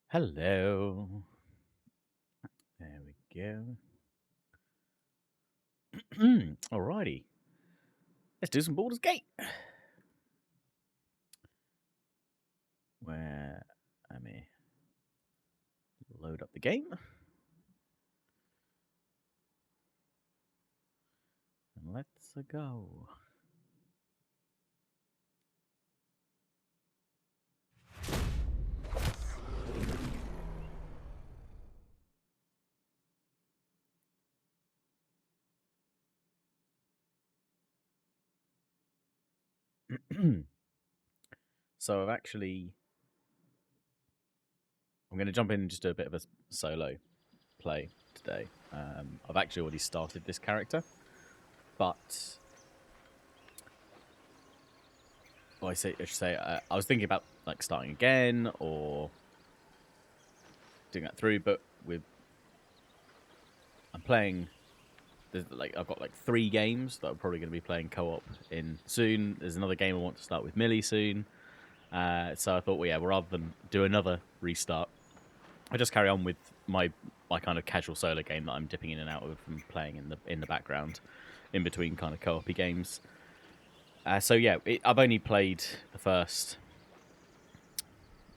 Hello. There we go. Alrighty. Let's do some Baldur's Gate. Where let me load up the game. And let's go. So I'm going to jump in and just do a bit of a solo play today. I've actually already started this character, but I should say I was thinking about like starting again or doing that through, but I'm playing. I've got like 3 games that I'm probably going to be playing co-op in soon. There's another game I want to start with Millie soon. So I thought, well, yeah, rather than do another restart, I just carry on with my kind of casual solo game that I'm dipping in and out of and playing in the background, in between kind of co-op games. So yeah, I've only played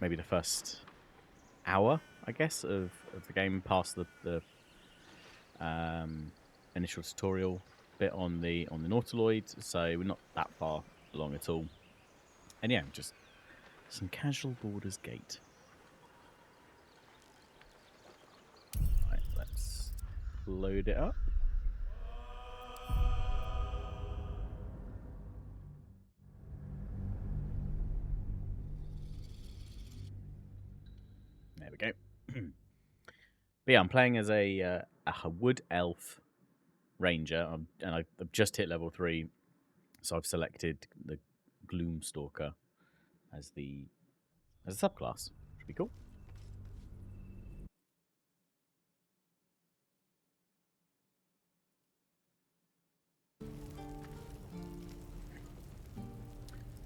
maybe the first hour, I guess, of the game, past the initial tutorial bit on the Nautiloid. So we're not that far along at all. And yeah, just some casual Baldur's Gate. Right, let's load it up. There we go. But yeah, I'm playing as a wood elf ranger, and I've just hit level 3, so I've selected the Gloom Stalker as a subclass. Should be cool.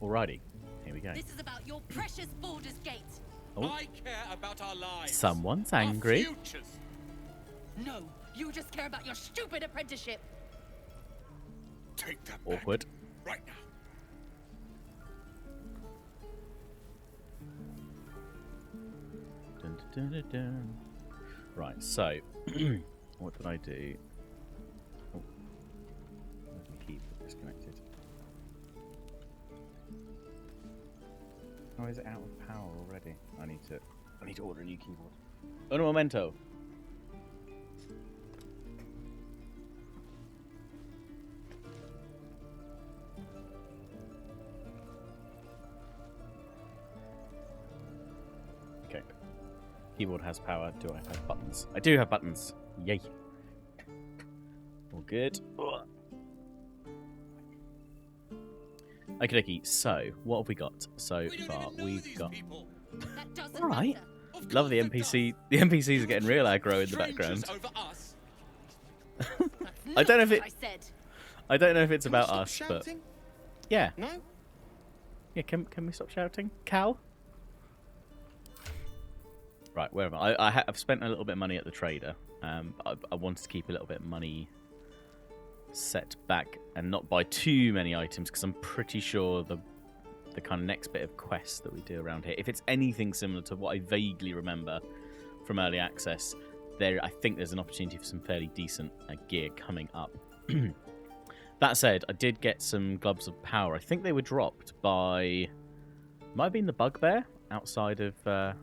Alrighty, here we go. This is about your precious Baldur's Gate. Oh. I care about our lives. Someone's angry. Our futures. No, you just care about your stupid apprenticeship. Take that back. Awkward. Right now. Dun, dun, dun, dun. Right, so what did I do? Oh, where's my keyboard disconnected? Oh, is it out of power already? I need to order a new keyboard. Un momento. Okay. Keyboard has power. Do I have buttons? I do have buttons. Yay. All good. Okie so what have we got so far? We've got. All right. Love the NPC. The NPCs are getting real aggro in the background. I don't know if I don't know if it's about us, but yeah. No? Yeah, can we stop shouting? Cal? Right, where am I? I've spent a little bit of money at the trader. I wanted to keep a little bit of money set back and not buy too many items, because I'm pretty sure the kind of next bit of quest that we do around here, if it's anything similar to what I vaguely remember from early access, I think there's an opportunity for some fairly decent gear coming up. That said, I did get some gloves of power. I think they were dropped by, might have been the bugbear outside of the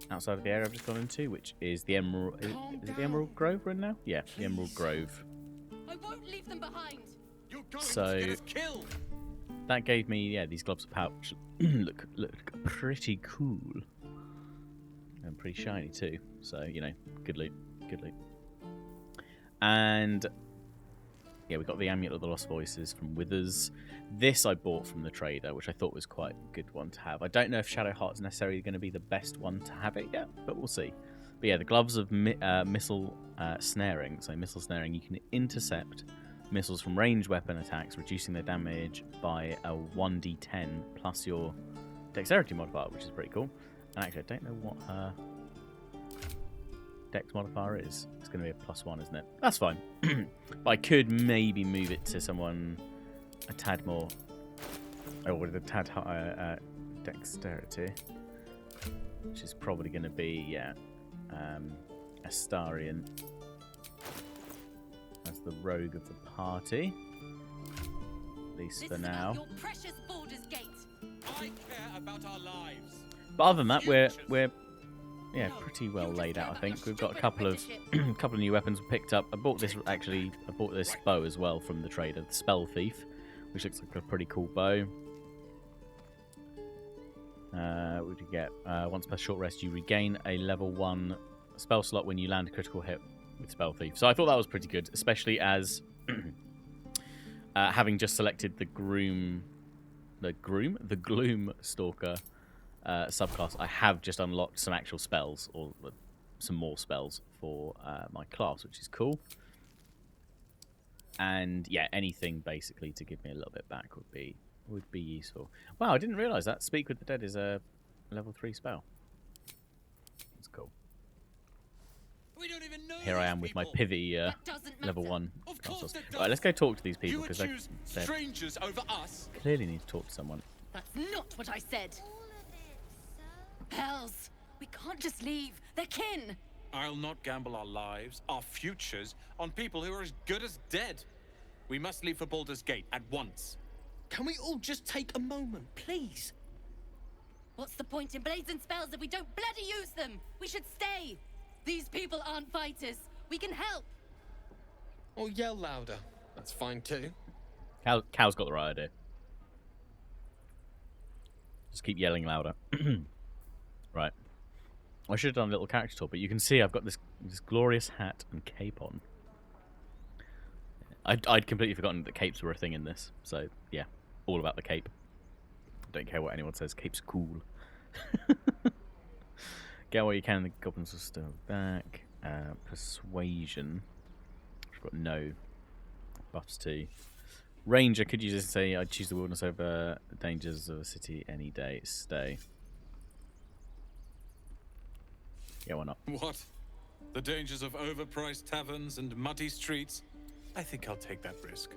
area I've just gone into, which is the Emerald. Is it the Emerald Grove we're in now? Yeah, the Emerald Grove. I won't leave them behind. You're going So- to get us killed. That gave me, these gloves of power, which look pretty cool. And pretty shiny too. So, good loot. Good loot. And, yeah, we got the Amulet of the Lost Voices from Withers. This I bought from the trader, which I thought was quite a good one to have. I don't know if Shadow Heart's necessarily going to be the best one to have it yet, but we'll see. But yeah, the gloves of missile snaring. So missile snaring, you can intercept missiles from ranged weapon attacks, reducing their damage by a 1d10 plus your dexterity modifier, which is pretty cool. And actually, I don't know what her dex modifier is. It's going to be a +1, isn't it? That's fine. But I could maybe move it to someone a tad more, or with a tad higher dexterity, which is probably going to be, yeah, Astarion as the rogue of the party, at least for now. Your precious Baldur's Gate. I care about our lives. But other than that, we're yeah, pretty well laid out. I think we've got a couple of new weapons picked up. I bought this bow as well from the trader, the Spell Thief, which looks like a pretty cool bow. What do you get? Once per short rest, you regain a level 1 spell slot when you land a critical hit with Spell Thief. So I thought that was pretty good, especially as having just selected the Gloom Stalker subclass, I have just unlocked some actual spells, or some more spells for my class, which is cool. And yeah, anything basically to give me a little bit back would be useful. Wow, I didn't realise that Speak with the Dead is a level 3 spell. That's cool. We don't even know Here I these am with my people. Pivy Doesn't level matter. 1 Of course classes. it does. Right, let's go talk to these people You would because choose they strangers over us. clearly need to talk to someone. That's not what I said. Hells, we can't just leave. They're kin. I'll not gamble our lives, our futures, on people who are as good as dead. We must leave for Baldur's Gate at once. Can we all just take a moment, please? What's the point in blades and spells if we don't bloody use them? We should stay. These people aren't fighters. We can help. Or yell louder. That's fine too. Cow's got the right idea. Just keep yelling louder. Right. I should have done a little character talk, but you can see I've got this glorious hat and cape on. I'd completely forgotten that capes were a thing in this. So, yeah, all about the cape. Don't care what anyone says, cape's cool. Get what you can, the goblins are still back. Persuasion. I've got no buffs to. Ranger, could you just say I'd choose the wilderness over the dangers of a city any day? Stay. Yeah, why not? What? The dangers of overpriced taverns and muddy streets? I think I'll take that risk.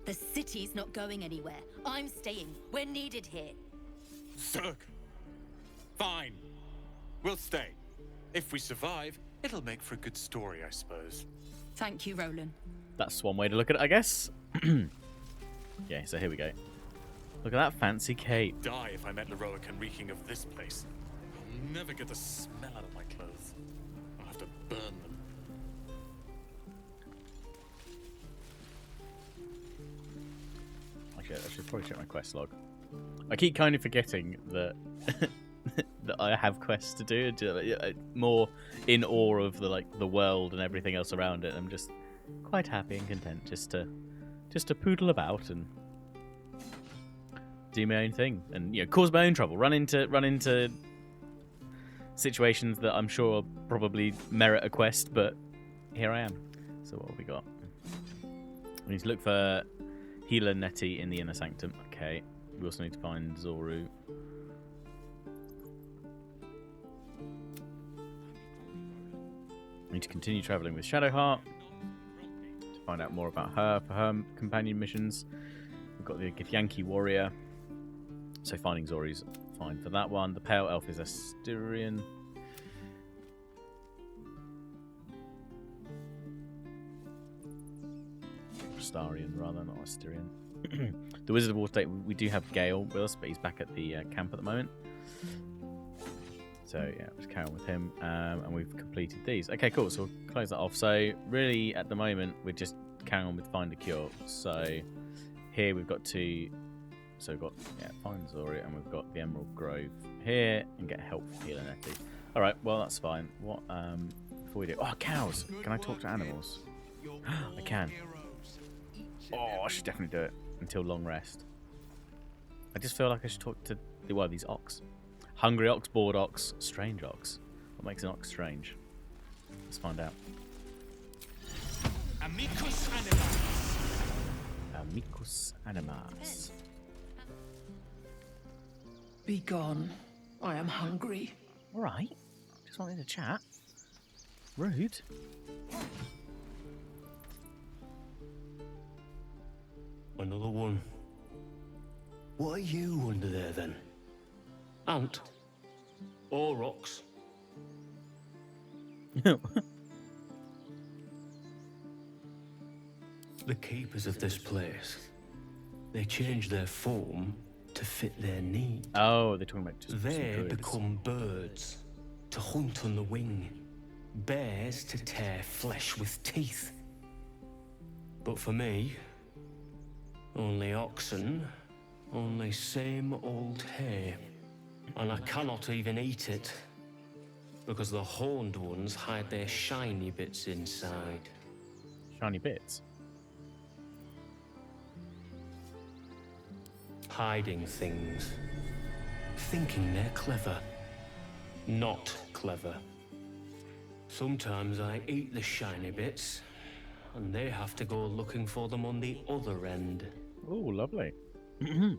The city's not going anywhere. I'm staying. We're needed here. Zerg. Fine. We'll stay. If we survive, it'll make for a good story, I suppose. Thank you, Roland. That's one way to look at it, I guess. Yeah, so here we go. Look at that fancy cape. Die if I met Leroic and reeking of this place. I'll never get the smell out of my clothes. I'll have to burn them. Actually, I should probably check my quest log. I keep kind of forgetting that that I have quests to do, more in awe of the world and everything else around it. I'm just quite happy and content just to poodle about and do my own thing, and cause my own trouble, run into situations that I'm sure probably merit a quest, but here I am. So what have we got? We need to look for Healer Nettie in the Inner Sanctum. Okay. We also need to find Zoru. We need to continue travelling with Shadowheart to find out more about her for her companion missions. We've got the Githyanki Warrior, so finding Zoru's fine for that one. The Pale Elf is Astarion. Astarion, rather, not Astarion. The Wizard of Waterdeep, we do have Gale with us, but he's back at the camp at the moment. So yeah, just carry on with him, and we've completed these. Okay, cool. So we'll close that off. So really, at the moment, we're just carrying on with Find a Cure. So here we've got to, so we've got find Zori, and we've got the Emerald Grove here, and get help from Healer Nettie. All right, well that's fine. What before we do? Oh, cows! Can I talk to animals? I can. Oh, I should definitely do it until long rest. I just feel like I should talk to these ox. Hungry ox, bored ox, strange ox. What makes an ox strange? Let's find out. Amicus animalis. Amicus animalis. Be gone. I am hungry. All right. Just wanted to chat. Rude. Another one. What are you under there then? Ant? Or rocks? The keepers of this place, they change their form to fit their needs. Oh, they're talking about just They druids. become birds to hunt on the wing, bears to tear flesh with teeth. But for me, only oxen, only same old hay. And I cannot even eat it, because the horned ones hide their shiny bits inside. Shiny bits. Hiding things. Thinking they're clever. Not clever. Sometimes I eat the shiny bits, and they have to go looking for them on the other end. Oh, lovely. So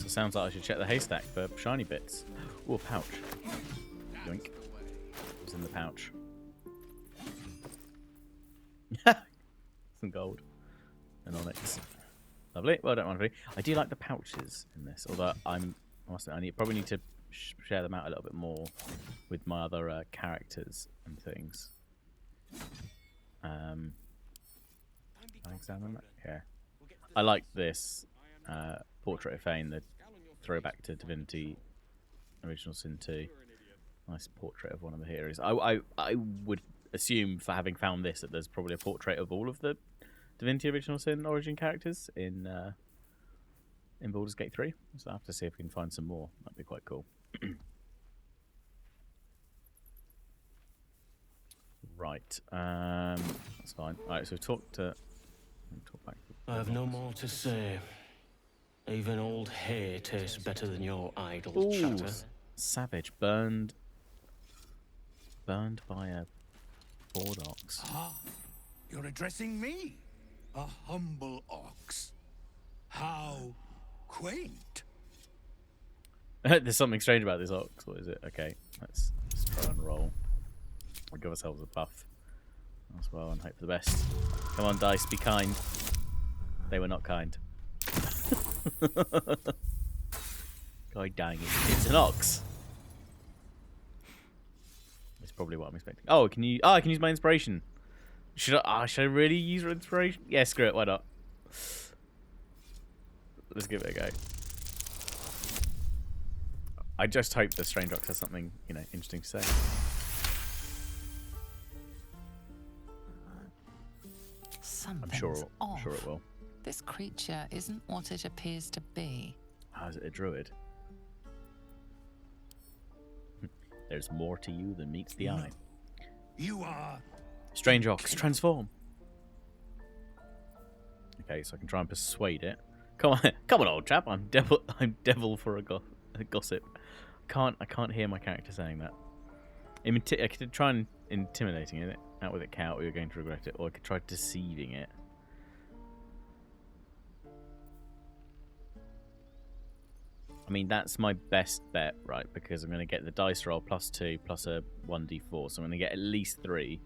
it sounds like I should check the haystack for shiny bits. Oh, a pouch. Yoink. What's in the pouch? Some gold. And onyx. Lovely. Well, don't mind me. I do like the pouches in this, although I probably need to share them out a little bit more with my other characters and things. Can I examine that? Yeah. I like this Portrait of Fane, the throwback to Divinity Original Sin 2. Nice portrait of one of the heroes. I would assume, for having found this, that there's probably a portrait of all of the Divinity Original Sin origin characters in Baldur's Gate 3. So I'll have to see if we can find some more. That'd be quite cool. Right. That's fine. Alright, so we've talked to... Talk back. I have no more to say. Even old hay tastes better than your idle Ooh, chatter. savage. Burned by a board ox. Ah, you're addressing me, a humble ox. How quaint. There's something strange about this ox. What is it? Okay, let's try and roll. We'll give ourselves a buff as well and hope for the best. Come on, dice, be kind. They were not kind. God dang it. It's an ox. That's probably what I'm expecting. Oh, can you... Oh, I can use my inspiration. Should I really use your inspiration? Yeah, screw it. Why not? Let's give it a go. I just hope the Strange Ox has something, interesting to say. Something's I'm sure off. it will. This creature isn't what it appears to be. How is it a druid? There's more to you than meets the eye. You are... Strange Ox, transform! Okay, so I can try and persuade it. Come on, old chap. I'm devil for a gossip. I can't hear my character saying that. I could try and intimidating it out with a cow, or you're going to regret it, or I could try deceiving it. I mean, that's my best bet, right? Because I'm going to get the dice roll +2 plus a 1d4, so I'm going to get at least 3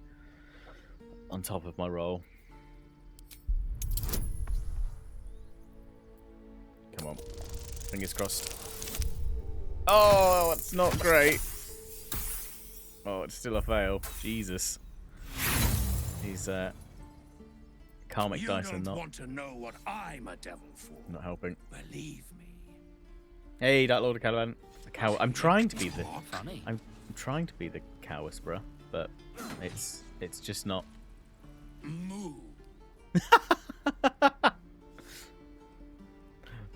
on top of my roll. Come on. Fingers crossed. Oh, it's not great. Oh, it's still a fail. Jesus. These karmic dice are You don't not want to know what I'm a devil for. helping. Believe me. Hey, Dark Lord of Caliban. I'm trying to be the Funny. I'm trying to be the cow whisperer, but it's just not. Moo.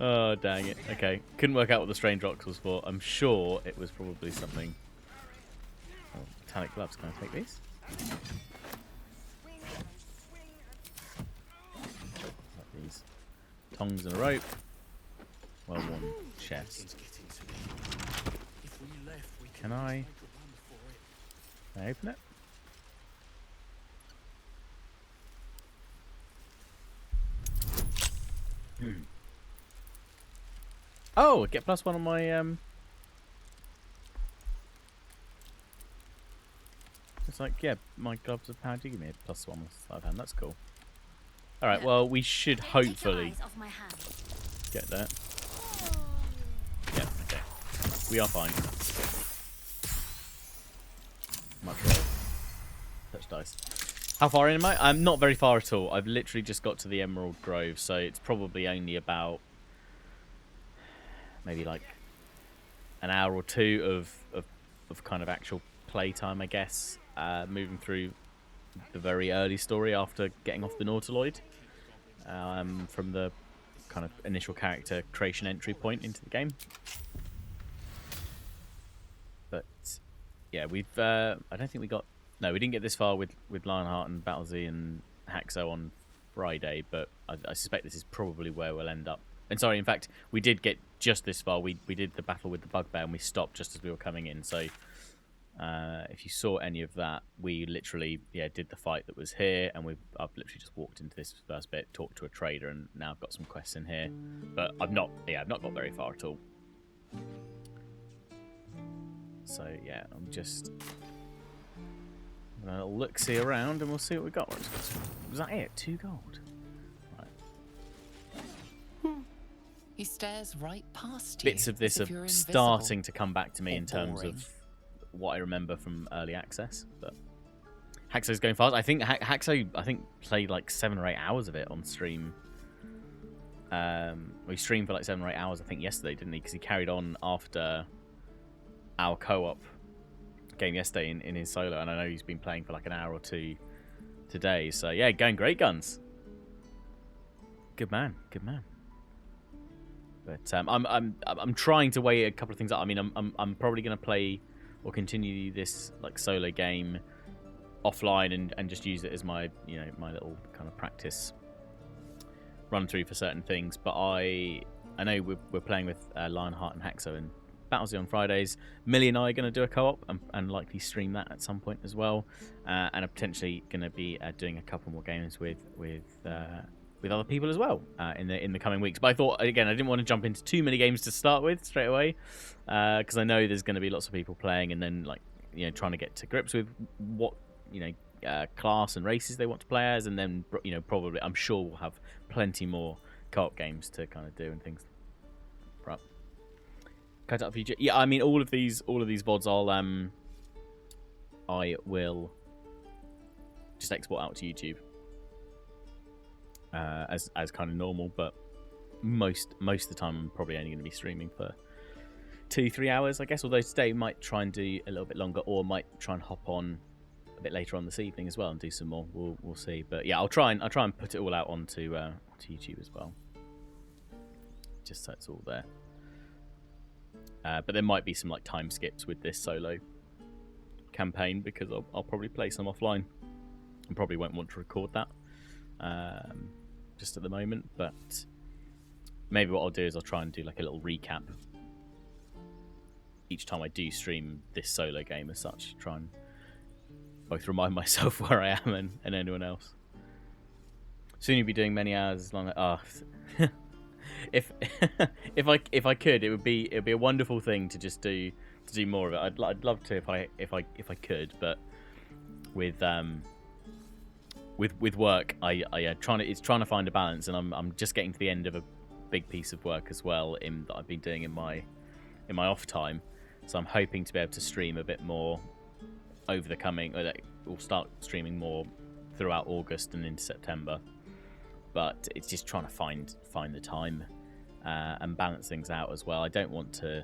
Oh, dang it. Okay. Couldn't work out what the Strange Ox was for. I'm sure it was probably something. Oh, metallic gloves. Can I take these? Like these. Tongs and a rope. Well-worn chest. Can I open it? Oh, get +1 on my like, yeah, my gloves of power do give me a +1 with sleight of hand. That's cool. All right, well, we should hopefully get that. Yeah, okay. We are fine. Much roll. Touch dice. How far in am I? I'm not very far at all. I've literally just got to the Emerald Grove, so it's probably only about maybe like an hour or two of kind of actual playtime, I guess. Moving through the very early story after getting off the Nautiloid. From the kind of initial character creation entry point into the game. But yeah, we've I don't think we got we didn't get this far with Lionheart and Battlesea and Haxo on Friday, but I suspect this is probably where we'll end up. And sorry, in fact, we did get just this far. We did the battle with the bugbear and we stopped just as we were coming in. So if you saw any of that, we literally did the fight that was here, and I've literally just walked into this first bit, talked to a trader, and now I've got some quests in here. But I've not got very far at all. So yeah, I'm just gonna look-see around and we'll see what we got. Was that it? 2 gold. Right. He stares right past you. Bits of this as if are you're starting invisible to come back to me or in terms boring. of what I remember from early access, but Haxo's going fast. I think Haxo played like 7 or 8 hours of it on stream. We streamed for like 7 or 8 hours, I think, yesterday, didn't he? Because he carried on after our co-op game yesterday in his solo, and I know he's been playing for like an hour or 2 today. So yeah, going great guns. Good man, good man. But I'm trying to weigh a couple of things up. I mean, I'm probably going to play or continue this like solo game offline and just use it as my my little kind of practice run through for certain things. But I know we're playing with Lionheart and Haxo and Battlesea on Fridays. Millie and I are going to do a co-op and likely stream that at some point as well, and I'm potentially going to be doing a couple more games with other people as well in the coming weeks. But I thought, again, I didn't want to jump into too many games to start with straight away, because I know there's going to be lots of people playing, and then trying to get to grips with what class and races they want to play as, and then probably I'm sure we'll have plenty more co-op games to kind of do and things. Right. Cut up for you. Yeah, I mean all of these VODs I will just export out to YouTube. As kind of normal, but most of the time I'm probably only going to be streaming for 2-3 hours, I guess. Although today might try and do a little bit longer, or might try and hop on a bit later on this evening as well and do some more. We'll see. But yeah, I'll try and put it all out onto YouTube as well, just so it's all there. But there might be some like time skips with this solo campaign, because I'll probably play some offline and probably won't want to record that. Just at the moment, but maybe what I'll do is I'll try and do like a little recap each time I do stream this solo game as such, try and both remind myself where I am and anyone else. Soon you'll be doing many hours as long as if I could, it would be a wonderful thing to just do more of it. I'd love to if I could, but with work, it's trying to find a balance, and I'm just getting to the end of a big piece of work as well that I've been doing in my off time. So I'm hoping to be able to stream a bit more over the coming. We'll start streaming more throughout August and into September. But it's just trying to find the time and balance things out as well. I don't want to,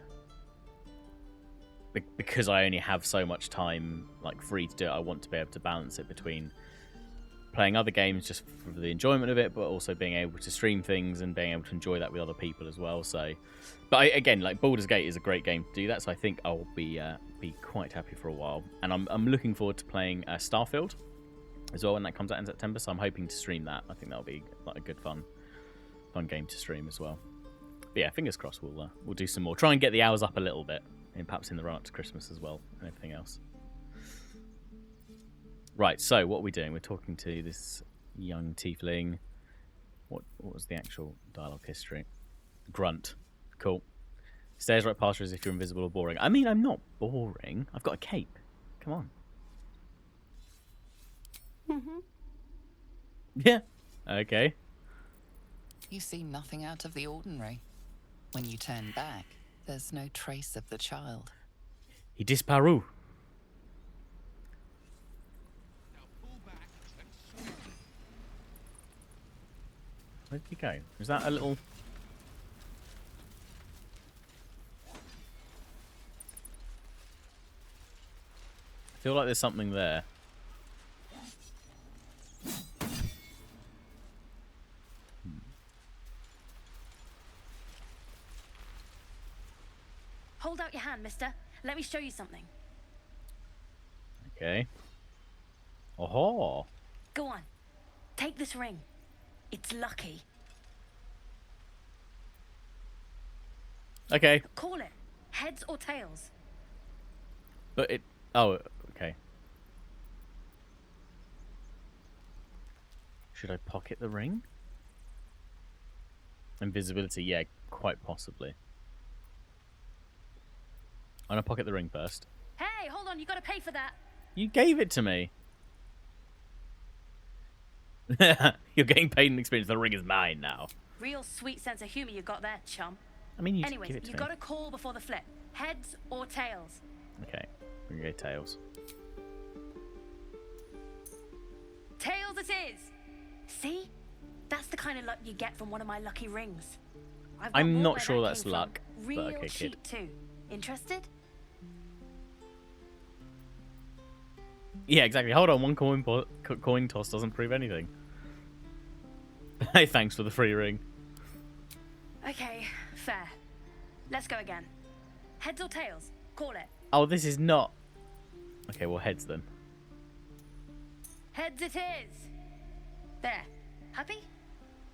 because I only have so much time like free to do it. I want to be able to balance it between playing other games just for the enjoyment of it, but also being able to stream things and being able to enjoy that with other people as well. So, but again, like Baldur's Gate is a great game to do that, so I think I'll be quite happy for a while. And I'm looking forward to playing Starfield as well when that comes out in September. So I'm hoping to stream that. I think that'll be like a good fun game to stream as well. But yeah, fingers crossed we'll do some more. Try and get the hours up a little bit, and perhaps in the run up to Christmas as well, and everything else. Right, so what are we doing? We're talking to this young tiefling. What was the actual dialogue history? Grunt. Cool. Stares right past you as if you're invisible or boring. I mean, I'm not boring. I've got a cape. Come on. Yeah. Okay. You see nothing out of the ordinary. When you turn back, there's no trace of the child. He disparu. Where did he go? Is that a little... I feel like there's something there. Hold out your hand, mister. Let me show you something. Okay. Oh. Go on. Take this ring. It's lucky. Okay. Call it. Heads or tails. But it... Oh, okay. Should I pocket the ring? Invisibility, yeah, quite possibly. I'm gonna pocket the ring first. Hey, hold on. You gotta pay for that. You gave it to me. You're getting paid in experience. The ring is mine now. Real sweet sense of humor you got there, chum. I mean, you did Anyways, give it to you me. gotta call before the flip. Heads or tails. Okay, we're gonna go tails. Tails it is. See? That's the kind of luck you get from one of my lucky rings. I've got I'm more not where sure that that's came luck, from. but Real okay, cheap too. Interested? Yeah, exactly. Hold on, one coin toss doesn't prove anything. Hey, thanks for the free ring. Okay, fair. Let's go again. Heads or tails? Call it. Oh, this is not... Okay, well, heads then. Heads it is. There. Happy?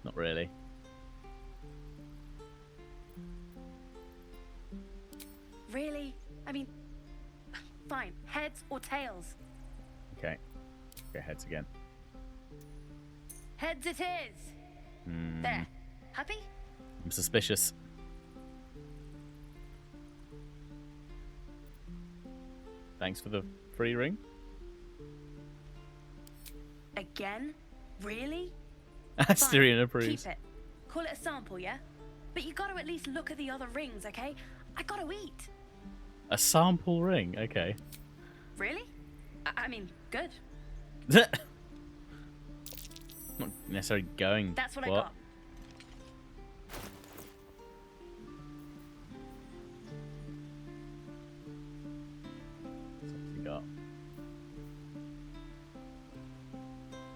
Not really. Really? I mean, fine. Heads or tails? Okay. Go heads again. Heads it is. There. Happy? I'm suspicious. Thanks for the free ring. Again? Really? Asterion Fine, approves. keep it. Call it a sample, yeah? But you gotta at least look at the other rings, okay? I gotta eat. A sample ring? Okay. Really? I mean, good. Not necessarily going. That's what I got. What's he got?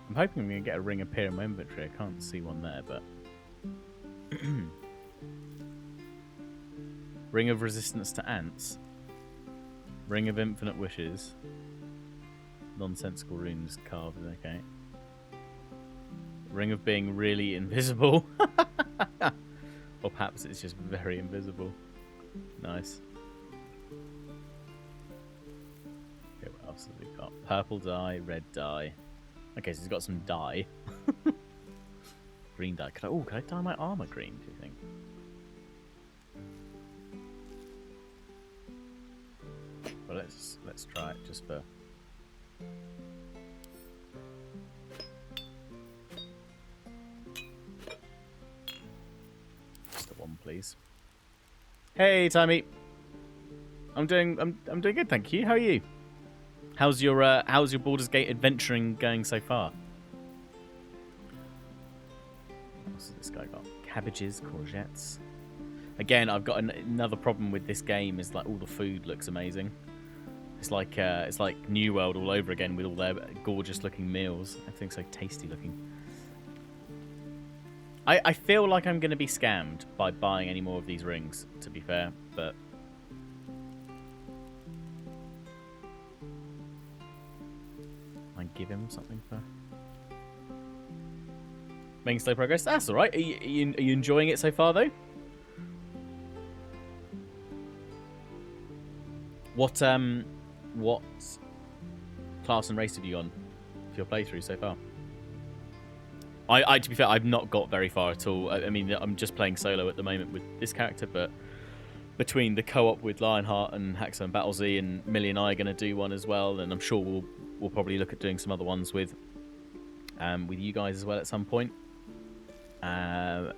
I'm hoping I'm going to get a ring appear in my inventory. I can't see one there, but... Ring of resistance to ants. Ring of infinite wishes. Nonsensical runes carved, okay. Ring of being really invisible. Or perhaps it's just very invisible. Nice. Okay, what else have we got? Purple dye, red dye. Okay, so he's got some dye. Green dye. Could I dye my armor green, do you think? Well, let's try it just for... Just a one, please. Hey, Timmy. I'm doing good, thank you. How are you? How's your Baldur's Gate adventuring going so far? What else has this guy got? Cabbages, courgettes. Again, I've got another problem with this game. Is like all the food looks amazing. It's like New World all over again with all their gorgeous looking meals. Everything's so tasty looking. I feel like I'm going to be scammed by buying any more of these rings, to be fair, but... I give him something for... Making slow progress? That's alright. Are you enjoying it so far, though? What class and race have you gone for your playthrough so far? To be fair, I've not got very far at all. I mean, I'm just playing solo at the moment with this character, but between the co-op with Lionheart and Haxo and Battlesea, and Millie and I are going to do one as well, and I'm sure we'll probably look at doing some other ones with with you guys as well at some point. I'm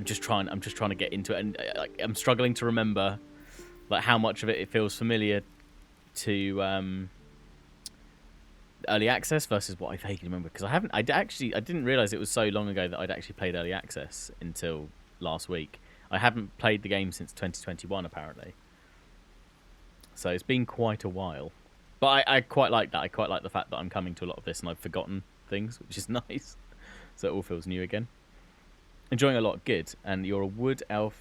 just trying to get into it, and I'm struggling to remember like how much of it feels familiar to early access versus what I vaguely remember, because I didn't realize it was so long ago that I'd actually played early access until last week. I haven't played the game since 2021 apparently, so it's been quite a while. But I quite like that. I quite like the fact that I'm coming to a lot of this and I've forgotten things, which is nice. So it all feels new again. Enjoying a lot. Good. And you're a wood elf.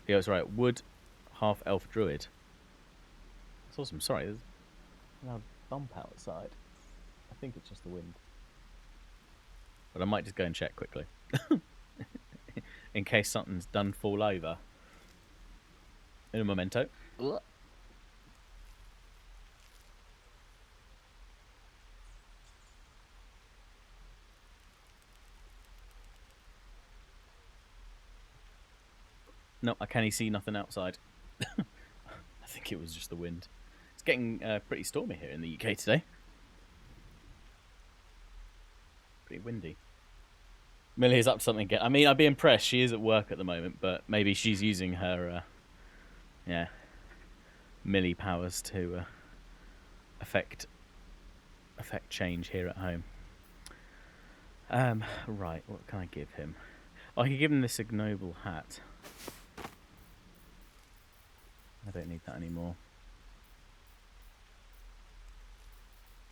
Yeah, that's right. Wood half elf druid. That's awesome. Sorry, there's a loud bump outside. I think it's just the wind. But I might just go and check quickly. In case something's done fall over. In a memento. No, I can't see nothing outside. I think it was just the wind. It's getting pretty stormy here in the UK today. Pretty windy. Millie is up to something again. I mean, I'd be impressed. She is at work at the moment, but maybe she's using her, Millie powers to affect change here at home. Right, what can I give him? Oh, I can give him this ignoble hat. I don't need that anymore.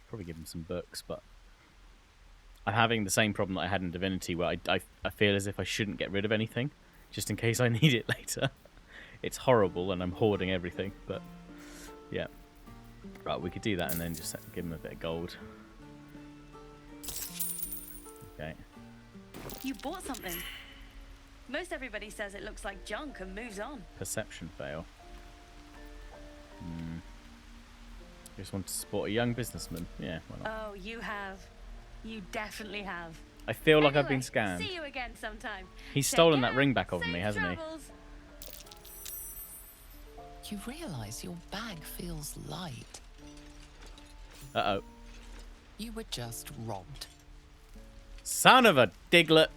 Probably give him some books, but I'm having the same problem that I had in Divinity, where I feel as if I shouldn't get rid of anything, just in case I need it later. It's horrible, and I'm hoarding everything, but yeah. Right, we could do that and then just give him a bit of gold. Okay. You bought something. Most everybody says it looks like junk and moves on. Perception fail. Just want to support a young businessman. Yeah, why not? Oh, you have. You definitely have. I feel like I've Anyway, been scammed. See you again sometime. He's Take stolen care. that ring back off of Safe me, hasn't he? travels. You realise your bag feels light. Uh-oh. You were just robbed. Son of a Diglett!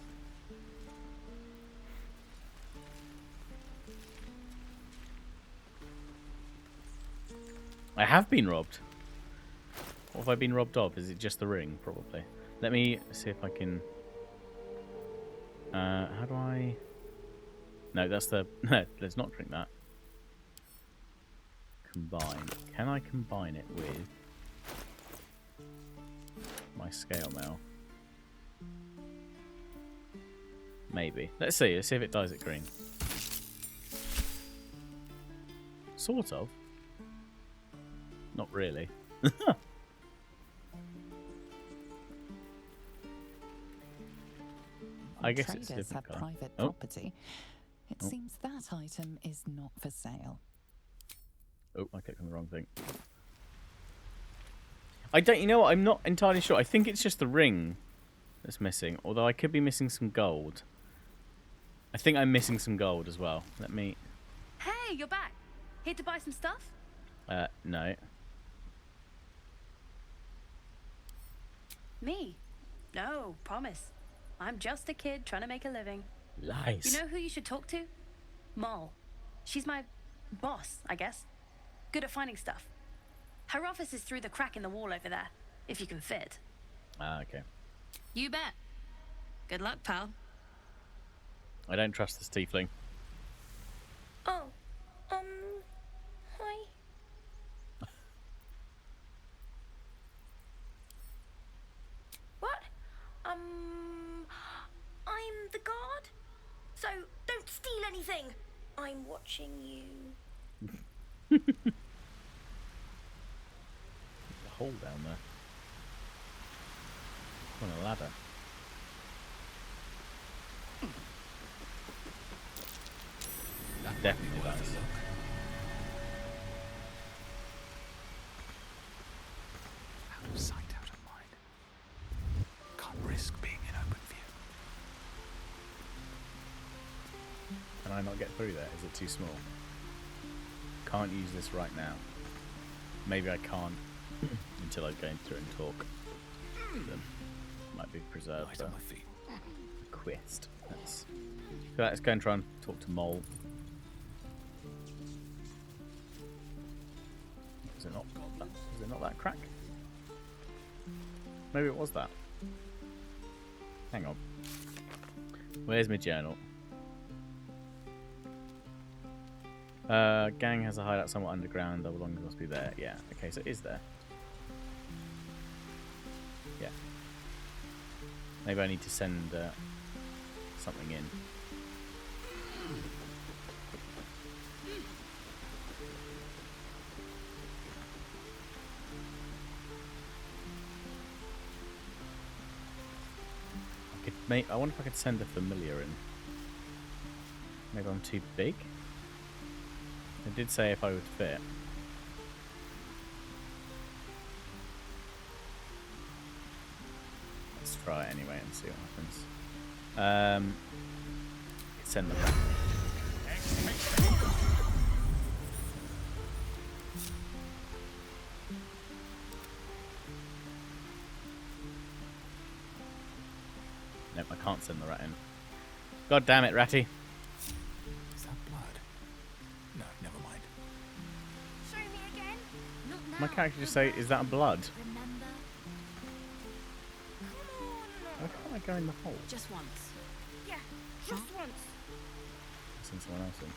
I have been robbed. What have I been robbed of? Is it just the ring? Probably. Let me see if I can... how do I... No, that's the... No, let's not drink that. Combine. Can I combine it with my scale mail? Maybe. Let's see. Let's see if it dyes it green. Sort of. Not really. I guess it's a Traders different have colour. private Oh. property. It seems that item is not for sale. Oh, I clicked on the wrong thing. I don't... You know what? I'm not entirely sure. I think it's just the ring that's missing. Although I could be missing some gold. I think I'm missing some gold as well. Let me... Hey, you're back. Here to buy some stuff? No. Me? No, promise. I'm just a kid trying to make a living. Lies. You know who you should talk to? Moll. She's my boss, I guess. Good at finding stuff. Her office is through the crack in the wall over there, if you can fit. Ah, okay. You bet. Good luck, pal. I don't trust this tiefling. Oh, hi. What? I'm the guard, so don't steal anything. I'm watching you. There's a hole down there. On a ladder. Definitely does. Out of sight, out of mind. Can't risk being in open view. Can I not get through there? Is it too small? Can't use this right now. Maybe I can't until I go through and talk to them. might be preserved. Light on my feet. Quest. Let's go and try and talk to Mole. Is it not? Is it not that crack? Maybe it was that. Hang on. Where's my journal? Gang has a hideout somewhat underground. Our belongings must be there. Yeah. Okay, so it is there. Yeah. Maybe I need to send something in. I wonder if I could send a familiar in. Maybe I'm too big? It did say if I would fit. Let's try it anyway and see what happens. Send them back. Nope, I can't send the rat in. God damn it, Ratty. Is that blood? No, never mind. Show me again. Not now. My character just say, is that blood? Remember? Why can't I go in the hole? Just once. Yeah, just once. Send someone else in.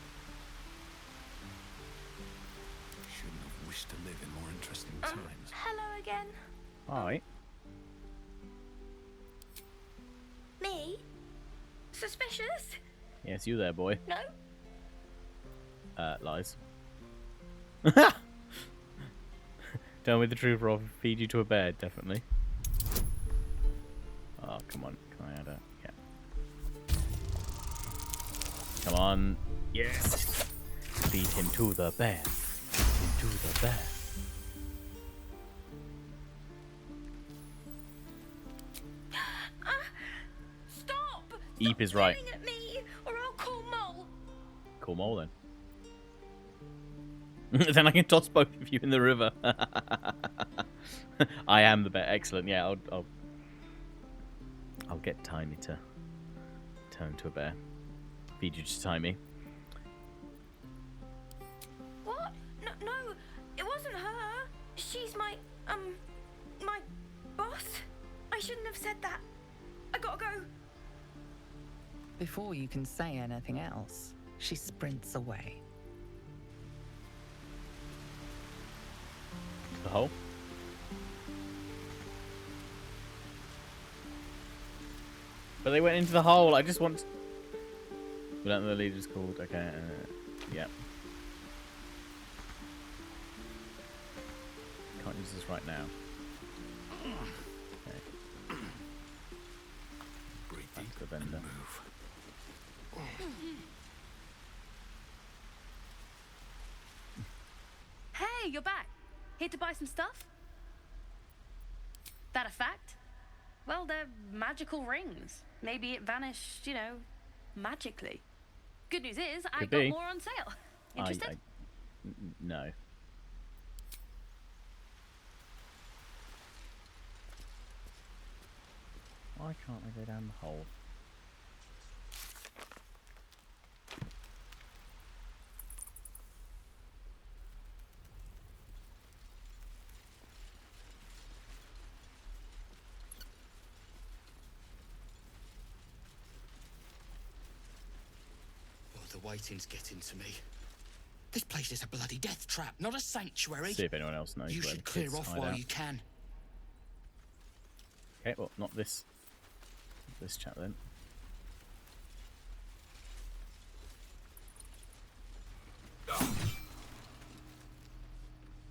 Shouldn't have wished to live in more interesting times. Hello again. Alright. Me? Suspicious? Yes, you there, boy. No? Lies. Tell me the truth or I'll feed you to a bear, definitely. Oh, come on. Can I add a... Yeah. Come on. Yes! Feed him to the bear. Feed him to the bear. Stop! Eep is right. At me, or I'll call Mole. Call Mole then. Then I can toss both of you in the river. I am the bear. Excellent. Yeah, I'll get Timey to turn to a bear. Feed you to Timey. What? No, it wasn't her. She's my boss. I shouldn't have said that. I gotta go. Before you can say anything else, she sprints away. The hole? But they went into the hole. I just want... We don't know the leader's called. Okay, yeah. Can't use this right now. Okay. Breathe That's deep the vendor. and move. Hey, you're back. Here to buy some stuff? That a fact? Well, they're magical rings. Maybe it vanished, magically. Good news is, I Could got be. more on sale. Interested? No. Why can't I go down the hole? Oh, the waiting's getting to me. This place is a bloody death trap, not a sanctuary. See if anyone else knows. You where should the clear kids off hide while out. you can. Okay, well, not this. This chap then.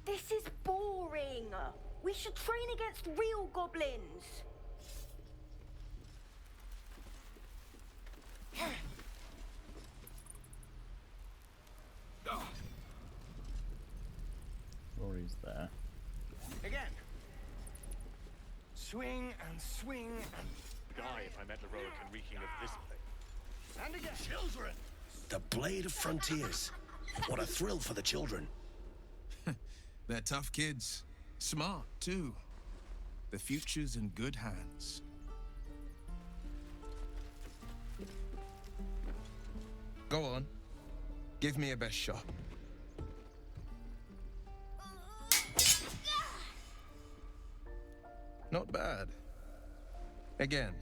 This is boring. We should train against real goblins. Rory's there. Again. Swing and swing and Die if I met the Roic and reeking of this place. and again. Children! The Blade of Frontiers. What a thrill for the children. They're tough kids. Smart, too. The future's in good hands. Go on. Give me your best shot. Not bad. Again.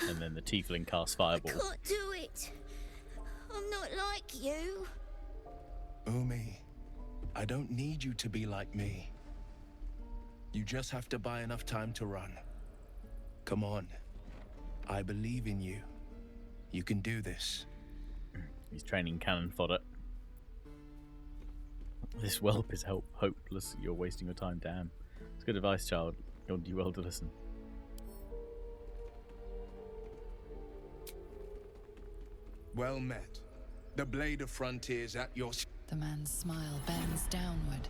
And then the tiefling casts fireball. I can't do it. I'm not like you. Umi, I don't need you to be like me. You just have to buy enough time to run. Come on. I believe in you. You can do this. He's training cannon fodder. This whelp is hopeless. You're wasting your time. Damn. It's good advice, child. You'll do well to listen. Well met. The blade of frontiers at your... The man's smile bends downward,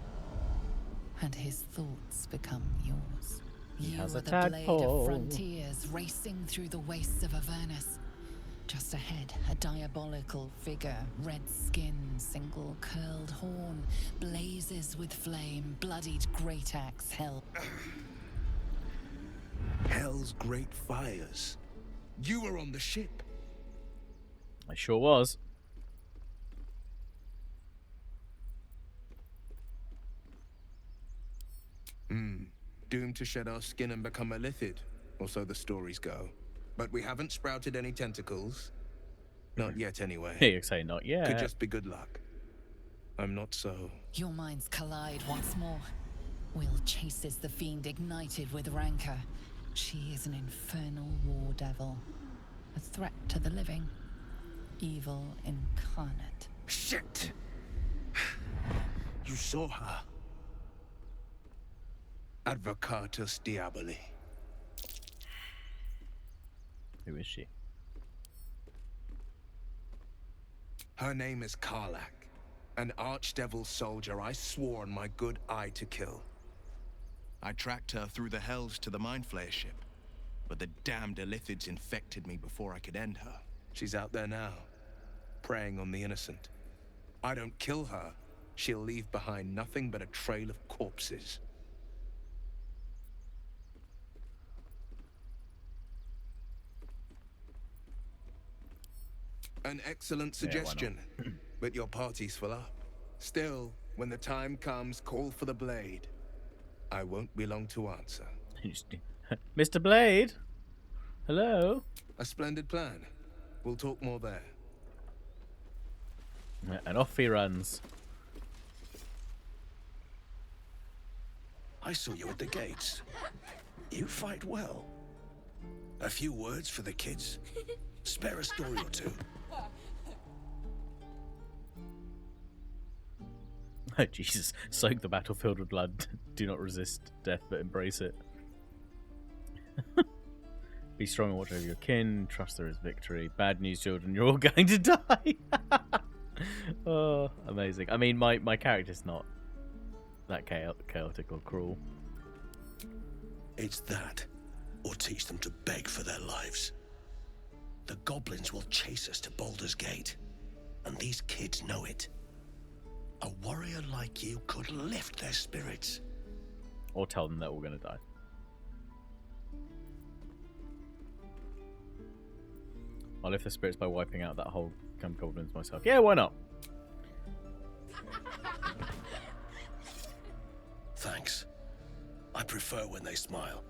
and his thoughts become yours. You has are a the blade tadpole. of frontiers racing through the wastes of Avernus. Just ahead, a diabolical figure, red skin, single curled horn, blazes with flame, bloodied great axe held. Hell's great fires. You were on the ship. I sure was. Doomed to shed our skin and become a lithid, or so the stories go. But we haven't sprouted any tentacles. Not yet, anyway. Here you say not yet. Could just be good luck. I'm not so... Your minds collide once more. Will chases the fiend ignited with rancor. She is an infernal war devil. A threat to the living. Evil incarnate. Shit! You saw her. Advocatus Diaboli. Who is she? Her name is Karlak, an archdevil soldier I swore on my good eye to kill. I tracked her through the hells to the Mind Flayer ship, but the damned Illithids infected me before I could end her. She's out there now, preying on the innocent. I don't kill her, she'll leave behind nothing but a trail of corpses. An excellent suggestion, but your party's full up. Still, when the time comes, call for the blade. I won't be long to answer. Mr. Blade? Hello? A splendid plan. We'll talk more there. And off he runs. I saw you at the gates. You fight well. A few words for the kids. Spare a story or two. Oh, Jesus. Soak the battlefield with blood. Do not resist death, but embrace it. Be strong and watch over your kin. Trust there is victory. Bad news, children. You're all going to die. Oh, amazing. I mean, my character's not that chaotic or cruel. It's that, or teach them to beg for their lives. The goblins will chase us to Baldur's Gate, and these kids know it. A warrior like you could lift their spirits. Or tell them they're all going to die. I'll lift their spirits by wiping out that whole camp of goblins myself. Yeah, why not? Thanks. I prefer when they smile.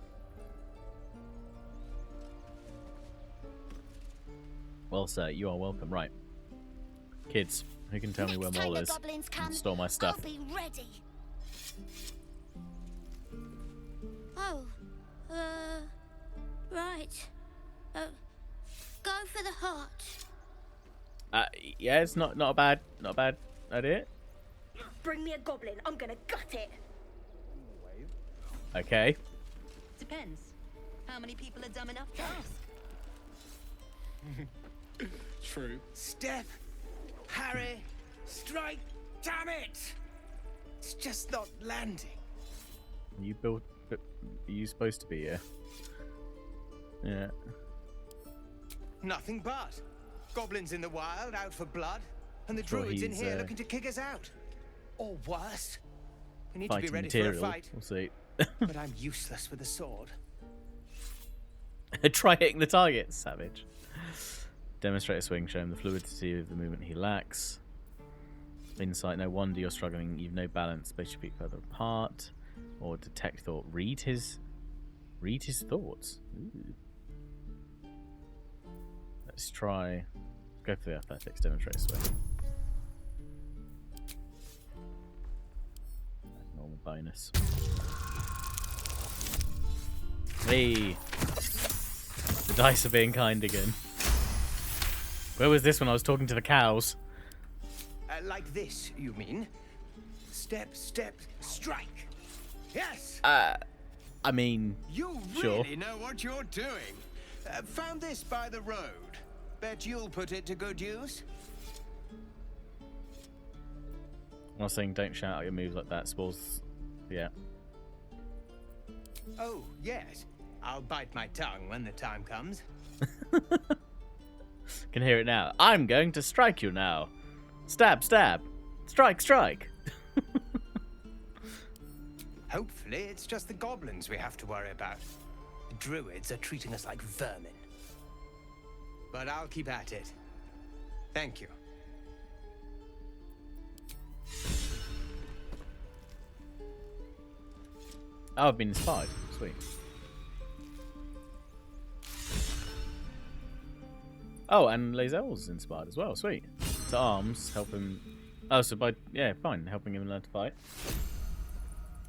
Well, sir, you are welcome. Right. Kids, who can tell me where Mole is? And store my stuff. I'll be ready. Oh, right. Go for the heart. Yeah, it's not a bad idea. Bring me a goblin. I'm gonna gut it. Okay. Depends. How many people are dumb enough to ask? True. Steph, Harry, strike, damn it! It's just not landing. Are you supposed to be here? Yeah. Nothing but. Goblins in the wild, out for blood, and the Sure, druids in he's, here looking to kick us out. Or worse. We need to be Fighting ready material. for a fight. We'll see. but I'm useless with a sword. Try hitting the target, savage. Demonstrate a swing, show him the fluidity of the movement he lacks. Insight, no wonder you're struggling. You've no balance. Space your feet further apart. Or detect thought. Read his thoughts. Ooh. Let's try. Go for the athletics. Demonstrate a swing. Normal bonus. Hey, the dice are being kind again. Where was this when I was talking to the cows? Like this, you mean? Step, step, strike. Yes. I mean, you sure. really know what you're doing. Found this by the road. Bet you'll put it to good use. I was saying, don't shout out your moves like that. Spoils. Yeah. Oh yes, I'll bite my tongue when the time comes. Can hear it now. I'm going to strike you now. Stab, stab. Strike, strike. Hopefully, it's just the goblins we have to worry about. The druids are treating us like vermin. But I'll keep at it. Thank you. Oh, I've been inspired. Sweet. Oh, and Lae'zel's inspired as well. Sweet. To arms, help him. Oh, so by fine, helping him learn to fight.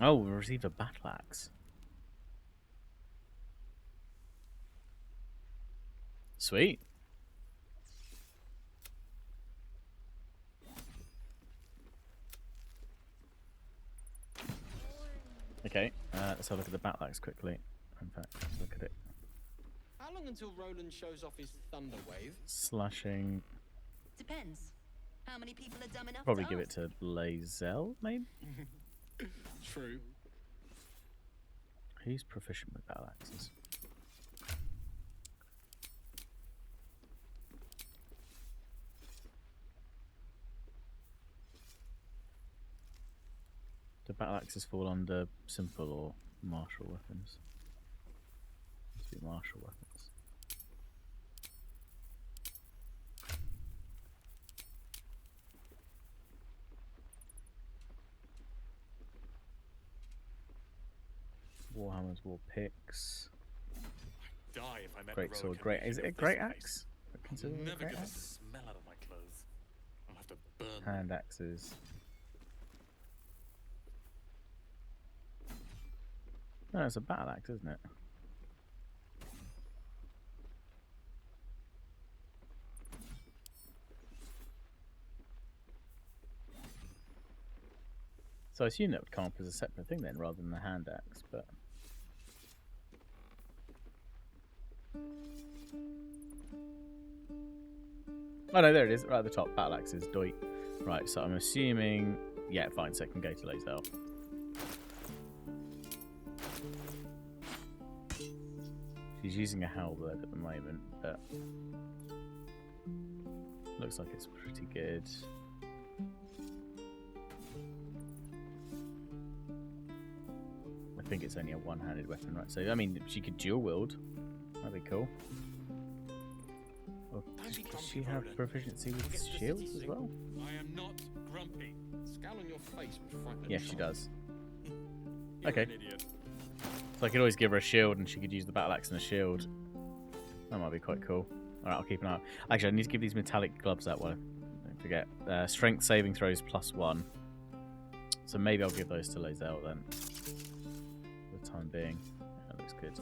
Oh, we received a battle axe. Sweet. Okay, let's have a look at the battle axe quickly. In fact, let's look at it. How long until Roland shows off his thunder wave? Slashing. Depends. How many people are dumb enough Probably to give ask? it to Lae'zel, maybe? True. Who's proficient with battle axes? Do battle axes fall under simple or martial weapons? Must be martial weapons. Warhammers, war picks. Die if I met Great the sword, rogue great. Is it a of great this axe? place. Consider it a Never great get the axe? smell out of my clothes. I'll have to burn Hand axes. No, it's a battle axe, isn't it? So I assume that would come up as a separate thing then, rather than the hand axe, but... Oh no, there it is, right at the top. Battle axes, doit. Right, so I'm assuming... Yeah, fine, so it can go to Lae'zel. She's using a halberd at the moment, but... Looks like it's pretty good. I think it's only a one-handed weapon, right? So, I mean, she could dual wield. That'd be cool. Or does she have proficiency with shields as well? I am not grumpy. Scowl on your face would frighten Yes, she does. You're Okay. an idiot. So I could always give her a shield and she could use the battle axe and a shield. That might be quite cool. Alright, I'll keep an eye out. Actually, I need to give these metallic gloves out while I don't forget. Strength saving throws +1. So maybe I'll give those to Lae'zel then. For the time being. That looks good.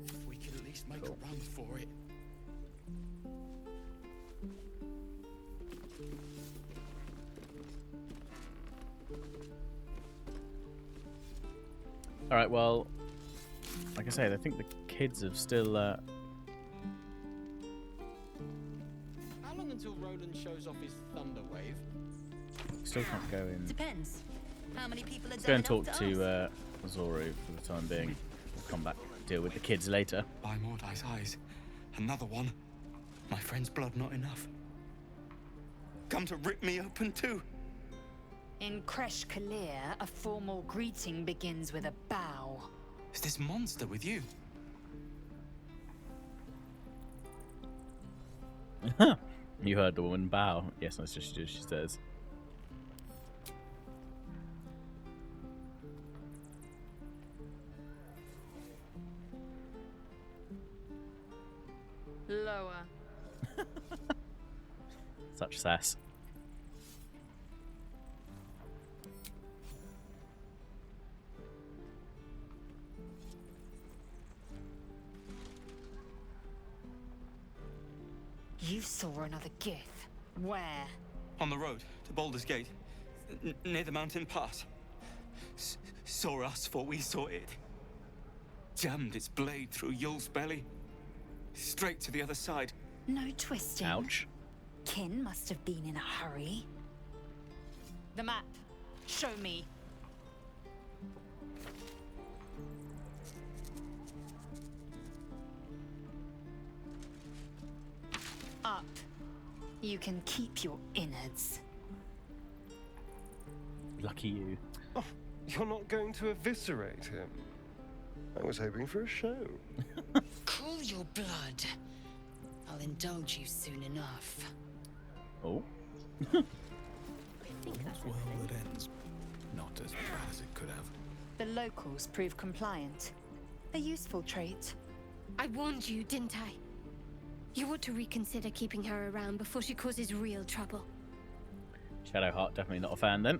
If we could at least make a run for it. Alright, well, like I said, I think the kids have still... How long until Roland shows off his thunder wave? Still can't go in. Depends. How many people are Let's go and dumb talk enough to Zoru for the time being. We'll come back and deal with the kids later. By Mordai's eyes. Another one. My friend's blood not enough. Come to rip me open too. In Kresh Kalir, a formal greeting begins with a bow. Is this monster with you? You heard the woman bow. Yes, that's just what she says. Lower. Such sass. You saw another gith. Where? On the road to Baldur's Gate, near the mountain pass. Saw us, for we saw it. Jammed its blade through Yul's belly, straight to the other side. No twisting. Ouch. Kin must have been in a hurry. The map. Show me. Up. You can keep your innards. Lucky you. Oh, you're not going to eviscerate him? I was hoping for a show. Cool your blood. I'll indulge you soon enough. Oh. All's well that ends. Not as bad as it could have. The locals prove compliant. A useful trait. I warned you, didn't I? You ought to reconsider keeping her around before she causes real trouble. Shadowheart, definitely not a fan then.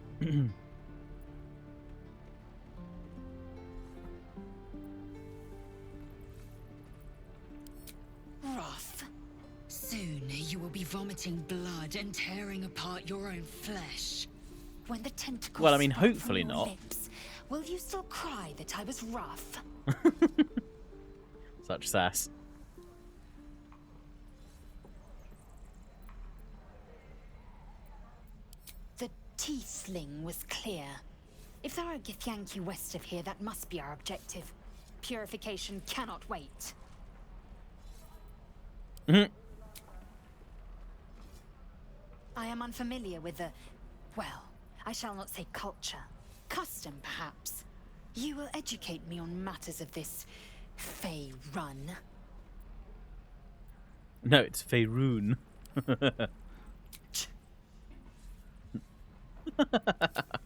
Rough. Soon you will be vomiting blood and tearing apart your own flesh. When the tentacles Well, I mean, sprout hopefully from your not. lips, will you still cry that I was rough? Such sass. The T-sling was clear. If there are Githyanki west of here, that must be our objective. Purification cannot wait. I am unfamiliar with the... well, I shall not say culture. Custom, perhaps. You will educate me on matters of this... Fey run. No, it's Faerun.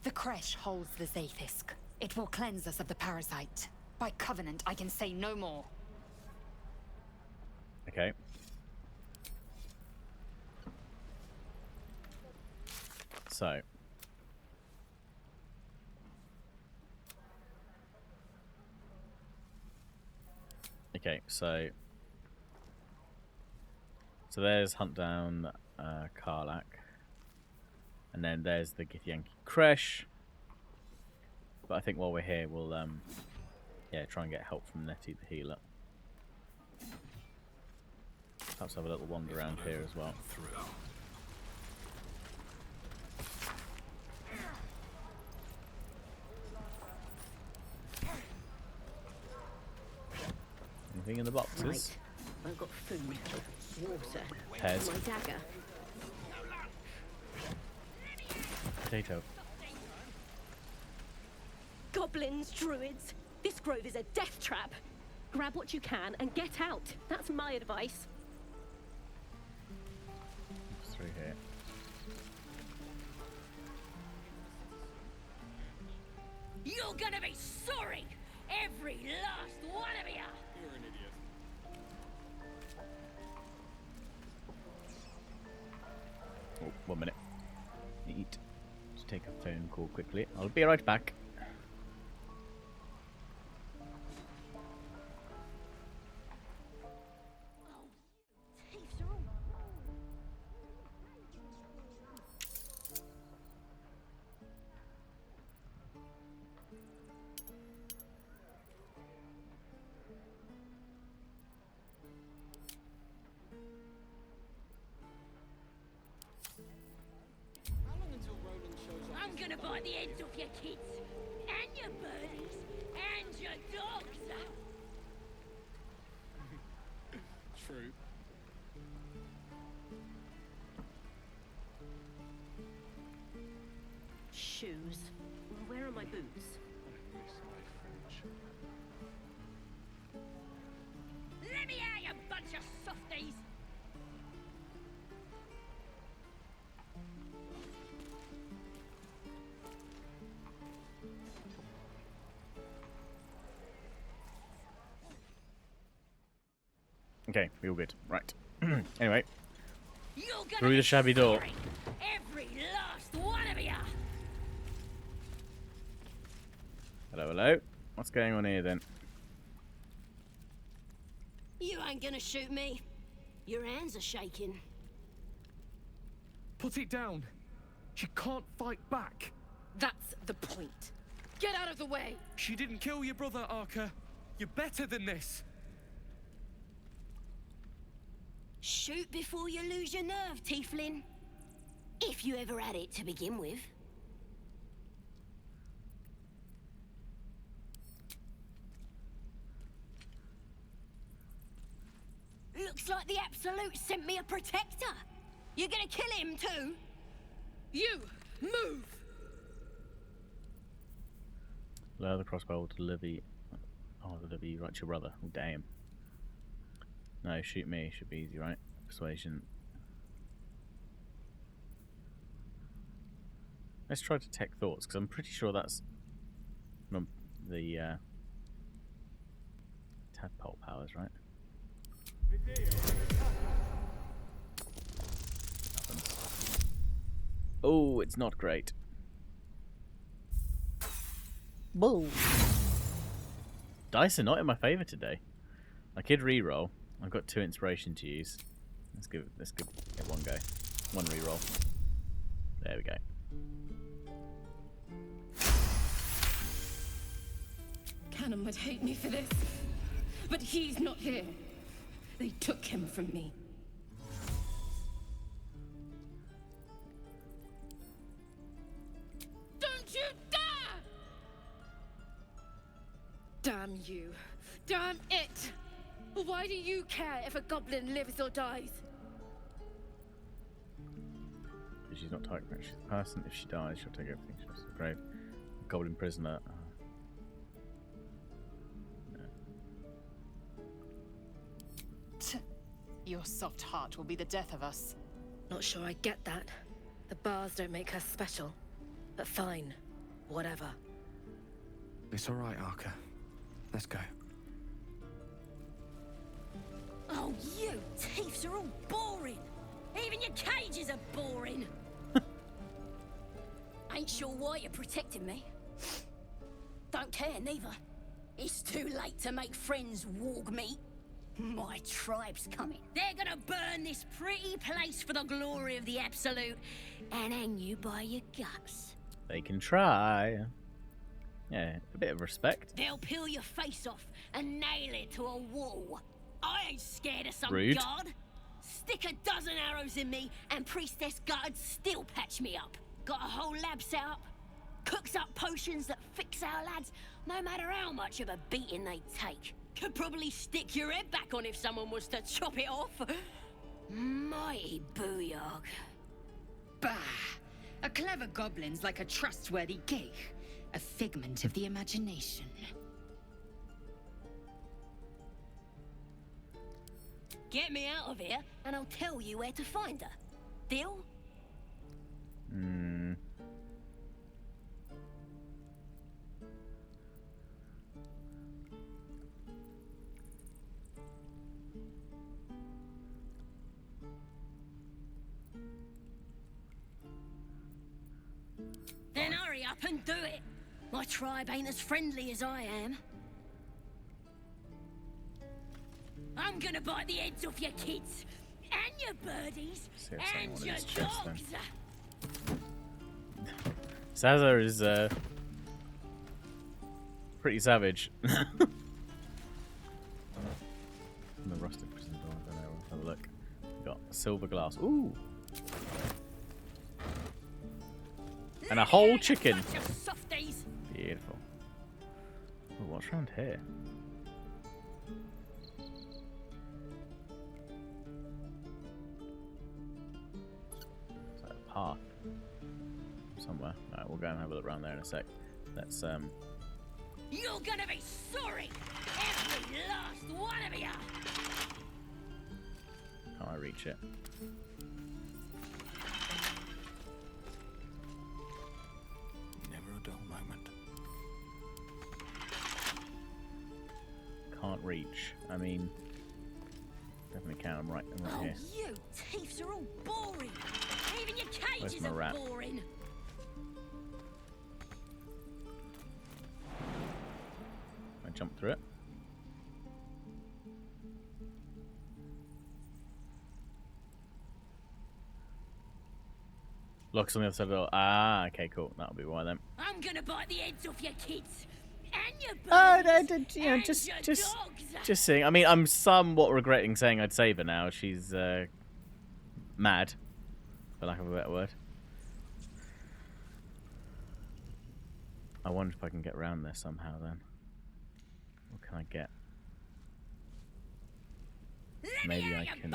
The Kresh holds the Zaithisk. It will cleanse us of the parasite. By covenant, I can say no more. Okay. So. Okay, so there's hunt down Karlak, and then there's the Githyanki Kresh. But I think while we're here, we'll yeah, try and get help from Nettie the healer. Perhaps have a little wander around here as well. Anything in the boxes? Right. I've got food, water, Pez. my dagger. Potato. Goblins, druids. This grove is a death trap. Grab what you can and get out. That's my advice. It's through here. You're gonna be sorry! Every last one of you! You're an idiot. Oh, 1 minute. Need to take a phone call quickly. I'll be right back. I'm gonna buy the ends off your kids, and your birdies, and your dogs! True. Shh. shoes. Where are my boots? Let me out, you bunch of softies! Okay, we all good. Right. Anyway, You're gonna through the be shabby door. sorry, every last one of you! Hello, hello. What's going on here then? You ain't gonna shoot me. Your hands are shaking. Put it down. She can't fight back. That's the point. Get out of the way! She didn't kill your brother, Arca. You're better than this. Shoot before you lose your nerve, Tieflin. If you ever had it to begin with. Looks like the Absolute sent me a protector. You're gonna kill him too? You, move! Lower the crossbow to Livy. Oh, the Livy, right, your brother. Oh, damn. No, shoot me. Should be easy, right? Persuasion. Let's try detect thoughts, because I'm pretty sure that's the tadpole powers, right? Oh, it's not great. Whoa. Dice are not in my favour today. I could re-roll. I've got 2 inspiration to use. Let's give it one go. One re-roll. There we go. Cannon would hate me for this, but he's not here. They took him from me. Don't you dare! Damn you. Damn it! Why do you care if a goblin lives or dies? Because she's not target practice. She's a person. If she dies, she'll take everything. She'll to the grave. Goblin prisoner. Your soft heart will be the death of us. Not sure I get that. The bars don't make her special. But fine. Whatever. It's all right, Arca. Let's go. Oh, you thieves are all boring! Even your cages are boring! Ain't sure why you're protecting me. Don't care, neither. It's too late to make friends, warg meat. My tribe's coming. They're gonna burn this pretty place for the glory of the Absolute and hang you by your guts. They can try. Yeah, a bit of respect. They'll peel your face off and nail it to a wall. I ain't scared of some Rude. guard. Stick a dozen arrows in me and Priestess Guard still patch me up. Got a whole lab set up. Cooks up potions that fix our lads, no matter how much of a beating they take. Could probably stick your head back on if someone was to chop it off. Mighty booyog. Bah! A clever goblin's like a trustworthy gig. A figment of the imagination. Get me out of here and I'll tell you where to find her. Deal? Hmm. Then hurry up and do it. My tribe ain't as friendly as I am. I'm gonna bite the heads off your kids, and your birdies, See if and someone your is chest then. dogs. Sazza is pretty savage. The rusted prison door. I don't know. Let's have a look. We've got silver glass. Ooh. And a whole chicken. Bunch of softies. Beautiful. Ooh, what's around here? It's like a path. somewhere. Alright, we'll go and have a look around there in a sec. Let's You're gonna be sorry! Every last one of you! Can't I reach it? Never a dull moment. Can't reach. I mean, definitely can. I'm right here. You thieves are all boring! Even your Where's cages my are rat? boring! I jump through it. Locks on the other side of the door. Ah, okay, cool. That'll be why then. I'm gonna bite the heads off your kids! And your Oh, birdies, you know, and just your dogs! seeing. I mean, I'm somewhat regretting saying I'd save her now. She's mad, for lack of a better word. I wonder if I can get around there somehow then. What can I get? Maybe I can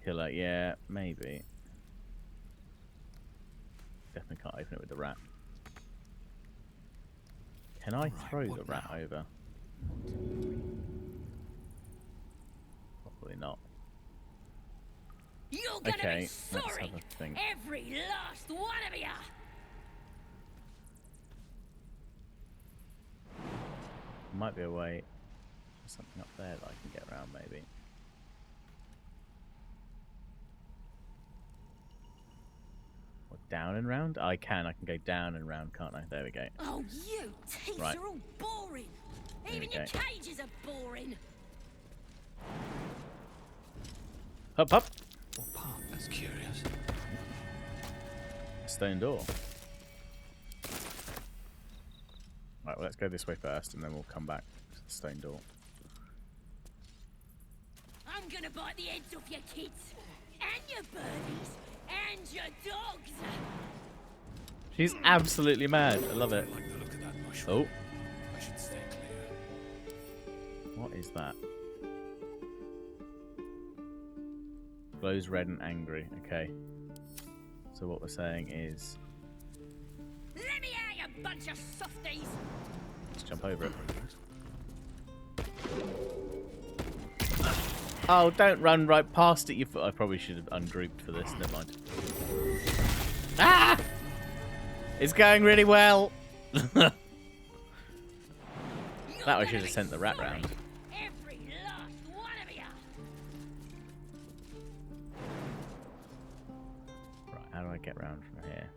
kill her. Yeah, maybe. Definitely can't open it with the rat. Can I throw the rat over? Probably not. You're gonna Okay, be let's sorry! have a think. Every last one of you! Might be a way. There's something up there that I can get around, maybe. Or down and round? I can go down and round, can't I? There we go. Oh, you thieves Right. are all boring! There Even we your go. cages are boring! Hop, hop! What part? That's curious. Stone door. Right, well, let's go this way first, and then we'll come back to the stone door. I'm gonna bite the heads off your kids! And your birdies! And your dogs! She's absolutely mad. I love it. Like the look of that mushroom. Oh. I should stay clear. What is that? Glows red and angry. Okay. So what we're saying is... Let me out, you bunch of softies! Let's jump over it. Oh, don't run right past it, you I probably should have ungrouped for this. Never mind. Ah! It's going really well! That I should have sent the rat round. Every last one of you! Right, how do I get round from here?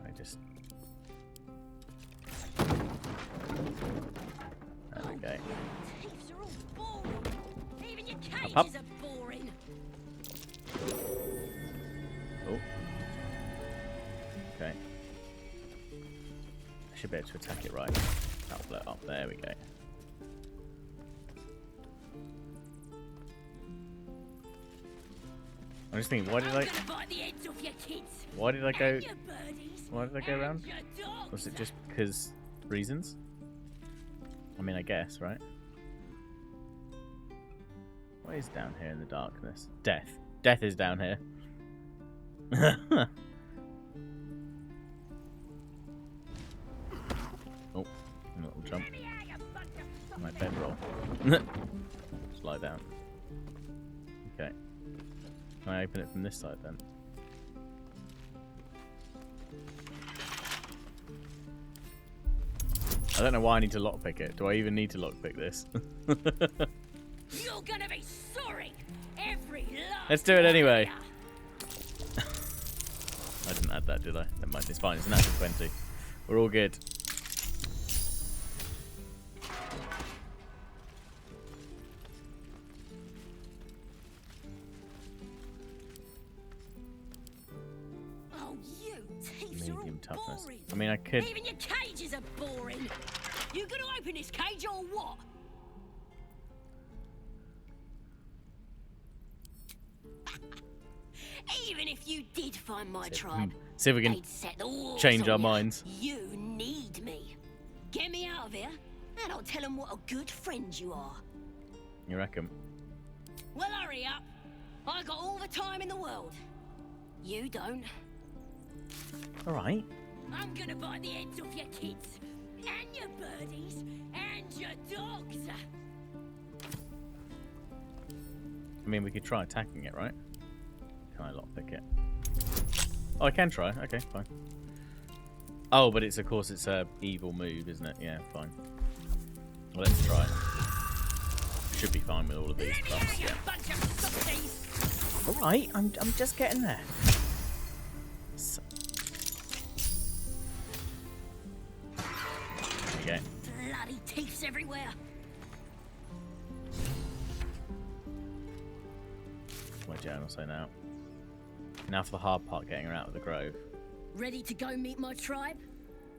I just... There we go. Thieves are all boring! Even your cages up. are boring! Oh. Okay. I should be able to attack it right. That'll blow it up. There we go. I'm just thinking, why did I... Why did I go... Why did I go around? Was it just because... reasons? I mean, I guess, right? What is down here in the darkness? Death. Death is down here. Oh, a little jump. My bedroll. Slide down. Okay. Can I open it from this side then? I don't know why I need to lockpick it. Do I even need to lockpick this? You're gonna be sorry! Every last Let's do it anyway. I didn't add that, did I? Never mind, it's fine. It's a natural 20. We're all good. Oh, you thieves are all Medium toughness. boring! I mean, I could... Even your cages are boring! You gonna open this cage or what? Even if you did find my tribe, See if we can they'd set the walls change on our ya. minds. You need me. Get me out of here, and I'll tell them what a good friend you are. You reckon? Well, hurry up. I got all the time in the world. You don't. All right. I'm gonna bite the heads off your kids, and your birdies, and your dogs. I mean, we could try attacking it, right? Can I lockpick it? Oh, I can try. Okay, fine. Oh, but it's, of course, it's a evil move, isn't it? Yeah, fine. Well, let's try. Should be fine with all of these buffs, yeah. Alright, I'm just getting there. So. There you go. Bloody teeths everywhere. My journal say now. Now for the hard part, getting her out of the grove. Ready to go meet my tribe?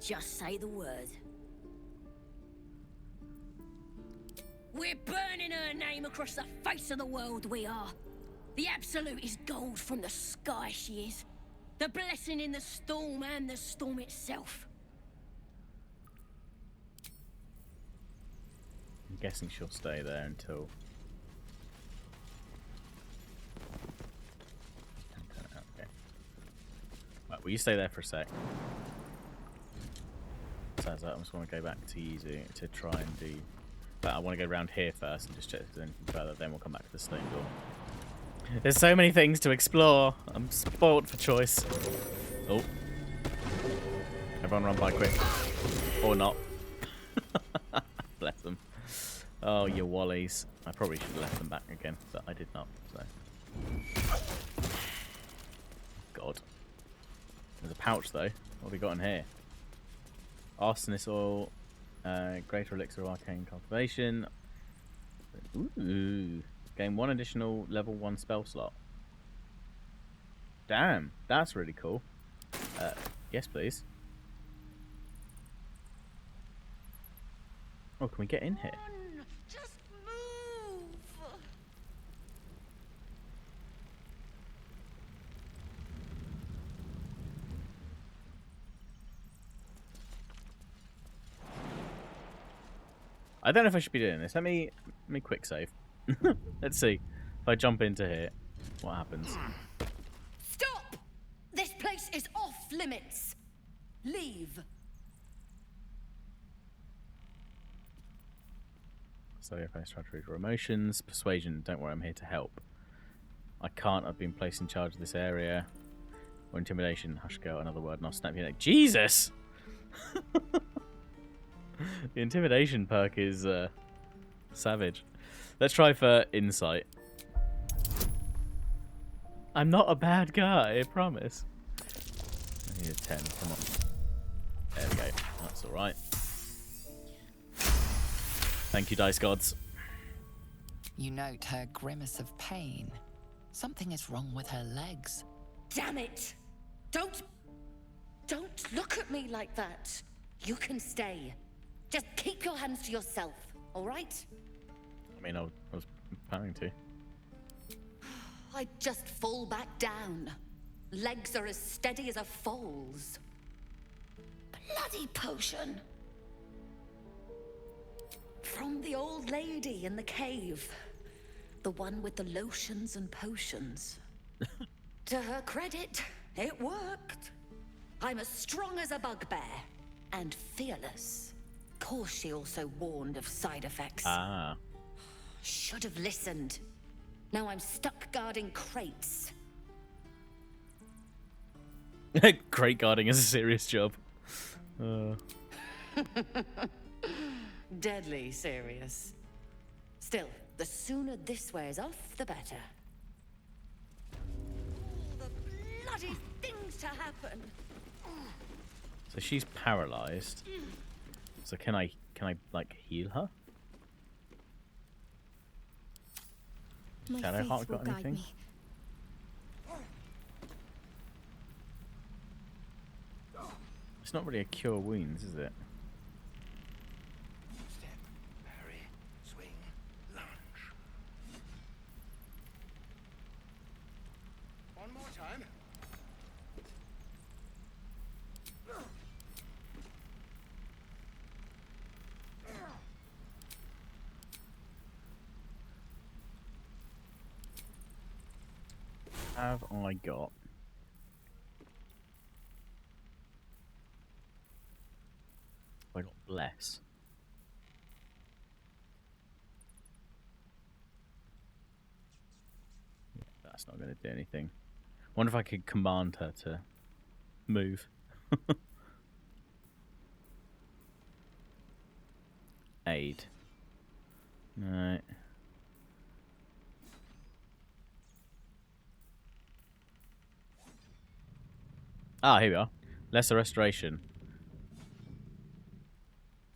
Just say the word. We're burning her name across the face of the world, we are. The Absolute is gold from the sky, she is. The blessing in the storm and the storm itself. I'm guessing she'll stay there until... Okay. Right, will you stay there for a sec? Sounds like I just want to go back to Yuzu to try and do... But I want to go around here first and just check if there's anything further, then we'll come back to the stone door. There's so many things to explore. I'm spoiled for choice. Oh. Everyone run by quick. Or not. Bless them. Oh, you wallies. I probably should have left them back again, but I did not, so. God. There's a pouch, though. What have we got in here? Arsonist oil. Greater elixir of arcane cultivation. Ooh. Gain 1 additional level 1 spell slot. Damn, that's really cool. Yes, please. Oh, can we get in here? Just move. I don't know if I should be doing this. Let me quick save. Let's see. If I jump into here, what happens? Stop! This place is off limits. Leave. So if I start to read your emotions, persuasion, don't worry, I'm here to help. I can't, I've been placed in charge of this area. Or intimidation, hush girl, another word, and I'll snap your neck. Jesus! The intimidation perk is savage. Let's try for insight. I'm not a bad guy, I promise. I need a 10, come on. There we go, that's alright. Thank you, dice gods. You note her grimace of pain. Something is wrong with her legs. Damn it! Don't look at me like that. You can stay. Just keep your hands to yourself, all right? I mean, I was planning to. I just fall back down. Legs are as steady as a foal's. Bloody potion. From the old lady in the cave. The one with the lotions and potions. To her credit, it worked. I'm as strong as a bugbear. And fearless. Of course she also warned of side effects. Ah. Should have listened. Now I'm stuck guarding crates. Crate guarding is a serious job. Deadly serious. Still, the sooner this wears off, the better. All the bloody things to happen. So she's paralyzed. So can I like heal her? My Shadow faith Heart will got guide anything? me. It's not really a cure wounds, is it? Step, parry, swing, lunge. One more time. have I got? I got bless. Yeah, that's not going to do anything. Wonder if I could command her to move. Aid. Right. Ah, here we are. Lesser restoration.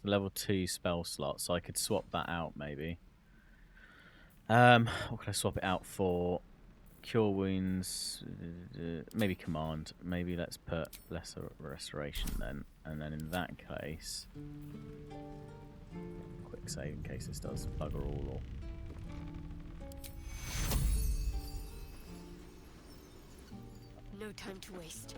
Level 2 spell slot, so I could swap that out maybe. What could I swap it out for? Cure wounds, maybe command. Maybe let's put lesser restoration then, and then in that case, quick save in case this does bugger all. Or No time to waste.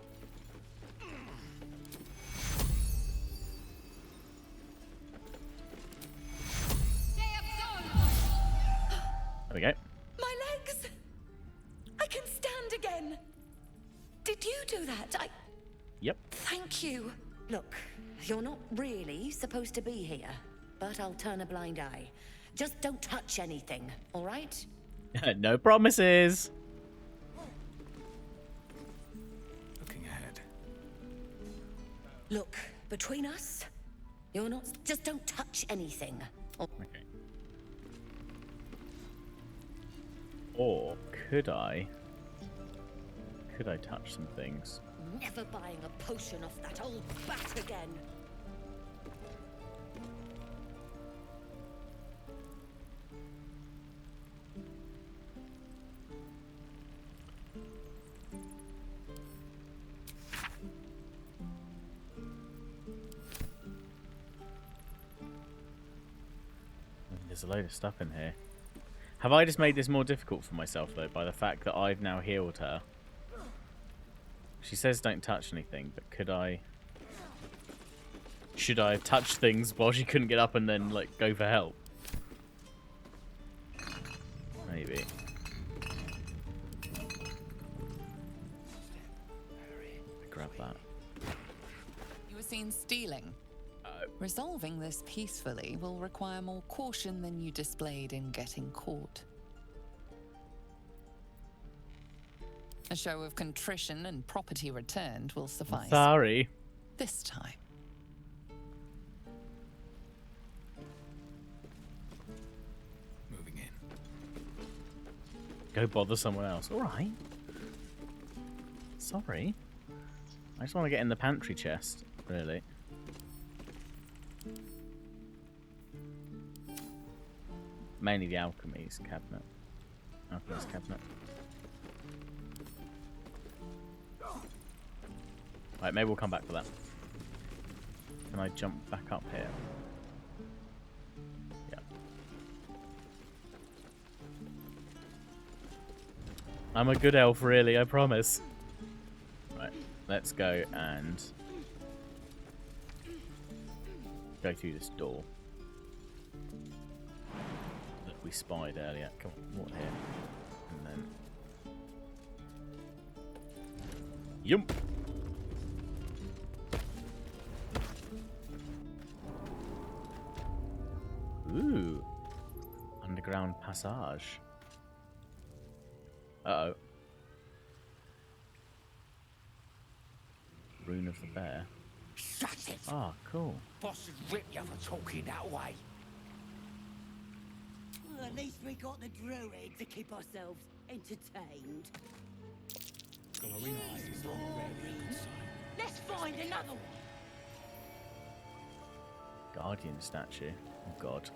there we go. My legs! I can stand again! Did you do that? Yep. Thank you. Look, you're not really supposed to be here, but I'll turn a blind eye. Just don't touch anything, all right? No promises. Looking ahead. Look, between us, you're not... Just don't touch anything. Okay. Or could I touch some things? Never buying a potion off that old bat again. There's a load of stuff in here. Have I just made this more difficult for myself, though, by the fact that I've now healed her? She says don't touch anything, but could I... Should I have touched things while she couldn't get up and then, like, go for help? Maybe. Grab that. You were seen stealing. Resolving this peacefully will require more caution than you displayed in getting caught. A show of contrition and property returned will suffice. Sorry. This time. Moving in. Go bother someone else. Alright. Sorry. I just want to get in the pantry chest, really. Mainly the alchemy's cabinet. Alchemy's cabinet. Right, maybe we'll come back for that. Can I jump back up here? Yeah. I'm a good elf, really, I promise. Right, let's go and go through this door that we spied earlier. Come on, what here? And then... Yump! Ooh. Underground passage. Uh-oh. Rune of the Bear. Shut it! Ah, cool. Boss would rip you for talking that way. Well, at least we got the druid to keep ourselves entertained. Let's find another one. Guardian statue. Oh god.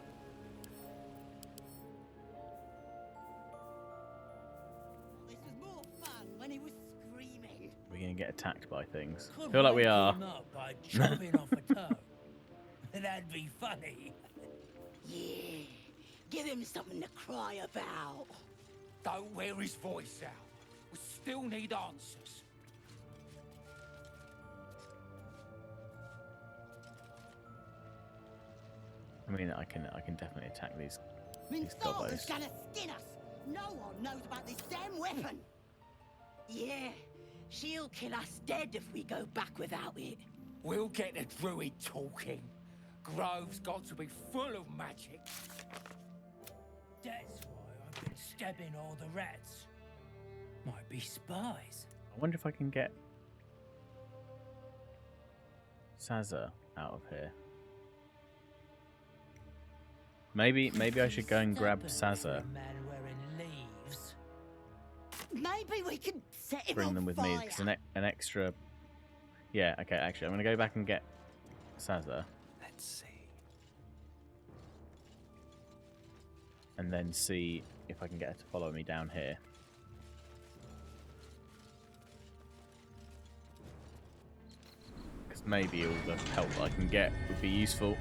This was more fun when he was screaming. We're gonna get attacked by things. Feel like we are. Him up by chopping off a toe. That'd be funny. Yeah. Give him something to cry about. Don't wear his voice out. We still need answers. I mean, I can definitely attack these Stalker's gobos. gonna skin us. No one knows about this damn weapon. Yeah, she'll kill us dead if we go back without it. We'll get the druid talking. Grove's got to be full of magic. That's why I've been stabbing all the rats. Might be spies. I wonder if I can get Sazza out of here. Maybe I should go and grab Sazza. Maybe we can set him Bring on them with fire. me because an extra. Yeah. Okay. Actually, I'm gonna go back and get Sazza. Let's see. And then see if I can get her to follow me down here. Because maybe all the help I can get would be useful.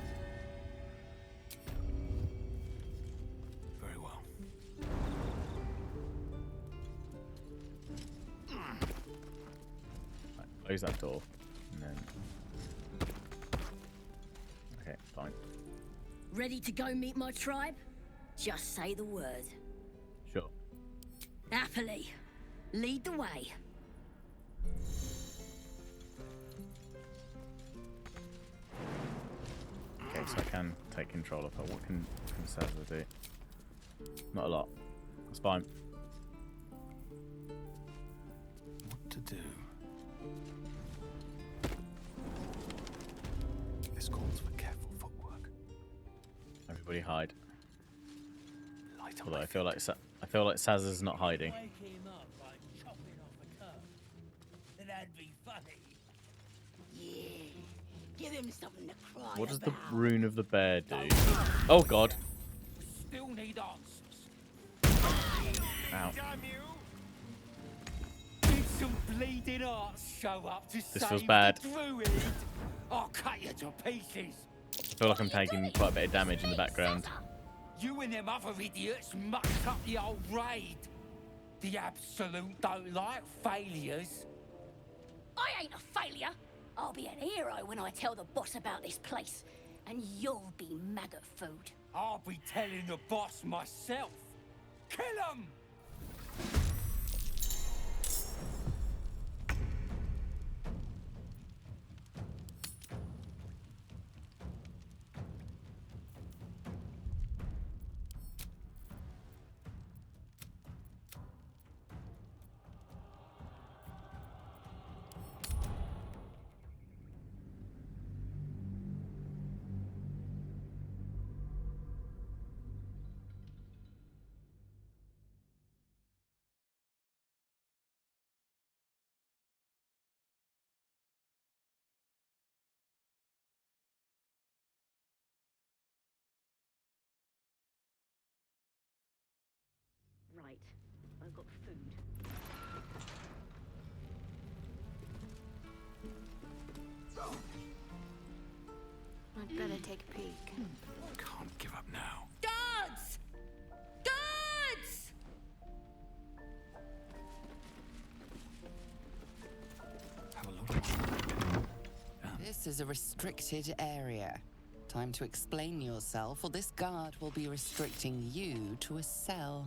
Very well. Right, close that door. And then... Okay, fine. Ready to go meet my tribe? Just say the word. Sure. Happily. Lead the way. Okay, so I can take control of her. What can Sazza do? Not a lot. That's fine. What to do? This calls for careful footwork. Everybody hide. Light on Although my I feel like Sazza's not hiding. Wake him up by chopping off a curb. That'd be funny. Yeah. Give him something to cry What does the about. rune of the bear do? Oh god. Still need answers. Ow. Did some bleeding arts show up to This save feels bad. the druid? I'll cut you to pieces. I feel like I'm taking quite a bit of damage in the background. You and them other idiots mucked up the old raid. The Absolute don't like failures. I ain't a failure. I'll be an hero when I tell the boss about this place. And you'll be maggot food. I'll be telling the boss myself. Kill him! Right. I've got food. I'd better take a peek. Can't give up now. Guards! Guards! Have a look. This is a restricted area. Time to explain yourself, or this guard will be restricting you to a cell.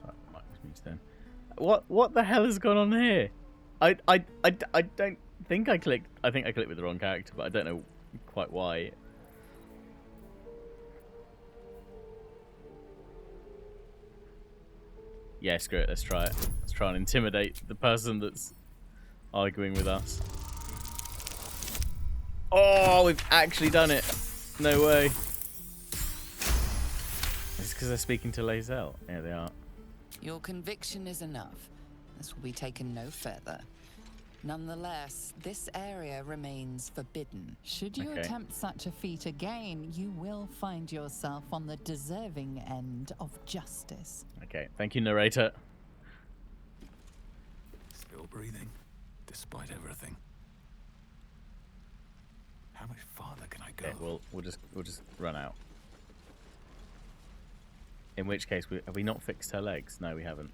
Sorry, the mic was muted then. What the hell has gone on here? I don't think I clicked. I think I clicked with the wrong character, but I don't know quite why. Yeah, screw it. Let's try it. Let's try and intimidate the person that's arguing with us. Oh, we've actually done it. No way. It's because they're speaking to Lae'zel. Yeah, they are. Your conviction is enough. This will be taken no further. Nonetheless, this area remains forbidden. Should you attempt such a feat again, you will find yourself on the deserving end of justice. Okay, thank you, narrator. Still breathing, despite everything. How much farther can I go? Okay, we'll just run out. In which case, have we not fixed her legs? No, we haven't.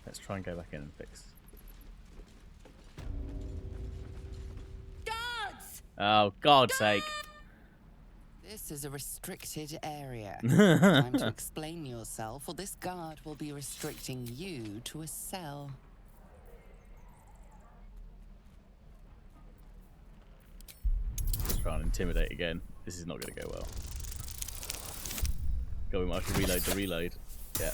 Let's try and go back in and fix. Guards! Oh, God's sake. This is a restricted area. Time to explain yourself, or this guard will be restricting you to a cell. Let's try and intimidate again. This is not going to go well. God, we might have to reload the reload. Yeah.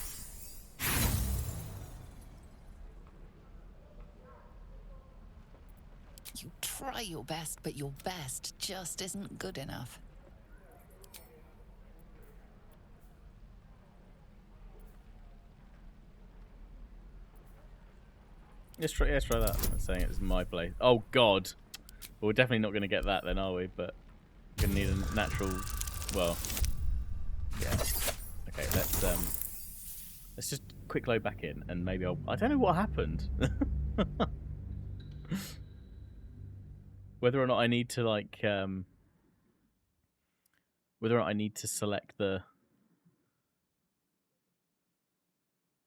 You try your best, but your best just isn't good enough. Let's try that. I'm saying it's my place. Oh God, well, we're definitely not going to get that then, are we? But we're going to need a natural. Well, yeah. Okay, let's just quick load back in, and maybe I don't know what happened. Whether or not I need to whether or not I need to select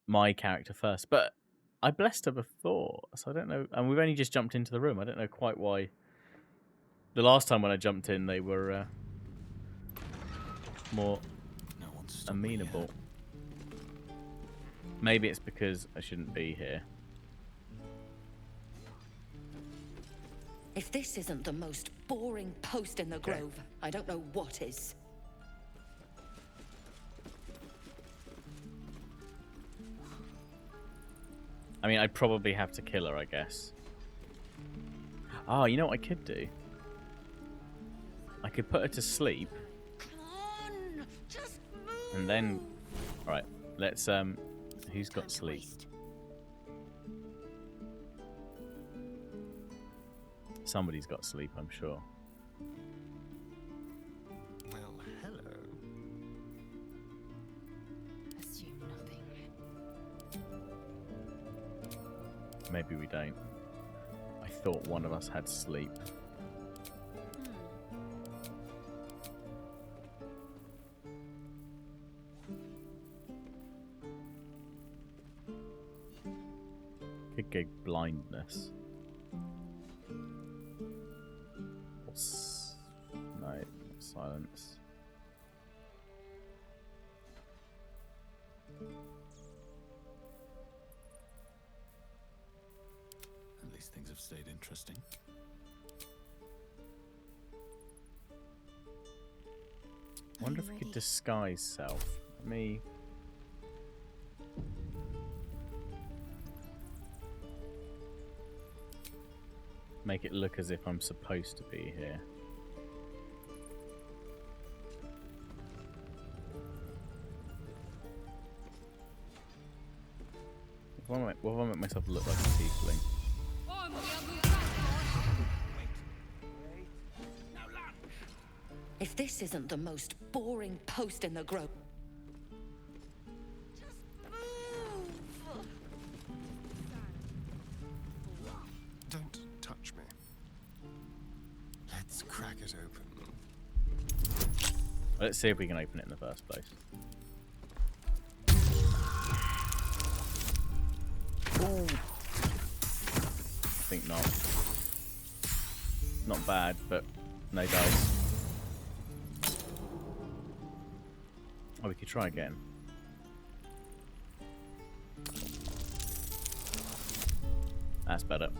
my character first, but I blessed her before, so I don't know. And we've only just jumped into the room. I don't know quite why. The last time when I jumped in, they were more amenable. Maybe it's because I shouldn't be here. If this isn't the most boring post in the Grove, I don't know what is. I mean, I'd probably have to kill her, I guess. Oh, you know what I could do? I could put her to sleep. And then... Alright, let's... Who's got sleep? Somebody's got sleep, I'm sure. Well, hello. Assume nothing. Maybe we don't. I thought one of us had sleep. Could go blindness. No, silence. At least things have stayed interesting. Wonder if we could disguise self. Me. Make it look as if I'm supposed to be here. What if I make myself look like a tiefling? If this isn't the most boring post in the Grove... Don't touch me. Let's crack it open. Let's see if we can open it in the first place. Ooh. I think not. Not bad, but no dice. Oh, we could try again. That's better.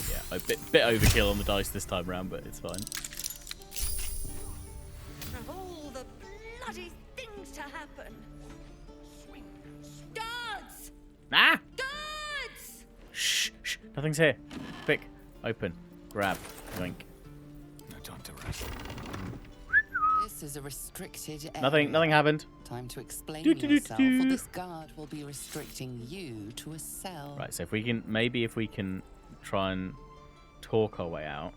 Yeah, a bit overkill on the dice this time round, but it's fine. Of all the bloody things to happen. Guards! Ah! Guards! Shh, shh, nothing's here. Quick, open, grab, yoink. No time to rush. This is a restricted area. Nothing happened. Time to explain yourself, or this guard will be restricting you to a cell. Right, so if we can, maybe if we can try and talk our way out.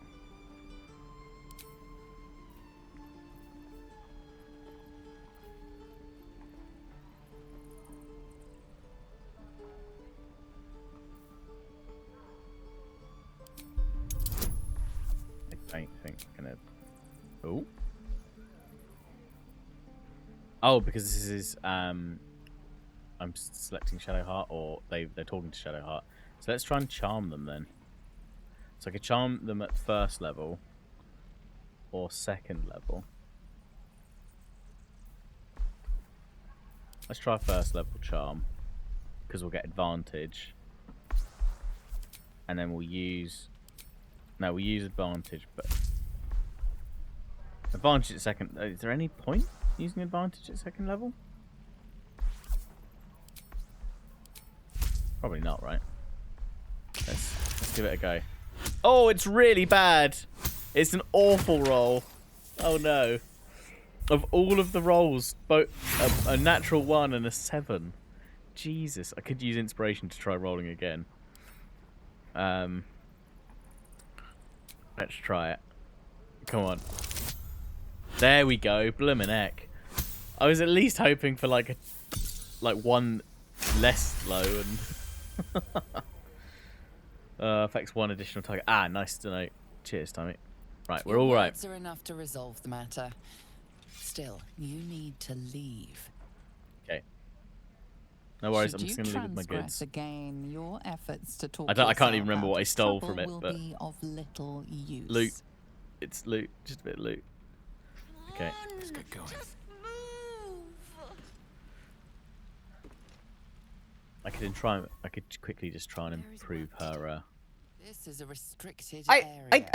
I don't think I'm gonna. Oh. Oh, because this is I'm selecting Shadowheart, or they're talking to Shadowheart. So let's try and charm them then. So I could charm them at first level or second level. Let's try first level charm, because we'll get advantage. And then we'll use... No, we'll use advantage, but... Advantage at second... Is there any point using advantage at second level? Probably not, right? Let's give it a go. Oh, it's really bad! It's an awful roll. Oh no. Of all of the rolls, both a natural 1 and a 7. Jesus, I could use inspiration to try rolling again. Let's try it. Come on. There we go. Bloomin' heck. I was at least hoping for like one less low and affects 1 additional target. Ah, nice to know. Cheers, Tommy. Right, we're all right. Words are enough to resolve the matter. Still, you need to leave. Okay. No worries. Should I'm just going to leave with my transgress goods. Again, your efforts to talk I can't even yourself remember out what I of stole trouble from it, will but be of little use. loot. It's loot. Just a bit of loot. Okay. Let's get going. I could quickly just try and improve her. This is a restricted I area.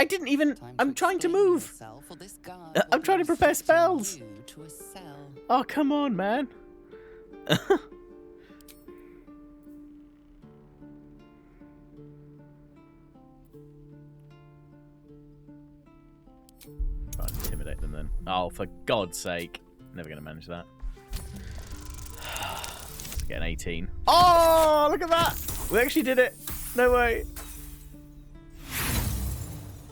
I'm trying to move. I'm trying to prepare spells. To a cell. Oh, come on, man. Try and intimidate them then. Oh, for God's sake. Never going to manage that. Get an 18. Oh, look at that. We actually did it. No way.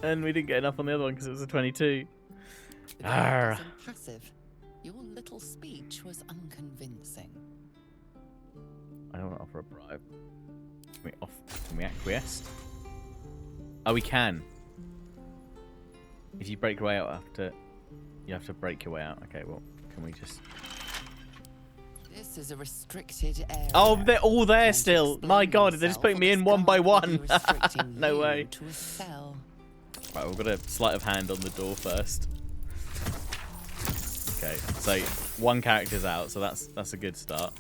And we didn't get enough on the other one because it was a 22. That was impressive. Your little speech was unconvincing. I don't want to offer a bribe. Can we acquiesce? Oh, we can. If you break your way out you have to break your way out. Okay, well, can we just... This is a restricted area. Oh, they're all there still. My God, they're just putting me in one by one. No way. To a cell. Right, we've got a sleight of hand on the door first. Okay, so 1 character's out, so that's a good start.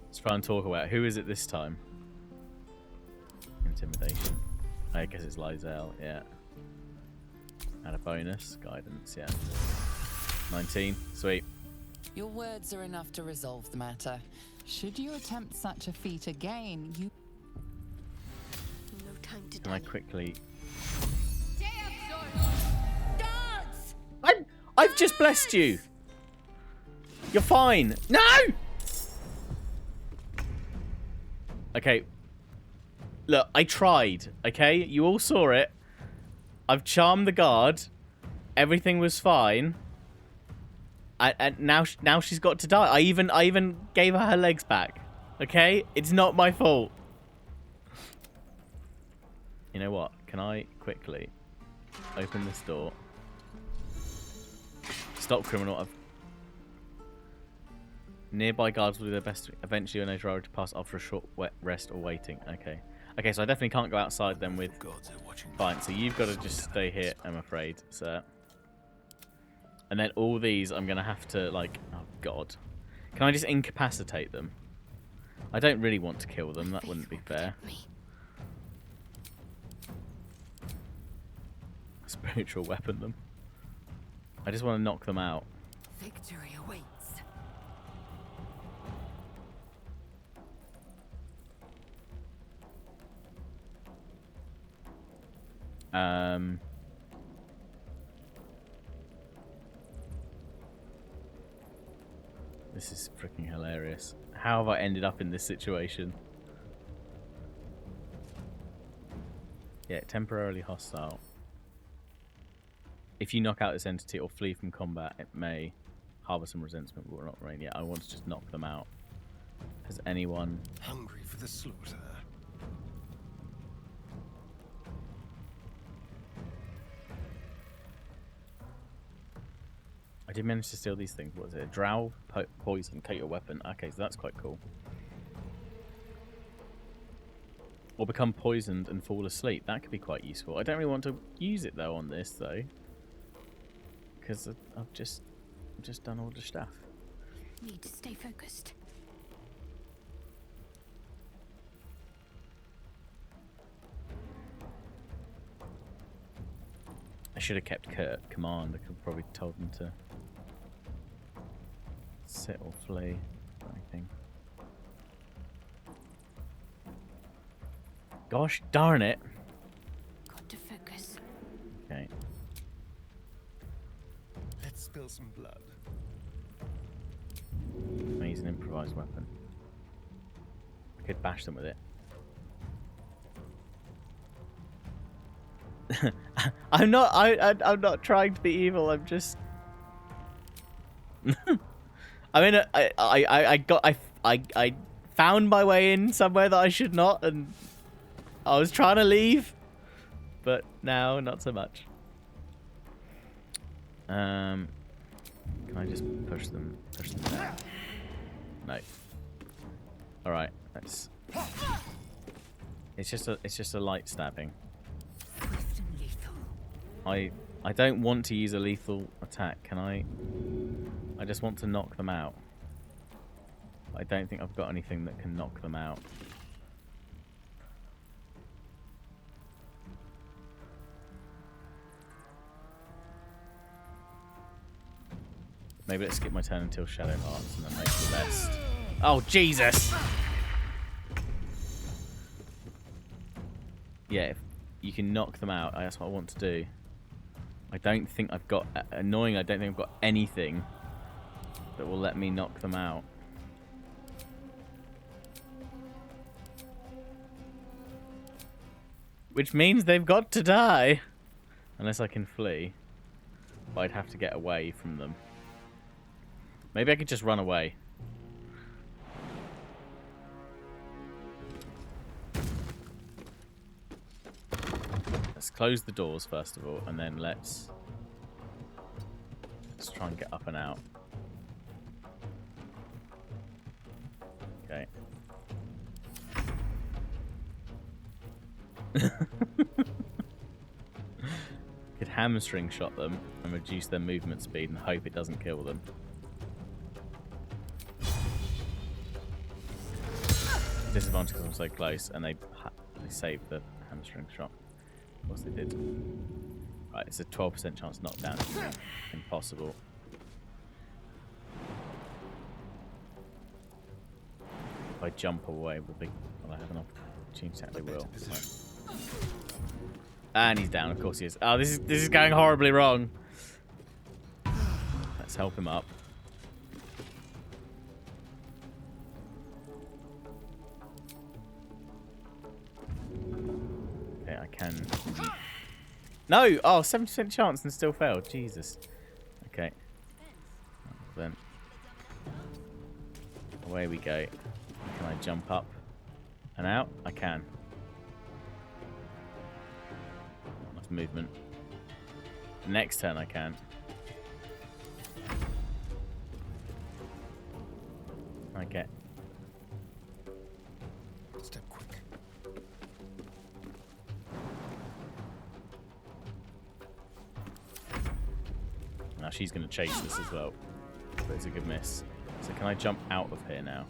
Let's try and talk about who is it this time. Intimidation. I guess it's Lizelle, yeah. And a bonus, guidance, yeah. 19, sweet. Your words are enough to resolve the matter. Should you attempt such a feat again, you... No time to Can I quickly... Dance! I've just blessed you! You're fine! No! Okay. Look, I tried, okay? You all saw it. I've charmed the guard. Everything was fine. And now she's got to die. I even gave her legs back. Okay? It's not my fault. You know what? Can I quickly open this door? Stop criminal. Nearby guards will do their best to eventually enable driver to pass after a short rest or waiting. Okay. Okay, so I definitely can't go outside then with... Fine, so you've got to just stay here, I'm afraid, sir. And then all these I'm going to have to, like... Oh, God. Can I just incapacitate them? I don't really want to kill them. That wouldn't be fair. Spiritual weapon them. I just want to knock them out. Victory awaits. This is freaking hilarious. How have I ended up in this situation? Yeah, temporarily hostile. If you knock out this entity or flee from combat, it may harbor some resentment but will not reign. Yeah, I want to just knock them out. Has anyone... Hungry for the slaughter. I did manage to steal these things. What is it? Drow poison. Coat your weapon. Okay, so that's quite cool. Or become poisoned and fall asleep. That could be quite useful. I don't really want to use it though on this though, because I've just done all the stuff. Need to stay focused. I should have kept Kurt command. I could have probably told him to sit or flee or anything. Gosh darn it. Got to focus. Okay. Let's spill some blood. I use an improvised weapon. I could bash them with it. I'm not trying to be evil. I'm just. I mean, I found my way in somewhere that I should not, and I was trying to leave, but now not so much. Can I just push them down? No. All right, that's. It's just a light stabbing. I don't want to use a lethal attack. Can I? I just want to knock them out. I don't think I've got anything that can knock them out. Maybe let's skip my turn until Shadow Hearts and then make the best. Oh, Jesus! Yeah, if you can knock them out. That's what I want to do. I don't think I've got... Annoying, I don't think I've got anything that will let me knock them out. Which means they've got to die. Unless I can flee. But I'd have to get away from them. Maybe I could just run away. Let's close the doors first of all, and then let's try and get up and out. Okay. Could hamstring shot them and reduce their movement speed and hope it doesn't kill them. Disadvantage because I'm so close, and they saved the hamstring shot. Of course they did. Right, it's a 12% chance knockdown. Impossible. If I jump away, will I have an opportunity to actually will. Right. And he's down, of course he is. Oh, this is going horribly wrong. Let's help him up. Okay, I can. No! Oh, 70% chance and still failed. Jesus. Okay. Then. Away we go. Can I jump up and out? I can. Not enough movement. Next turn I can. I get. Step quick. Now she's going to chase this as well. But it's a good miss. So can I jump out of here now?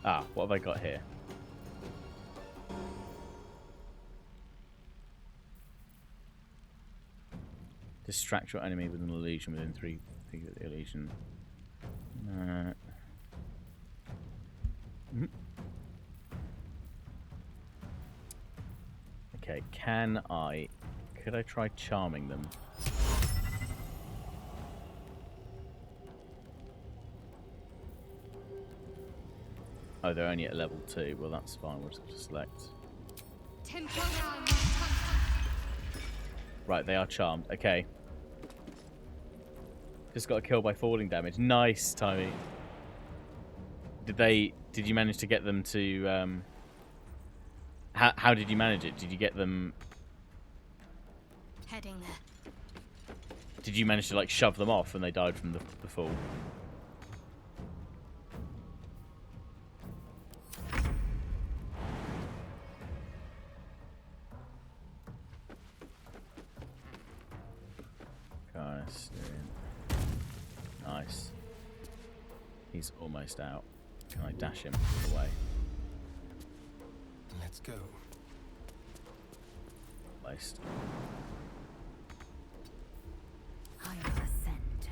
Ah, what have I got here? Distract your enemy with an illusion within 3 feet of the illusion. Okay, could I try charming them? Oh, they're only at level 2. Well, that's fine. We'll just have to select. Right, they are charmed. Okay. Just got a kill by falling damage. Nice, Tommy. Did you manage to get them to... How did you manage it? Did you get them... Heading there. Did you manage to like shove them off and they died from the fall? Nice. He's almost out. Can I dash him away? Let's go. Almost. I will ascend.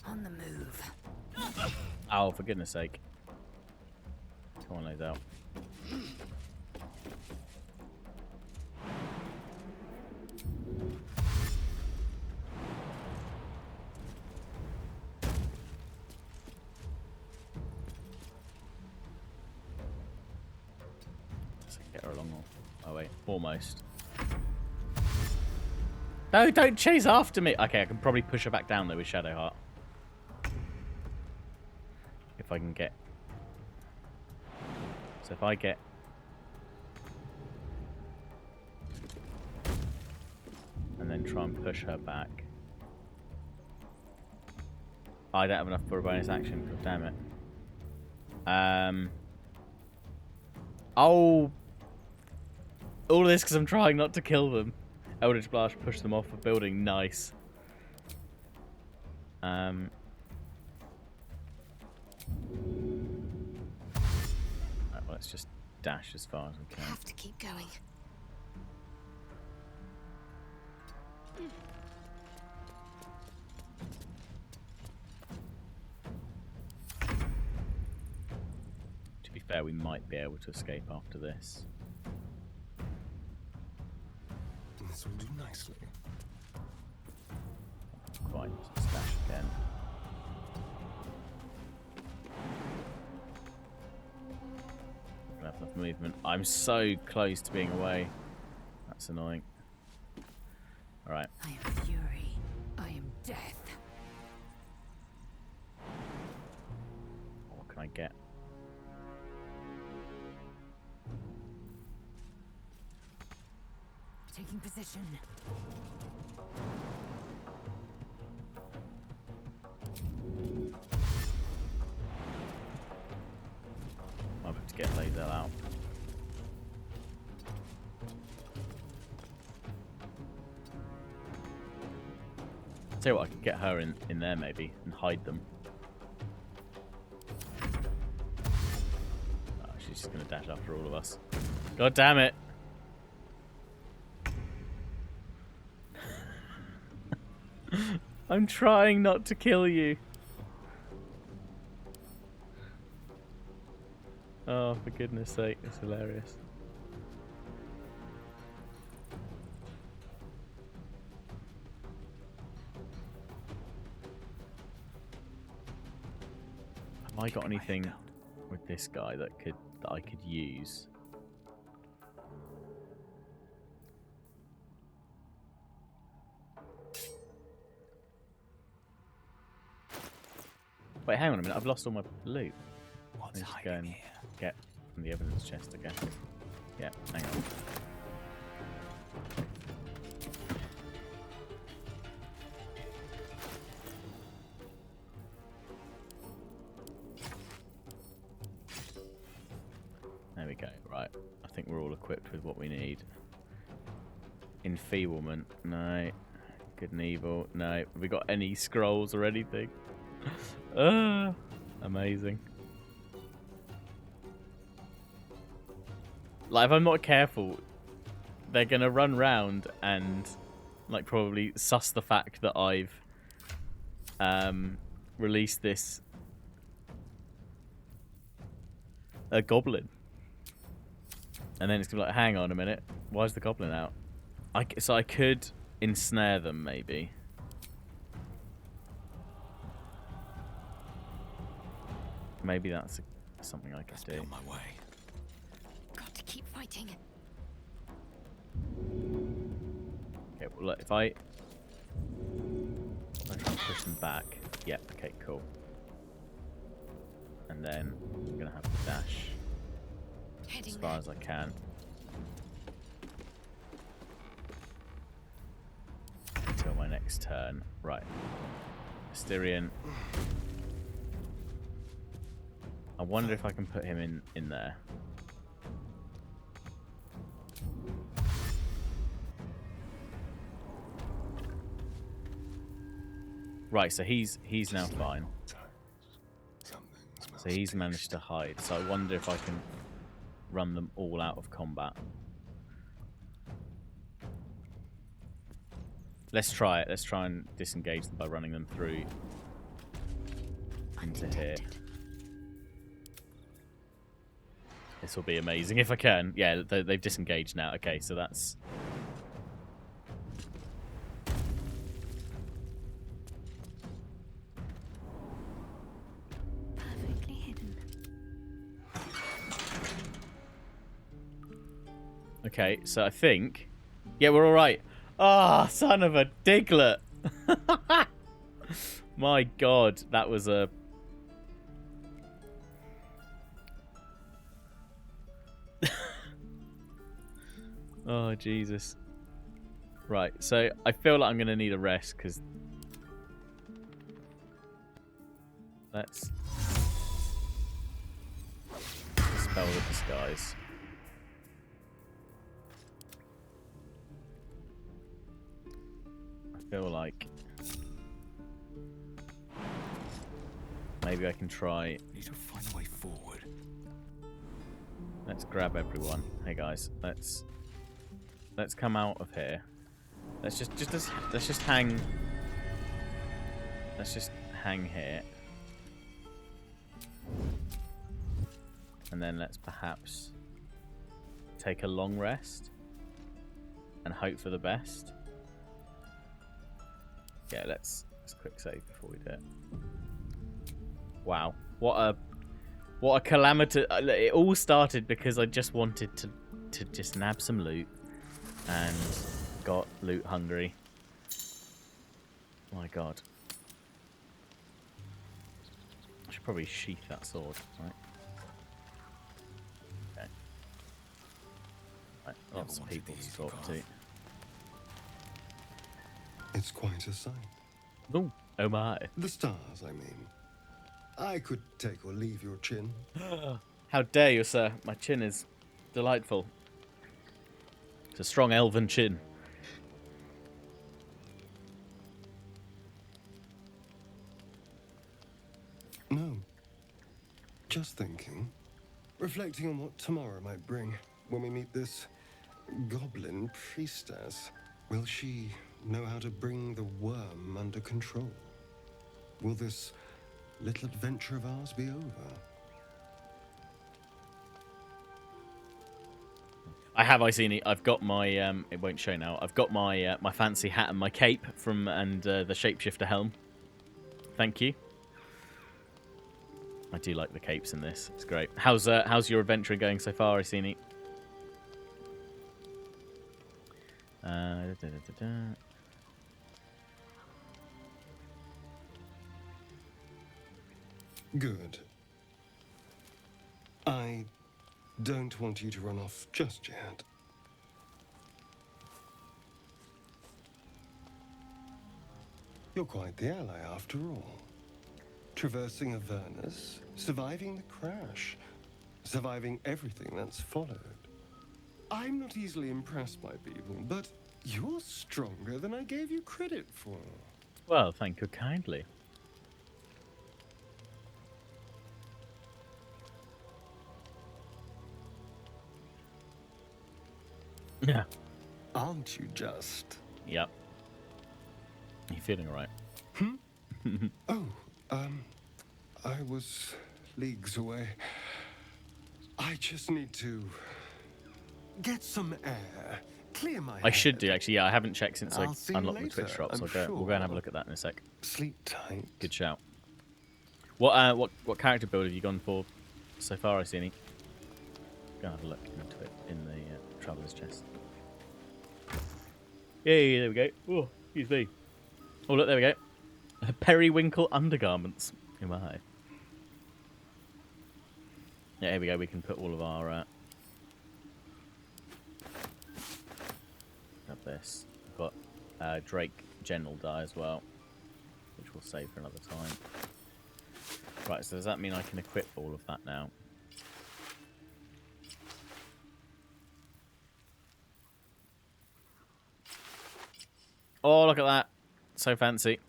On the move. Oh, for goodness sake. Come on, lays out. Let's get her along. Oh wait, almost. No, don't chase after me. Okay, I can probably push her back down though with Shadowheart. If I can get. So if I get. And then try and push her back. I don't have enough for a bonus action. God damn it. Oh. All of this because I'm trying not to kill them. Eldritch Blast, push them off a building. Nice. Right, well, let's just dash as far as we can. I have to keep going. To be fair, we might be able to escape after this. This will do nicely. Quite. Let's dash again. Don't have enough movement. I'm so close to being away. That's annoying. Alright. I am fury. I am death. What can I get? Taking position. Might have to get Laser out. Tell you what, I could get her in there maybe and hide them. Oh, she's just gonna dash after all of us. God damn it! I'm trying not to kill you. Oh, for goodness sake, it's hilarious. Have I got anything with this guy that I could use? Wait, hang on a minute. I've lost all my loot. What's hiding go and here? Get from the evidence chest again. Yeah, hang on. There we go. Right. I think we're all equipped with what we need. Enfeeblement. No. Good and evil. No. Have we got any scrolls or anything? Amazing. Like, if I'm not careful, they're gonna run round and like probably suss the fact that I've released this a goblin, and then it's gonna be like, hang on a minute, why is the goblin out? So I could ensnare them maybe. Maybe that's something I could do. On my way. Got to keep fighting. Okay, well look, if I try and push them back. Yeah, okay, cool. And then I'm going to have to dash as far as I can. Until my next turn. Right. Styrian. I wonder if I can put him in there. Right, so he's now fine. So he's managed to hide. So I wonder if I can run them all out of combat. Let's try it. Let's try and disengage them by running them through into here. This will be amazing if I can. Yeah, they've disengaged now. Okay, so that's... Perfectly hidden. Okay, so I think... Yeah, we're alright. Ah, oh, son of a diglet. My god, that was a... Oh, Jesus. Right, so I feel like I'm going to need a rest, because... Let's... Dispel the disguise. I feel like... Maybe I can try... Need to find a way forward. Let's grab everyone. Hey guys, let's come out of here. Let's just hang. Let's just hang here, and then let's perhaps take a long rest and hope for the best. Yeah, let's quick save before we do it. Wow, what a calamity! It all started because I just wanted to just nab some loot and got loot hungry. Oh my god. I should probably sheath that sword, right? Okay. Right, lots of people to talk to. It's quite a sight. Oh, oh my. The stars, I mean. I could take or leave your chin. How dare you, sir? My chin is delightful. It's a strong elven chin. No. Just thinking. Reflecting on what tomorrow might bring when we meet this goblin priestess. Will she know how to bring the worm under control? Will this little adventure of ours be over? I have Iceni. I've got my it won't show now. I've got my my fancy hat and my cape from the shapeshifter helm. Thank you. I do like the capes in this. It's great. How's your adventuring going so far, Iceni? Good. I don't want you to run off just yet. You're quite the ally after all. Traversing Avernus, surviving the crash, surviving everything that's followed. I'm not easily impressed by people, but you're stronger than I gave you credit for. Well, thank you kindly. Yeah. Aren't you just? Yep. You feeling alright? Oh, I was leagues away. I just need to get some air, clear my I should head. do, actually. Yeah, I haven't checked since I I'll see you unlocked the Twitch later, drop, so I'm we'll go and have a look at that in a sec. Sleep tight. Good shout. What character build have you gone for so far, Iceni? Go and have a look into it in the Traveller's Chest. Yay, there we go. Oh, excuse me. Oh, look, there we go. Periwinkle undergarments. Oh my. Yeah, here we go. We can put all of our... grab this. We've got Drake General die as well, which we'll save for another time. Right, so does that mean I can equip all of that now? Oh, look at that. So fancy.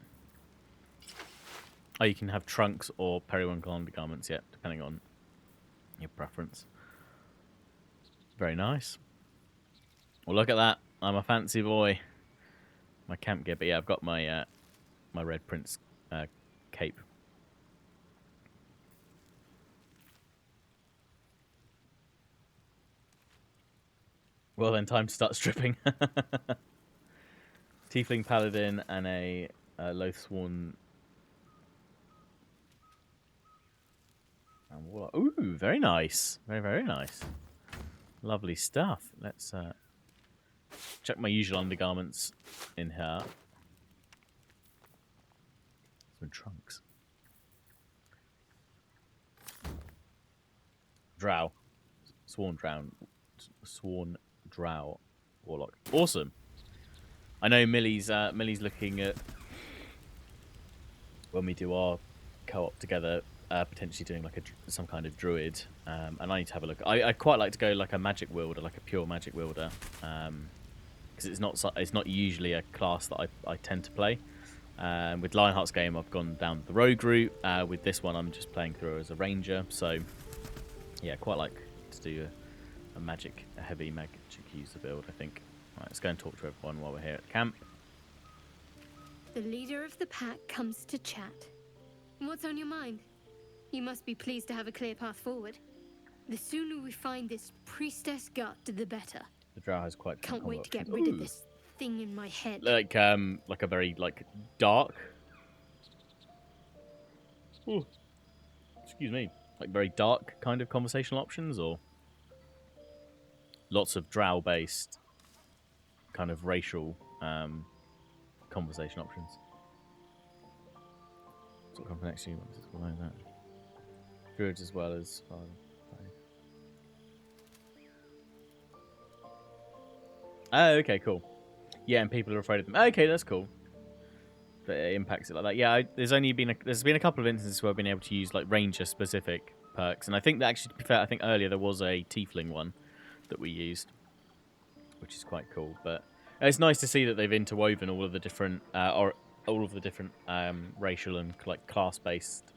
Oh, you can have trunks or periwinkle undergarments, yeah, depending on your preference. Very nice. Well, look at that. I'm a fancy boy. My camp gear, but yeah, I've got my my Red Prince cape. Well then, time to start stripping. Tiefling Paladin and a Loathsworn. Ooh, very nice. Very, very nice. Lovely stuff. Let's check my usual undergarments in here. Some trunks. Drow. Sworn Drow Warlock. Awesome. I know Millie's looking at, when we do our co-op together, potentially doing like some kind of druid, and I need to have a look. I quite like to go like a magic wielder, like a pure magic wielder, because it's not usually a class that I tend to play. With Lionheart's game, I've gone down the rogue route. With this one, I'm just playing through as a ranger. So yeah, quite like to do a heavy magic user build, I think. Right, let's go and talk to everyone while we're here at the camp. The leader of the pack comes to chat. What's on your mind? You must be pleased to have a clear path forward. The sooner we find this priestess gut, the better. The drow has quite. Can't wait to get rid of this thing in my head. Like a very dark. Ooh. Excuse me. Like very dark kind of conversational options, or lots of drow-based kind of racial conversation options. What comes next to you? What's below that? Druids as well as oh, okay, cool. Yeah, and people are afraid of them. Okay, that's cool. But it impacts it like that. Yeah, there's been a couple of instances where I've been able to use like ranger specific perks, and I think that actually, to be fair, I think earlier there was a tiefling one that we used, which is quite cool. But it's nice to see that they've interwoven all of the different racial and like class based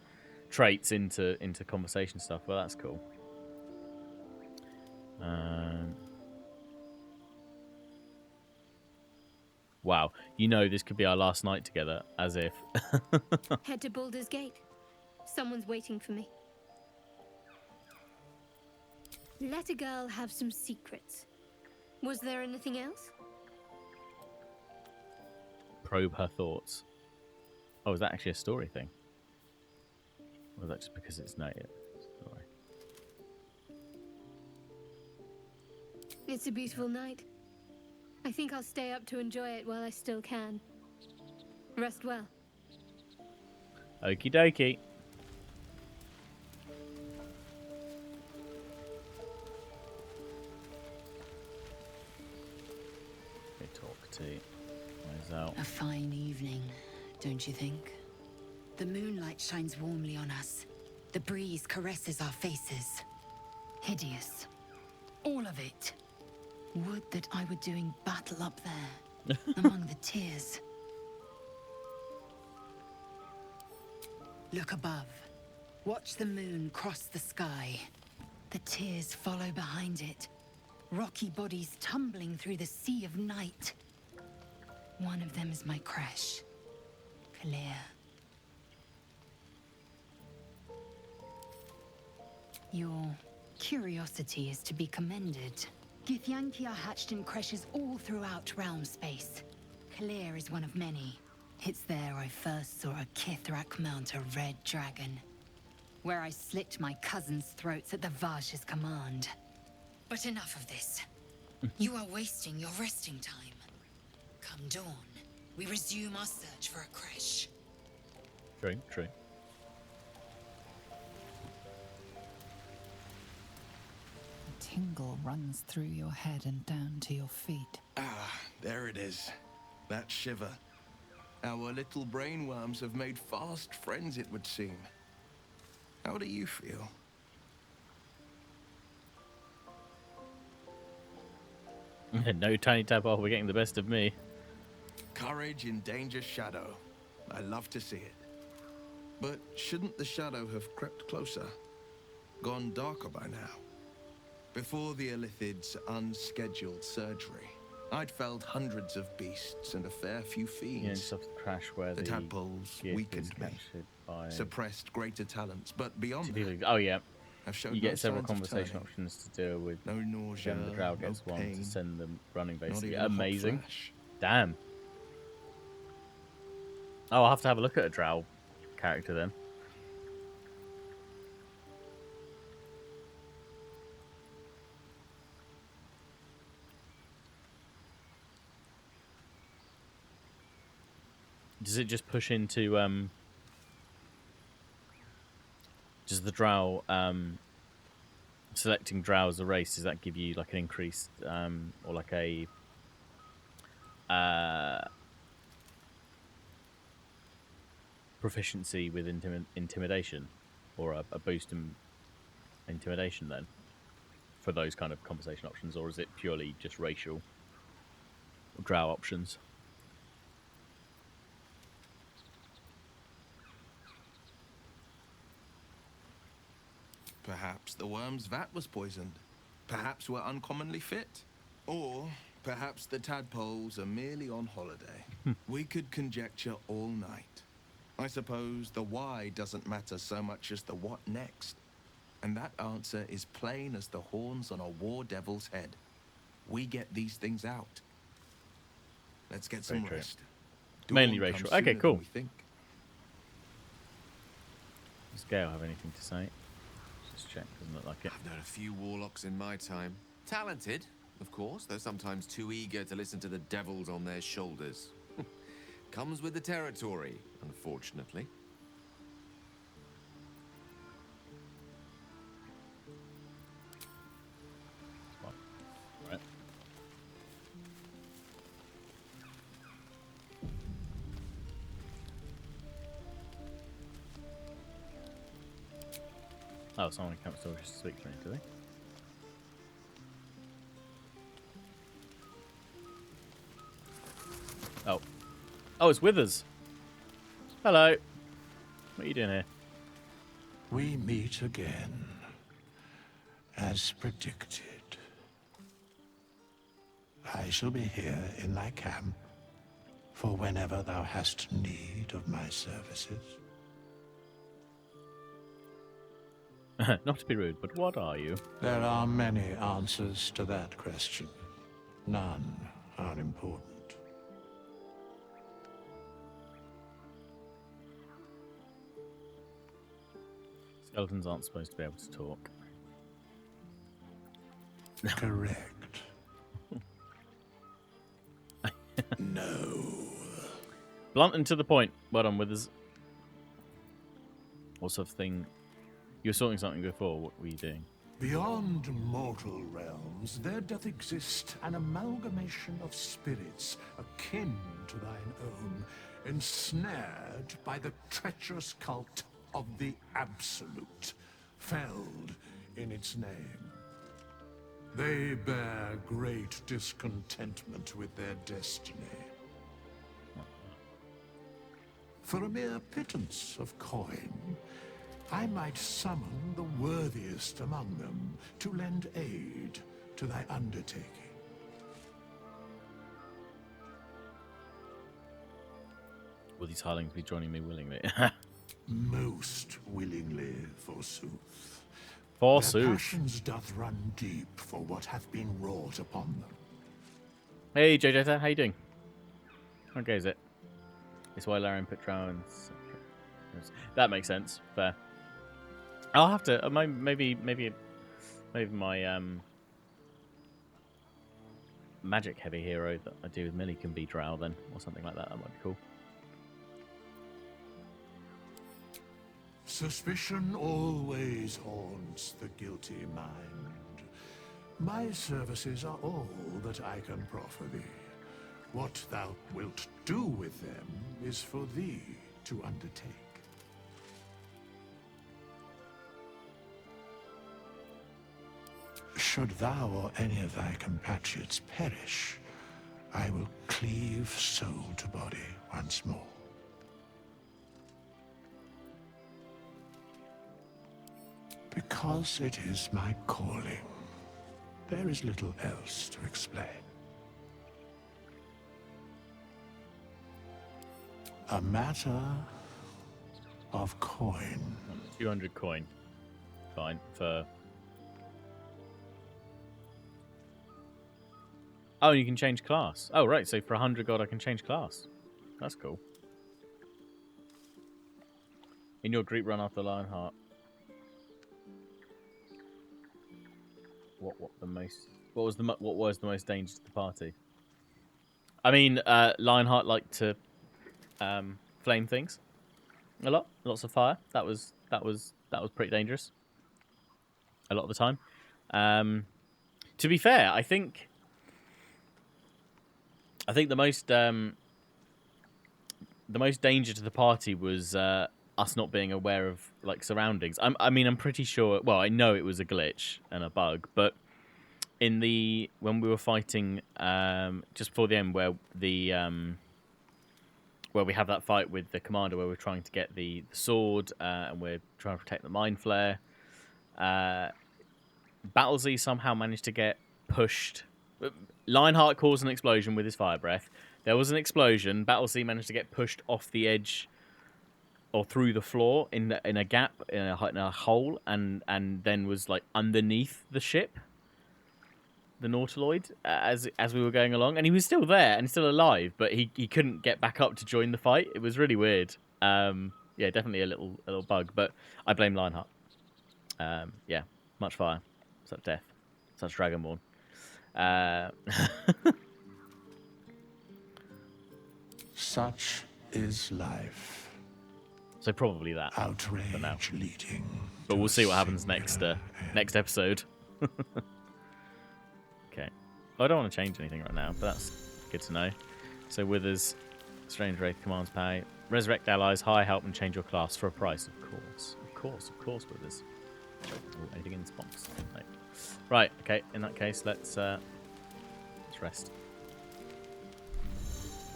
traits into conversation stuff. Well, that's cool. Wow, this could be our last night together, as if. Head to Baldur's Gate. Someone's waiting for me. Let a girl have some secrets. Was there anything else? Probe her thoughts. Oh, is that actually a story thing? Or is that just because it's not yet? Sorry. It's a beautiful night. I think I'll stay up to enjoy it while I still can. Rest well. Okie dokie. Talk to out. A fine evening, don't you think? The moonlight shines warmly on us. The breeze caresses our faces. Hideous. All of it. Would that I were doing battle up there, among the tears. Look above. Watch the moon cross the sky. The tears follow behind it. Rocky bodies tumbling through the sea of night. One of them is my crush, Kalir. Your curiosity is to be commended. Githyanki are hatched in creches all throughout realm space. Kalir is one of many. It's there I first saw a Kithrak mount a red dragon, where I slit my cousins' throats at the Vaj's command. But enough of this. You are wasting your resting time. Come dawn, we resume our search for a creche. True, true. A tingle runs through your head and down to your feet. Ah, there it is. That shiver. Our little brainworms have made fast friends, it would seem. How do you feel? No tiny tadpole, we're getting the best of me. Courage in danger's shadow. I love to see it. But shouldn't the shadow have crept closer? Gone darker by now? Before the Illithid's unscheduled surgery, I'd felled hundreds of beasts and a fair few fiends. Yeah, just off the crash where the tadpoles gift weakened is me, captured by suppressed greater talents, but beyond that, oh yeah, I've showed you no get several signs of conversation turning. options to deal with. No nausea, Then the drow no gets one pain, to send them running, basically. even a hot Amazing. flash. Damn. Oh, I'll have to have a look at a drow character then. Does it just push into does the drow selecting drow as a race, does that give you like an increased or like a proficiency with intimidation, or a boost in intimidation then for those kind of conversation options, or is it purely just racial drow options? Perhaps the worm's vat was poisoned. Perhaps we're uncommonly fit. Or perhaps the tadpoles are merely on holiday. We could conjecture all night. I suppose the why doesn't matter so much as the what next. And that answer is plain as the horns on a war devil's head. We get these things out. Let's get some rest. Mainly Dawn racial. comes Okay, sooner cool. than we think. Does Gale have anything to say? Just check, doesn't look like it. I've known a few warlocks in my time. Talented, of course, though sometimes too eager to listen to the devils on their shoulders. Comes with the territory, unfortunately. Right. Oh, someone can't still speak to me, do they? Oh. Oh, it's Withers. Hello. What are you doing here? We meet again, as predicted. I shall be here in thy camp for whenever thou hast need of my services. Not to be rude, but what are you? There are many answers to that question. None are important. Skeletons aren't supposed to be able to talk. Correct. No. Blunt and to the point. Well done, Withers. What sort of thing? You were sorting something before. What were you doing? Beyond mortal realms, there doth exist an amalgamation of spirits akin to thine own, ensnared by the treacherous cult of the Absolute, felled in its name. They bear great discontentment with their destiny. For a mere pittance of coin, I might summon the worthiest among them to lend aid to thy undertaking. Will these hirelings be joining me willingly? Most willingly, forsooth. Forsooth. Their passions doth run deep for what hath been wrought upon them. Hey, JJ, how you doing? Okay, is it? It's why Larian put drow and... That makes sense. Fair. I'll have to... maybe my magic heavy hero that I do with Millie can be drow then, or something like that. That might be cool. Suspicion always haunts the guilty mind. My services are all that I can proffer thee. What thou wilt do with them is for thee to undertake. Should thou or any of thy compatriots perish, I will cleave soul to body once more. Because it is my calling, there is little else to explain. A matter of coin. 200 coin. Fine. For... Oh, you can change class. Oh, right. So for 100 gold, I can change class. That's cool. In your group, run after Lionheart. What was the most dangerous to the party? I mean, Lionheart liked to flame things a lot, lots of fire. That was pretty dangerous a lot of the time. To be fair, I think the most danger to the party was us not being aware of like surroundings. I mean, I'm pretty sure. Well, I know it was a glitch and a bug, but when we were fighting just before the end, where we have that fight with the commander, where we're trying to get the sword and we're trying to protect the mind flare. Battlesea somehow managed to get pushed. Lionheart caused an explosion with his fire breath. There was an explosion. Battlesea managed to get pushed off the edge or through the floor in a gap in a hole, and then was like underneath the ship, the Nautiloid, as we were going along, and he was still there and still alive, but he couldn't get back up to join the fight. It was really weird. Yeah, definitely a little bug, but I blame Lionheart. Yeah, much fire, such death, such Dragonborn. Such is life. So probably that. Outrage for now. leading. But we'll see what happens next episode. Okay. Well, I don't want to change anything right now, but that's good to know. So Withers, Strange Wraith commands pay. Resurrect allies, high help, and change your class for a price, of course. Of course, Withers. Oh, anything in this box? No. Right, okay, in that case, let's rest.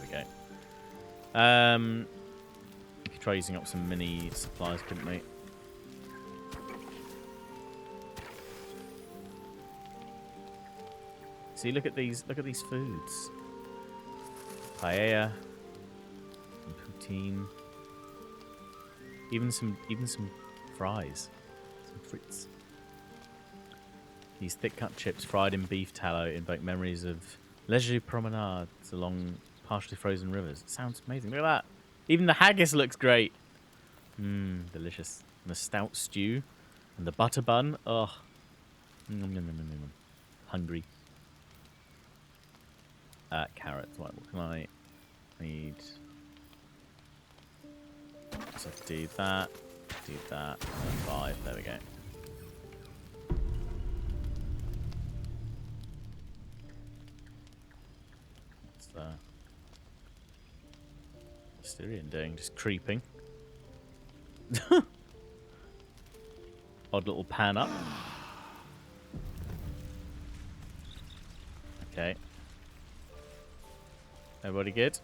There we go. We could try using up some mini supplies, couldn't we? See, look at these foods. Paella, poutine, even some fries, some frites. These thick cut chips fried in beef tallow invoke memories of leisurely promenades along partially frozen rivers. It sounds amazing. Look at that. Even the haggis looks great. Delicious. And the stout stew and the butter bun. Oh, hungry. Carrots. What can I need? So do that, and 5. There we go. What's Styrian doing? Just creeping. Odd little pan up. Okay. Everybody good?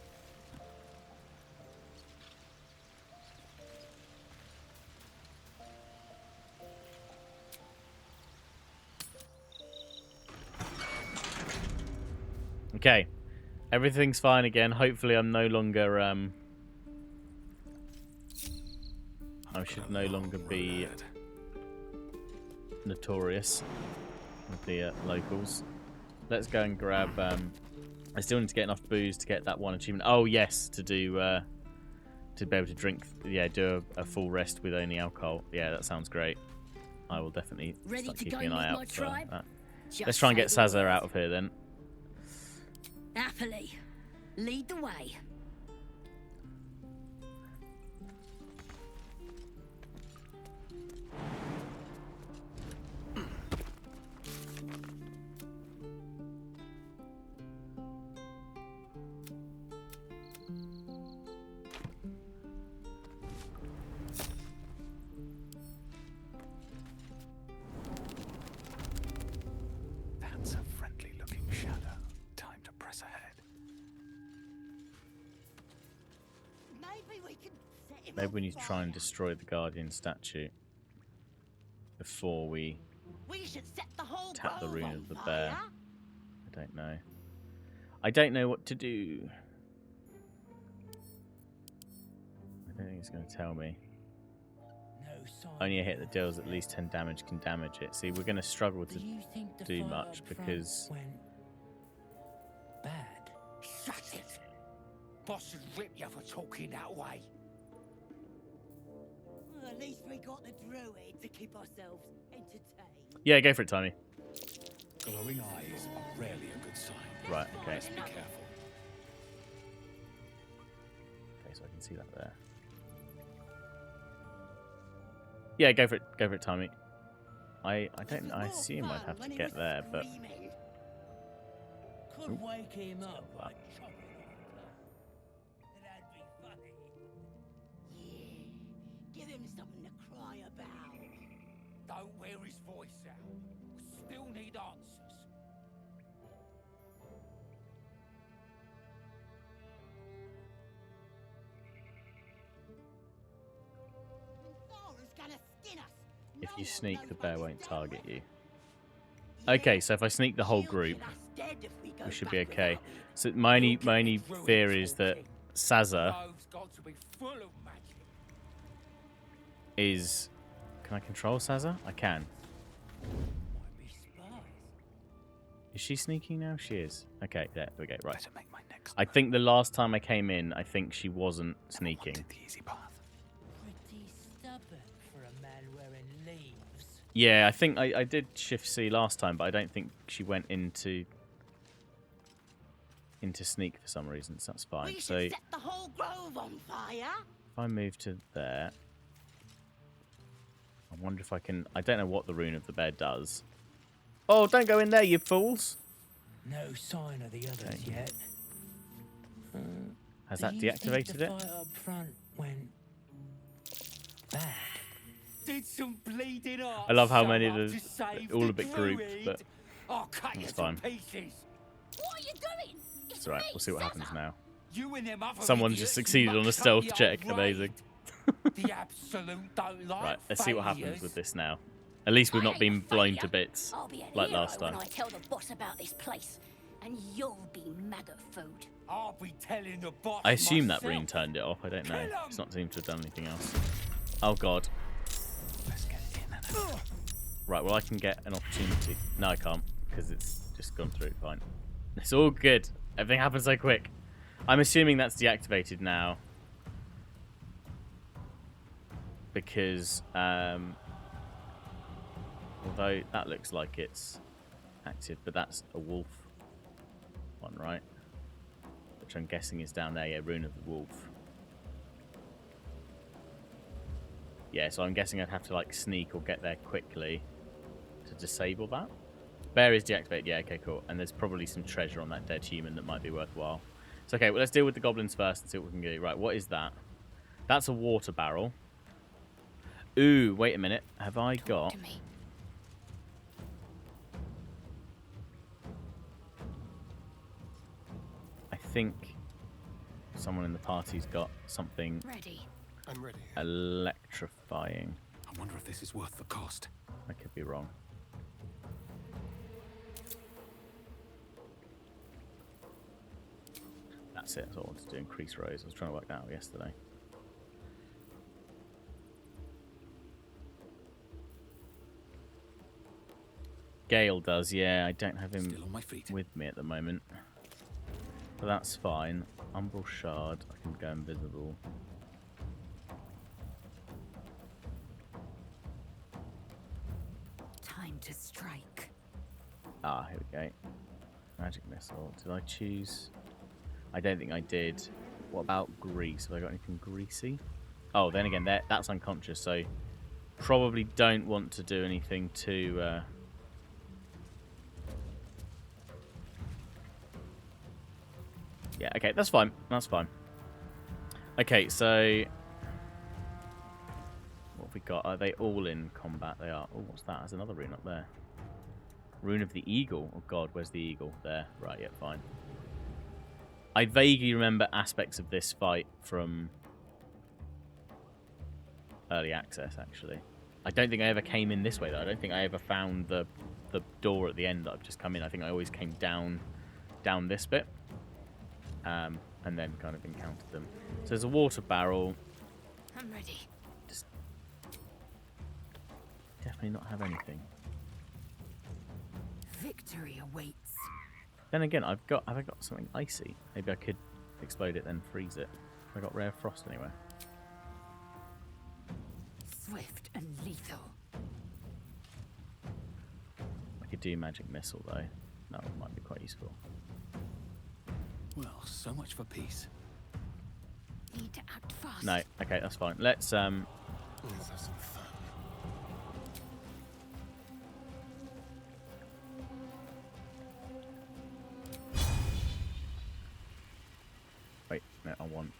Okay. Everything's fine again. Hopefully I'm no longer I should no longer be notorious with the locals. Let's go and grab I still need to get enough booze to get that one achievement. Oh yes, to do to be able to drink, yeah, do a full rest with only alcohol. Yeah, that sounds great. I will definitely start keeping an eye out for that. Let's try and get Sazar out of here then. Happily. Lead the way. Maybe we need to try and destroy the Guardian statue before we tap the rune of the bear. I don't know. I don't know what to do. I don't think he's going to tell me. Only a hit that deals at least 10 damage can damage it. See, we're going to struggle to do much because... Bad. Shut it! Boss would rip you for talking that way. Well, at least we got the druid to keep ourselves entertained. Yeah, go for it, Timey. Glowing eyes are rarely a good sign. Right, okay. Let's be careful. Okay, so I can see that there. Yeah, go for it, Timey. I assume I'd have to get there, but... Could wake him up by chopping him up. That'd be funny. Yeah, give him something to cry about. Don't wear his voice out. We still need answers. Thora's gonna skin us. If you sneak, the bear won't target you. Okay, so if I sneak the whole group, we should be okay. So my only fear is that Sazza is... Can I control Sazza? I can. Is she sneaking now? She is. Okay, there we go. Right. I think the last time I came in, I think she wasn't sneaking. Pretty stubborn for a man wearing leaves. Yeah, I think I did Shift C last time, but I don't think she went into sneak for some reason, so that's fine. We So should set the whole grove on fire. if I move to there, I wonder if I can... I don't know what the rune of the bear does. Oh, don't go in there, you fools! No sign of the others yet. Has that deactivated it? Fight up front went bad. Did some bleeding arts. I love how many of show up the... to save all the a bit grouped, druid? but I'll cut you it's to fine. pieces. What are you doing? It's alright, we'll see what happens now. You and them other Someone idiots just succeeded on a mucked up stealth the check, old amazing. The absolute don't like Right, let's see what happens failures. with this now. At least we've not been blown to bits I'll be a like hero last time. when I tell the boss about this place, and you'll be maggot food. I'll be telling the boss I assume that myself. rune turned it off. I don't know. It's not seemed to have done anything else. Oh god. Let's get in and out. Right, well I can get an opportunity. No, I can't because it's just gone through. Fine. It's all good. Everything happens so quick. I'm assuming that's deactivated now because although that looks like it's active, but that's a wolf one, right? Which I'm guessing is down there. Yeah, rune of the wolf. Yeah, so I'm guessing I'd have to like sneak or get there quickly to disable that. Bear is deactivated. Yeah, okay, cool. And there's probably some treasure on that dead human that might be worthwhile. So okay, well let's deal with the goblins first and see what we can do. Right, what is that? That's a water barrel. Ooh, wait a minute. Have I got... I think someone in the party's got something Ready. I'm ready. electrifying. I wonder if this is worth the cost. I could be wrong. That's it. That's what I wanted to do. Increase rows. I was trying to work that out yesterday. Gale does, yeah. I don't have him with me at the moment. But that's fine. Umbral Shard. I can go invisible. Time to strike. Ah, here we go. Magic Missile. Did I choose? I don't think I did. What about grease? Have I got anything greasy? Oh, then again, that's unconscious, so probably don't want to do anything too... Yeah, okay, that's fine. That's fine. Okay, so... What have we got? Are they all in combat? They are. Oh, what's that? There's another rune up there. Rune of the Eagle. Oh god, where's the eagle? There. Right, yeah, fine. I vaguely remember aspects of this fight from early access, actually. I don't think I ever came in this way, though. I don't think I ever found the door at the end that I've just come in. I think I always came down this bit, and then kind of encountered them. So there's a water barrel. I'm ready. Just definitely not have anything. Victory awaits. Then again, have I got something icy? Maybe I could explode it, then freeze it. Have I got rare frost anywhere? Swift and lethal. I could do magic missile though. That might be quite useful. Well, so much for peace. Need to act fast. No, okay, that's fine. Let's Let's have some fun. wait, no, I want.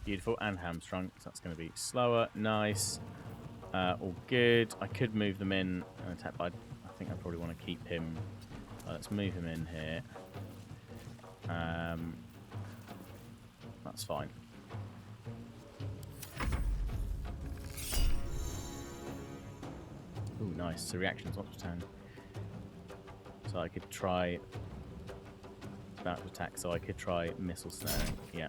Beautiful, and hamstrung, so that's going to be slower. Nice. All good. I could move them in and attack, but I think I probably want to keep him. Let's move him in here. That's fine. Ooh, nice. So reactions not to 10. So I could try. It's about to attack, so I could try missile snaring. Yeah.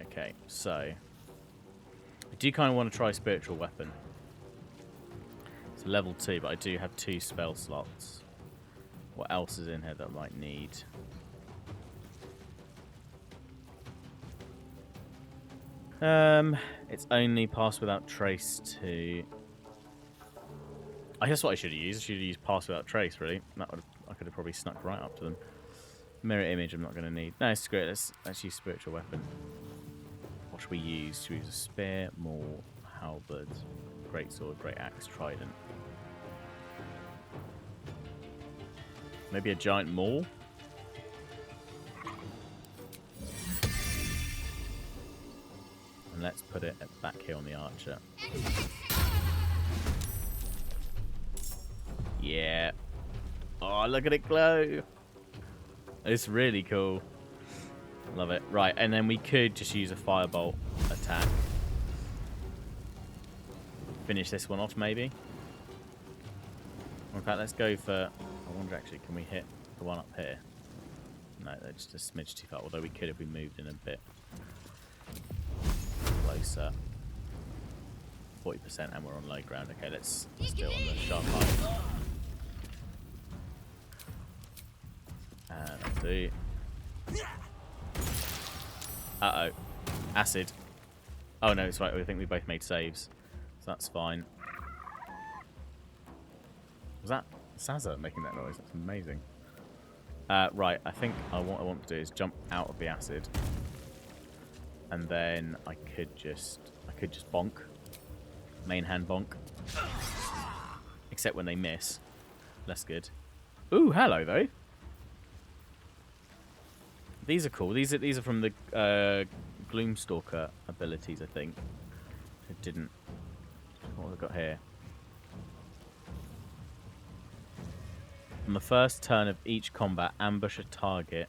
Okay, so I do kind of want to try spiritual weapon. It's level 2, but I do have 2 spell slots. What else is in here that I might need? It's only pass without trace to. I guess what I should have used. I should have used pass without trace. Really, I could have probably snuck right up to them. Mirror image. I'm not going to need. No, it's great. Let's use spiritual weapon. What should we use? Should we use a spear, maul, halberd, great sword, great axe, trident? Maybe a giant maul. And let's put it back here on the archer. Yeah. Oh, look at it glow. It's really cool. Love it. Right, and then we could just use a firebolt attack. Finish this one off, maybe. In fact, let's go for... I wonder, actually, can we hit the one up here? No, that's just a smidge too far. Although we could if we moved in a bit closer. 40% and we're on low ground. Okay, let's do it on the sharp eye. That'll do. Uh-oh. Acid. Oh, no, it's right. I think we both made saves. So that's fine. Was that Sazza making that noise? That's amazing. Right, I think what I want to do is jump out of the acid. And then I could just bonk. Main hand bonk. Except when they miss. Less good. Ooh, hello, though. These are cool. These are from the Gloom Stalker abilities, I think. I didn't. What have I got here? On the first turn of each combat, ambush a target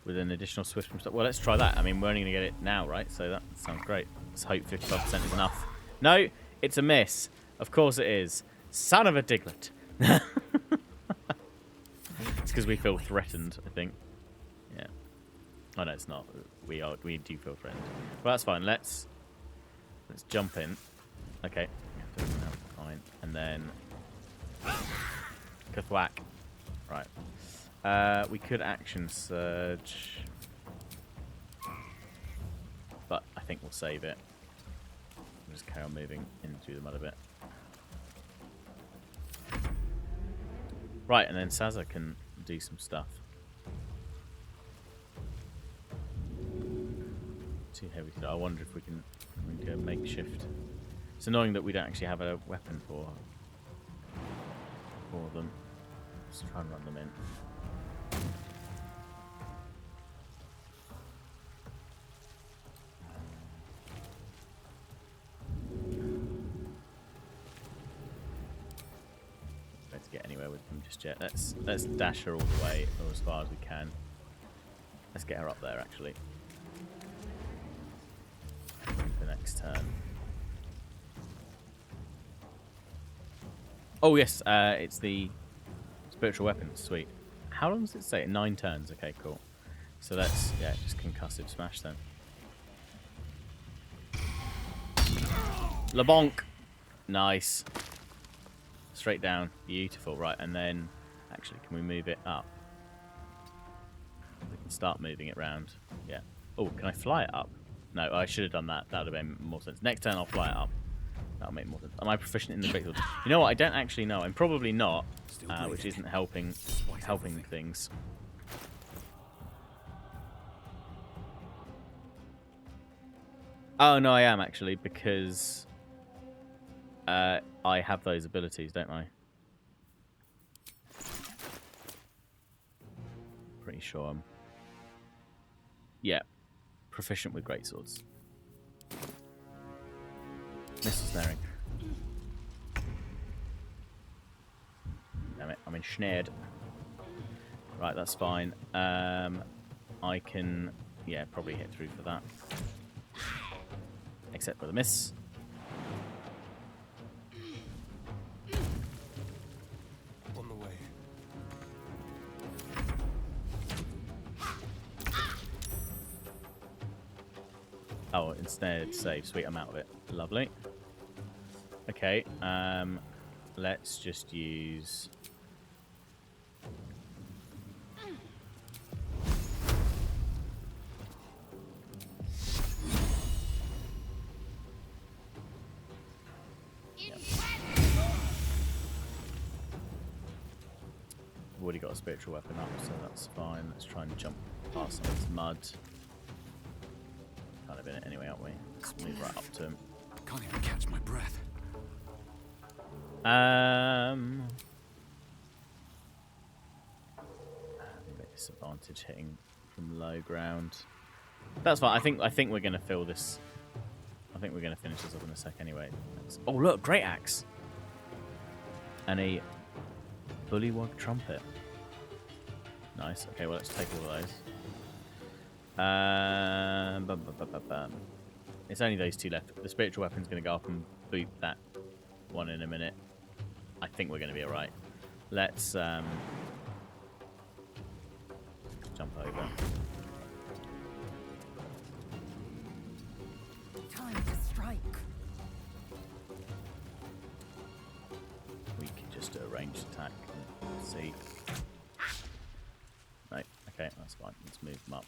with an additional swift from... Well, let's try that. I mean, we're only going to get it now, right? So that sounds great. Let's hope 55% is enough. No, it's a miss. Of course it is. Son of a diglet. It's because we feel threatened, I think. Yeah. Oh, no, it's not. We do feel threatened. Well, that's fine. Let's jump in. Okay. Fine. And then... Kathwack. Right. We could action surge. But I think we'll save it. We'll just carry on moving into the mud a bit. Right, and then Sazza can do some stuff. Too heavy to do. I wonder if we can go makeshift. It's annoying that we don't actually have a weapon for them. Let's try and run them in. to get anywhere with them just yet. Let's dash her all the way, or as far as we can. Let's get her up there, actually. The next turn. Oh yes, it's the spiritual weapon. Sweet. How long does it say? 9 turns. Okay, cool. So let's just concussive smash then. LeBonk. Nice. Straight down. Beautiful. Right, and then actually, can we move it up? We can start moving it round. Yeah. Oh, can I fly it up? No, I should have done that. That would have made more sense. Next turn, I'll fly it up. That'll make more sense. Am I proficient in the great sword? You know what? I don't actually know. I'm probably not, which isn't helping things. Oh no, I am actually, because I have those abilities, don't I? Pretty sure I'm. Yeah, proficient with greatswords. Missile snaring. Damn it, I'm ensnared. Right, that's fine. I can, probably hit through for that. Except for the miss. On the way. Oh, instead save. Sweet, I'm out of it. Lovely. Okay, let's just use... We've already got a spiritual weapon up, so that's fine. Let's try and jump past some of this mud. Kind of in it anyway, aren't we? Let's move right up to him. Can't even catch my breath. A bit disadvantage hitting from low ground. That's fine. I think we're gonna fill this. I think we're gonna finish this up in a sec anyway. Oh look, great axe and a bullywug trumpet. Nice. Okay, well let's take all of those. It's only those 2 left. The spiritual weapon's going to go up and boot that one in a minute. I think we're going to be alright. Let's jump over. Time to strike. We can just do a ranged attack and see. No, okay, that's fine. Let's move them up.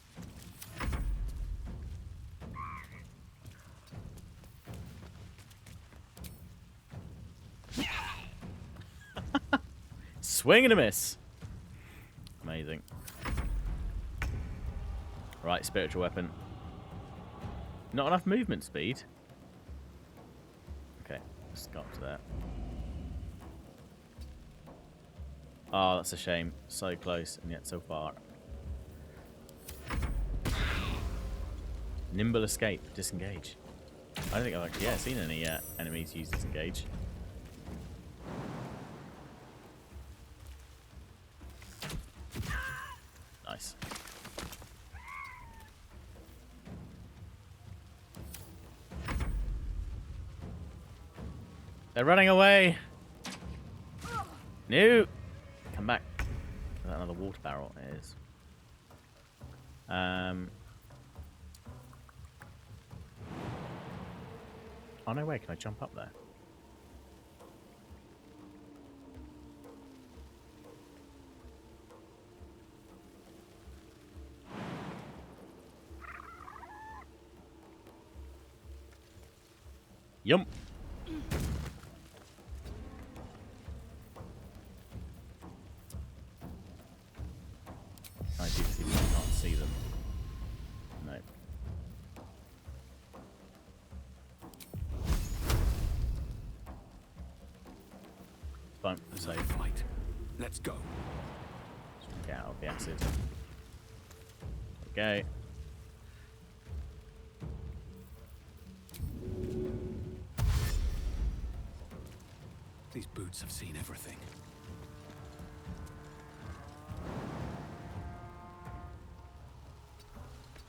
Swing and a miss. Amazing. Right, spiritual weapon. Not enough movement speed. Okay, let's go up to that. Oh, that's a shame. So close and yet so far. Nimble escape. Disengage. I don't think I've actually seen any enemies use disengage. Nice. They're running away. No. Come back. Is that another water barrel? It is. Oh no way! Can I jump up there? Yum. I do see them. I can't see them. No. Fine. So fight. Let's go. Get out of the acid. Okay. These boots have seen everything.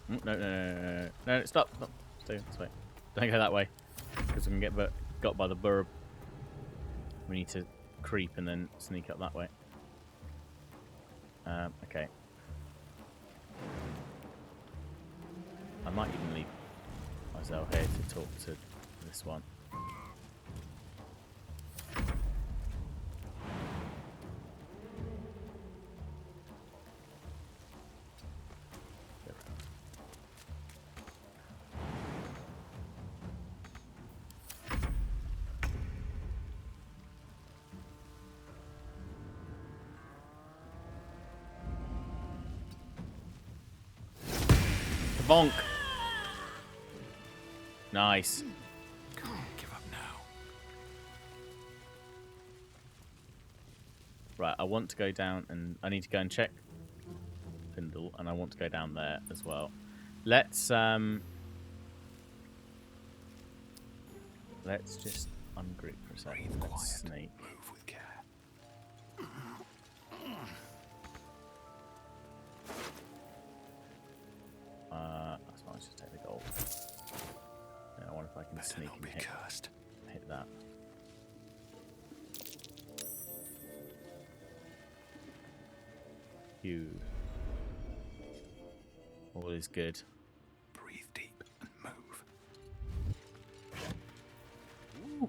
No, no, no, no, no, no, stop. Stay this way. Don't go that way. Because we can get got by the burb. We need to creep and then sneak up that way. Okay. I might even leave myself here to talk to this one. Bonk. Nice. Can't give up now. Right, I want to go down and I need to go and check Findle, and I want to go down there as well. Let's just ungroup for a second. Breathe quiet. Snake. Move with care. That's fine. Let's just take the gold. Yeah, I wonder if I can sneak and hit that. Phew. All is good. Breathe deep and move. Ooh.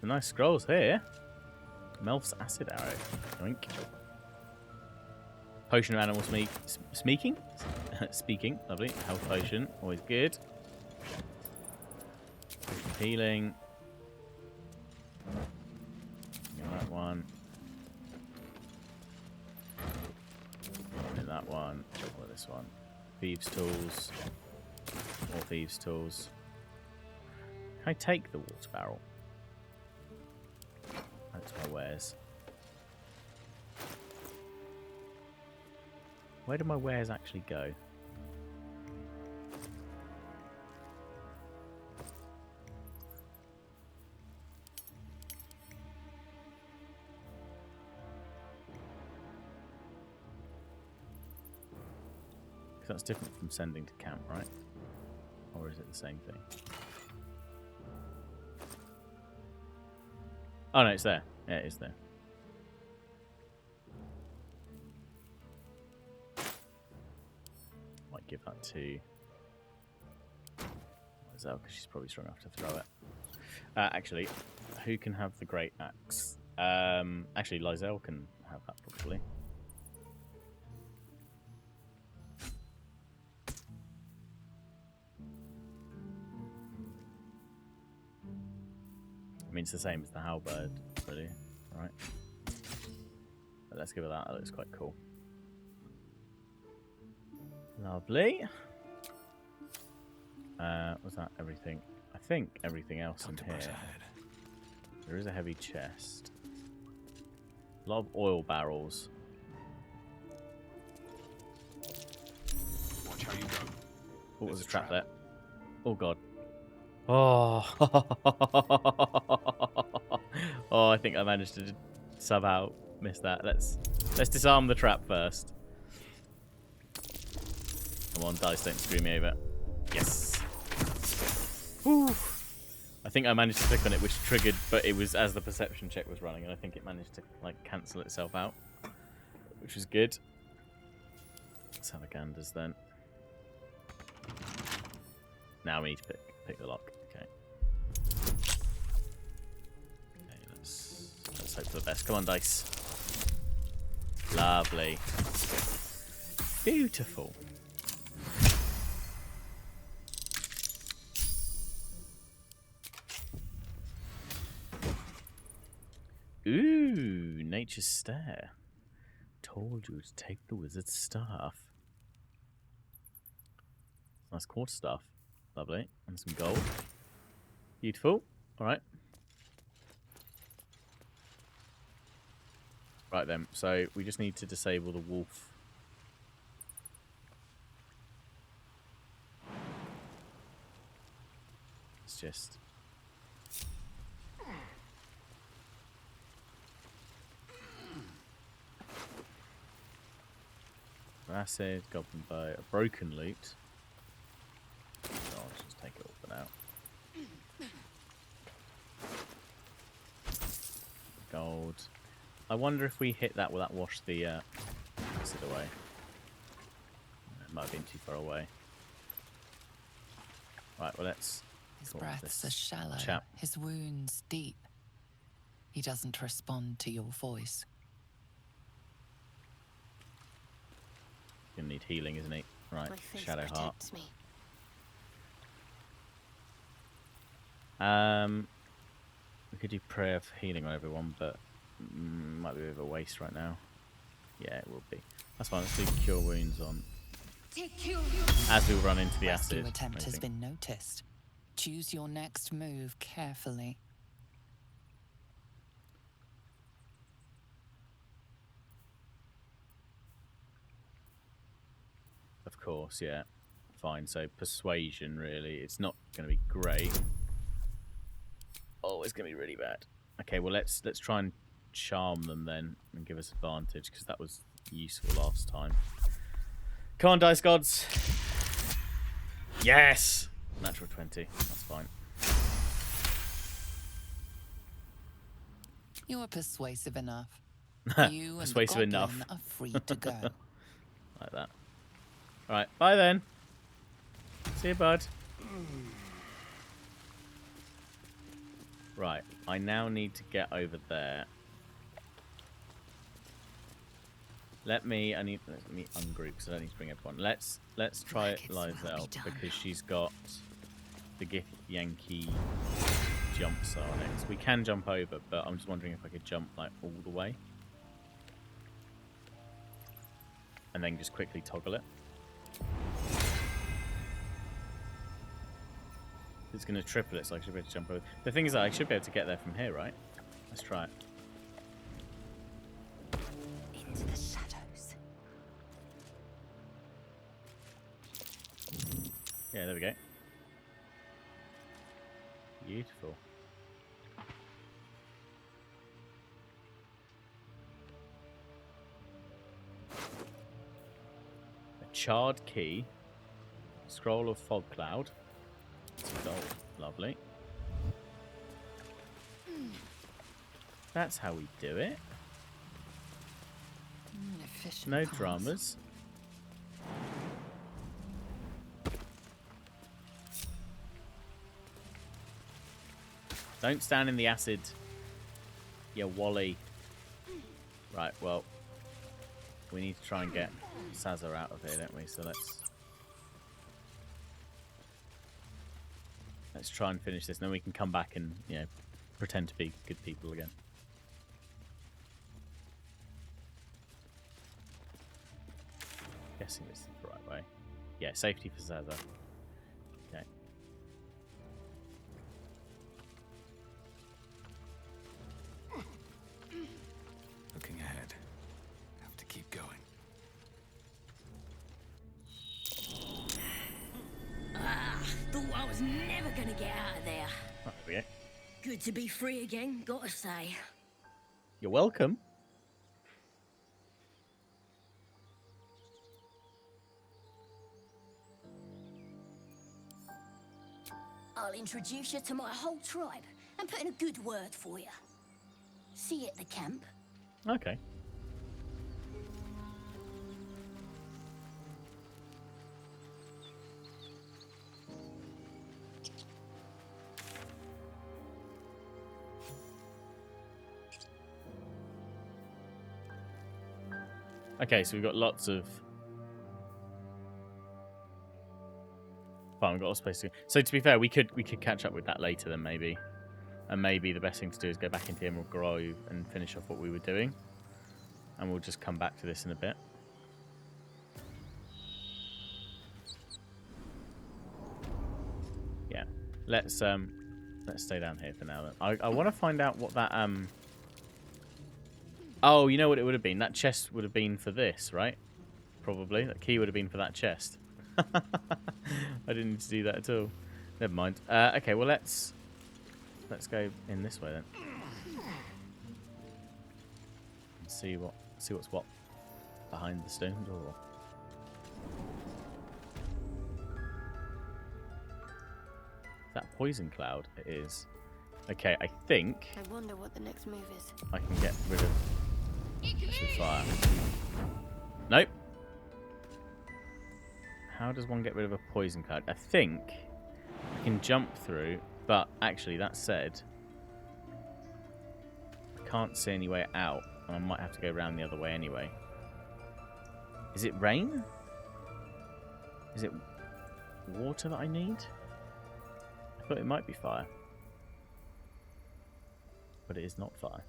Some nice scrolls here. Melf's acid arrow. Yoink. Potion of animal speaking. Speaking. Lovely. Health potion. Always good. Healing. That one. That one. Or this one. Thieves' tools. More thieves' tools. Can I take the water barrel? That's my wares. Where do my wares actually go? Because that's different from sending to camp, right? Or is it the same thing? Oh no, it's there. Yeah, it is there. Might give that to Lizelle because she's probably strong enough to throw it. Actually, who can have the great axe? Actually, Lizelle can have that probably. I mean, it's the same as the halberd, really, right? But let's give it that. That looks quite cool. Lovely. Was that everything? I think everything else in here. There is a heavy chest. A lot of oil barrels. Watch how you go. What was the trap there? Oh god. Oh. Oh, I think I managed to somehow miss that. Let's disarm the trap first. Come on, dice, don't screw me over. Yes. Whew. I think I managed to click on it, which triggered, but it was as the perception check was running, and I think it managed to like cancel itself out, which was good. Let's have a ganders then. Now we need to pick the lock. Okay. Okay, let's hope for the best. Come on, dice. Lovely. Beautiful. Ooh, nature's stare. Told you to take the wizard's staff. Nice quarter staff. Lovely. And some gold. Beautiful. Alright. Right then, so we just need to disable the wolf. It's just... Acid, goblin bow, a broken loot. Oh, let's just take it all for now. Gold. I wonder if we hit that, will that wash the acid away? It might have been too far away. Right, well let's... His breaths are shallow, his wounds deep. He doesn't respond to your voice. Gonna need healing, isn't he? Right, My faith Shadow Heart. protects me. We could do prayer for healing on everyone, but might be a bit of a waste right now. Yeah, it will be. That's fine. Let's do cure wounds on. As we run into the Rescue acid. attempt has Amazing. been noticed. Choose your next move carefully. Of course, yeah. Fine. So persuasion, really, it's not going to be great. Oh, it's going to be really bad. Okay, well let's try and charm them then and give us advantage because that was useful last time. Come on, dice gods. Yes, natural 20. That's fine. You are persuasive enough. You Persuasive and the enough. goblin are free to go. Like that. All right, bye then. See you, bud. Right, I now need to get over there. Let me ungroup because I don't need to bring everyone. Let's try Lizelle because she's got the Yankee jumps on it. So we can jump over, but I'm just wondering if I could jump like all the way. And then just quickly toggle it. It's going to triple it, so I should be able to jump over. The thing is that I should be able to get there from here, right? Let's try it. Into the shadows. Yeah, there we go. Beautiful. A charred key. Scroll of fog cloud. Some gold. Lovely. That's how we do it. Efficient No pass. dramas. Don't stand in the acid. Yeah, Wally. Right, well, we need to try and get Sazza out of here, don't we? So let's try and finish this, and then we can come back and, you know, pretend to be good people again. Guessing this is the right way. Yeah, safety for Sazza. Okay. Looking ahead. Have to keep going. Thought I was never gonna get out of there. Oh, there we go. Good to be free again, gotta say. You're welcome. I'll introduce you to my whole tribe and put in a good word for you. See you at the camp. Okay. Okay, so we've got lots of... Fine, we've got all space to... So to be fair, we could catch up with that later then maybe. And maybe the best thing to do is go back into Emerald Grove and finish off what we were doing. And we'll just come back to this in a bit. Yeah. Let's stay down here for now then. I want to find out what that Oh, you know what it would have been? That chest would have been for this, right? Probably. That key would have been for that chest. I didn't need to do that at all. Never mind. Okay, well let's go in this way then. And see what's what behind the stone door. Is that poison cloud? It is. Okay, I think I wonder what the next move is. I can get rid of this with fire. Nope. How does one get rid of a poison cloud? I think I can jump through, but actually, that said, I can't see any way out, and I might have to go around the other way anyway. Is it rain? Is it water that I need? I thought it might be fire. But it is not fire.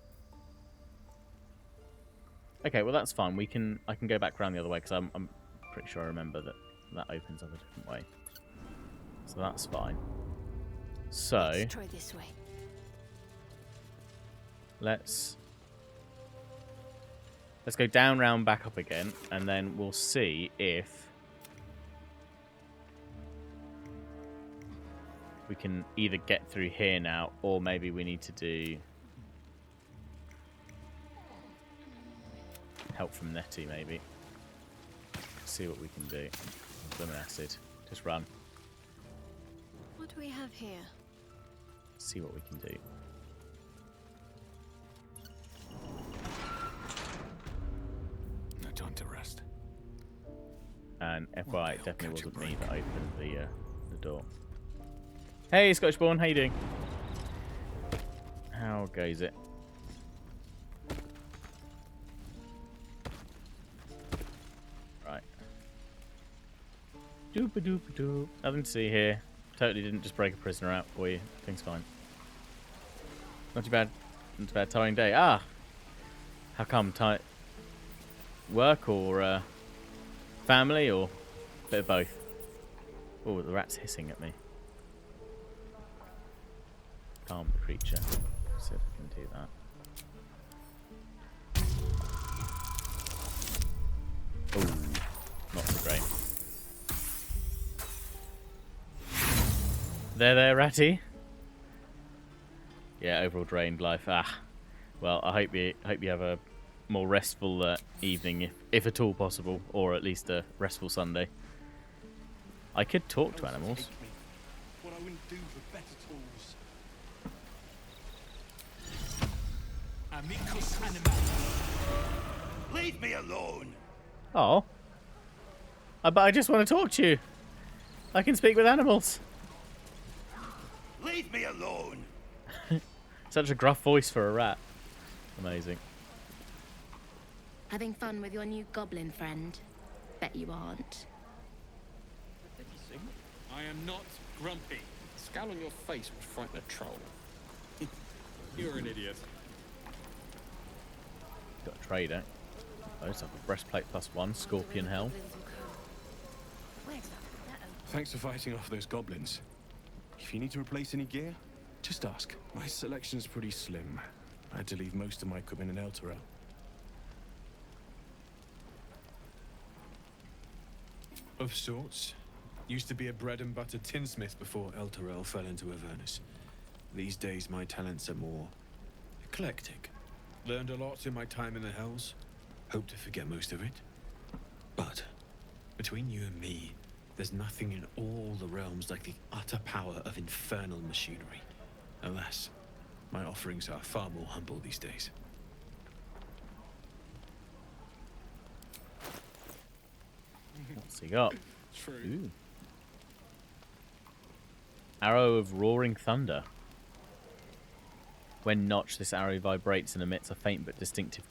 Okay, well that's fine. I can go back around the other way because I'm pretty sure I remember that opens up a different way. So that's fine. So Let's try this way. Let's go down, round, back up again, and then we'll see if we can either get through here now, or maybe we need to do help from Nettie, maybe. See what we can do. Lemon acid. Just run. What do we have here? See what we can do. No time to rest. And FYI, it definitely wasn't me that opened the door. Hey, Scotchborn, how you doing? How goes it? Right. Doop-a-doop-a-doop. Nothing to see here. Totally didn't just break a prisoner out for you. Things fine. Not too bad. Not too bad. Tiring day. Ah! How come? Work or family or a bit of both? Oh, the rat's hissing at me. Calm the creature. See if I can do that. Oh, not so great. There, Ratty. Yeah, overall drained life. Ah, well, I hope you have a more restful evening, if at all possible, or at least a restful Sunday. I could talk to animals. What I wouldn't do for better tools. Amicus animalis. Leave me alone. Oh, but I just want to talk to you. I can speak with animals. Leave me alone. Such a gruff voice for a rat. Amazing. Having fun with your new goblin friend? Bet you aren't. I am not grumpy. The scowl on your face would frighten a troll. You're an idiot. Got a trader. I just have a breastplate +1, scorpion helm. Thanks for fighting off those goblins. If you need to replace any gear, just ask. My selection's pretty slim. I had to leave most of my equipment in Elturel. Of sorts. Used to be a bread and butter tinsmith before Elturel fell into Avernus. These days my talents are more eclectic. Learned a lot in my time in the Hells. Hope to forget most of it. But between you and me, there's nothing in all the realms like the utter power of infernal machinery. Alas, my offerings are far more humble these days. What's he got? True. Ooh. Arrow of Roaring Thunder. When notched, this arrow vibrates and emits a faint but distinctive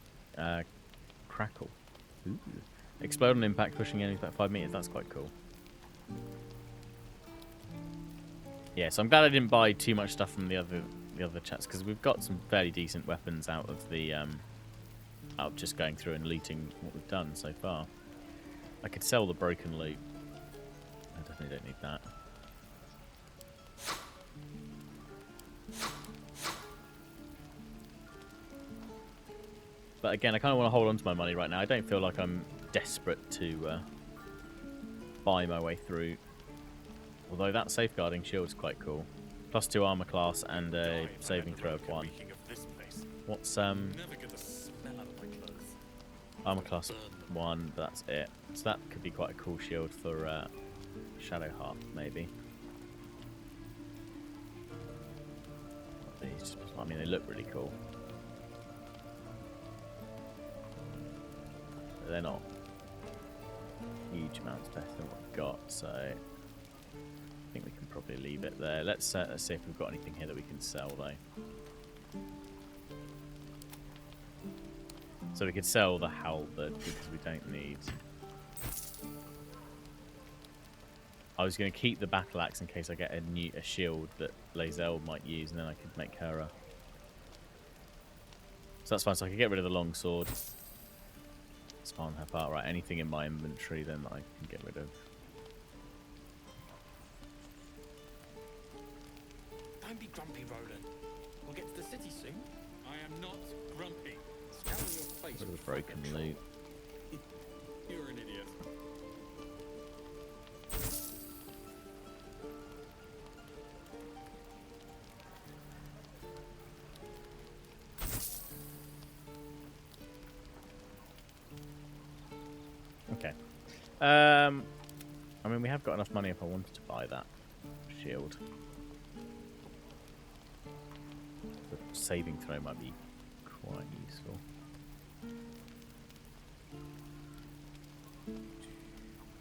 crackle. Ooh. Explode on impact, pushing enemies back 5 meters. That's quite cool. Yeah, so I'm glad I didn't buy too much stuff from the other chats, because we've got some fairly decent weapons out of the out of just going through and looting what we've done so far. I could sell the broken loot. I definitely don't need that. But again, I kind of want to hold on to my money right now. I don't feel like I'm desperate to buy my way through. Although that safeguarding shield is quite cool. +2 armor class and a saving throw of 1. What's armor class 1, but that's it. So that could be quite a cool shield for Shadowheart, maybe. these. I mean, they look really cool. But they're not huge amounts better than what we've got, so I think we can probably leave it there. Let's see if we've got anything here that we can sell, though. So we could sell the halberd because we don't need... I was going to keep the battle axe in case I get a shield that Lae'zel might use, and then I could make her a... So that's fine, so I can get rid of the long sword. Spawn her part. Right, anything in my inventory then that I can get rid of. Don't be grumpy, Roland. We'll get to the city soon. I am not grumpy. Scowl on your face. Rid of the broken loot. You're an idiot. Okay. I mean, we have got enough money if I wanted to buy that shield. The saving throw might be quite useful.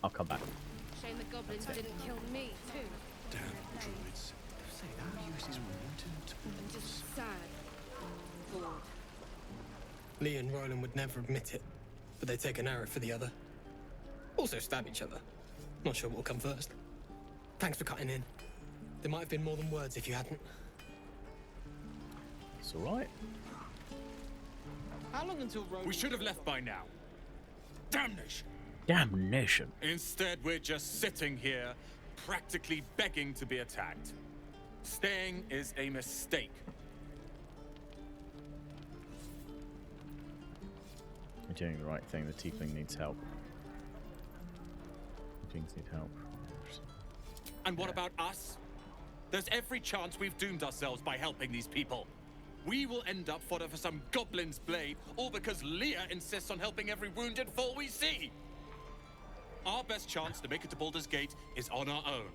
I'll come back. Shame the goblins didn't kill me, too. Damn druids. Say, who uses mutant I'm just sad. Bored. Lee and Roland would never admit it, but they take an arrow for the other. Also stab each other. Not sure what will come first. Thanks for cutting in. There might have been more than words if you hadn't. It's alright. How long until Roland... We should have left by now. Damnation! Damnation. Instead, we're just sitting here, practically begging to be attacked. Staying is a mistake. You're doing the right thing. The tiefling needs help. Tieflings need help. And what about us? There's every chance we've doomed ourselves by helping these people. We will end up fodder for some goblin's blade, all because Leah insists on helping every wounded foe we see. Our best chance to make it to Baldur's Gate is on our own.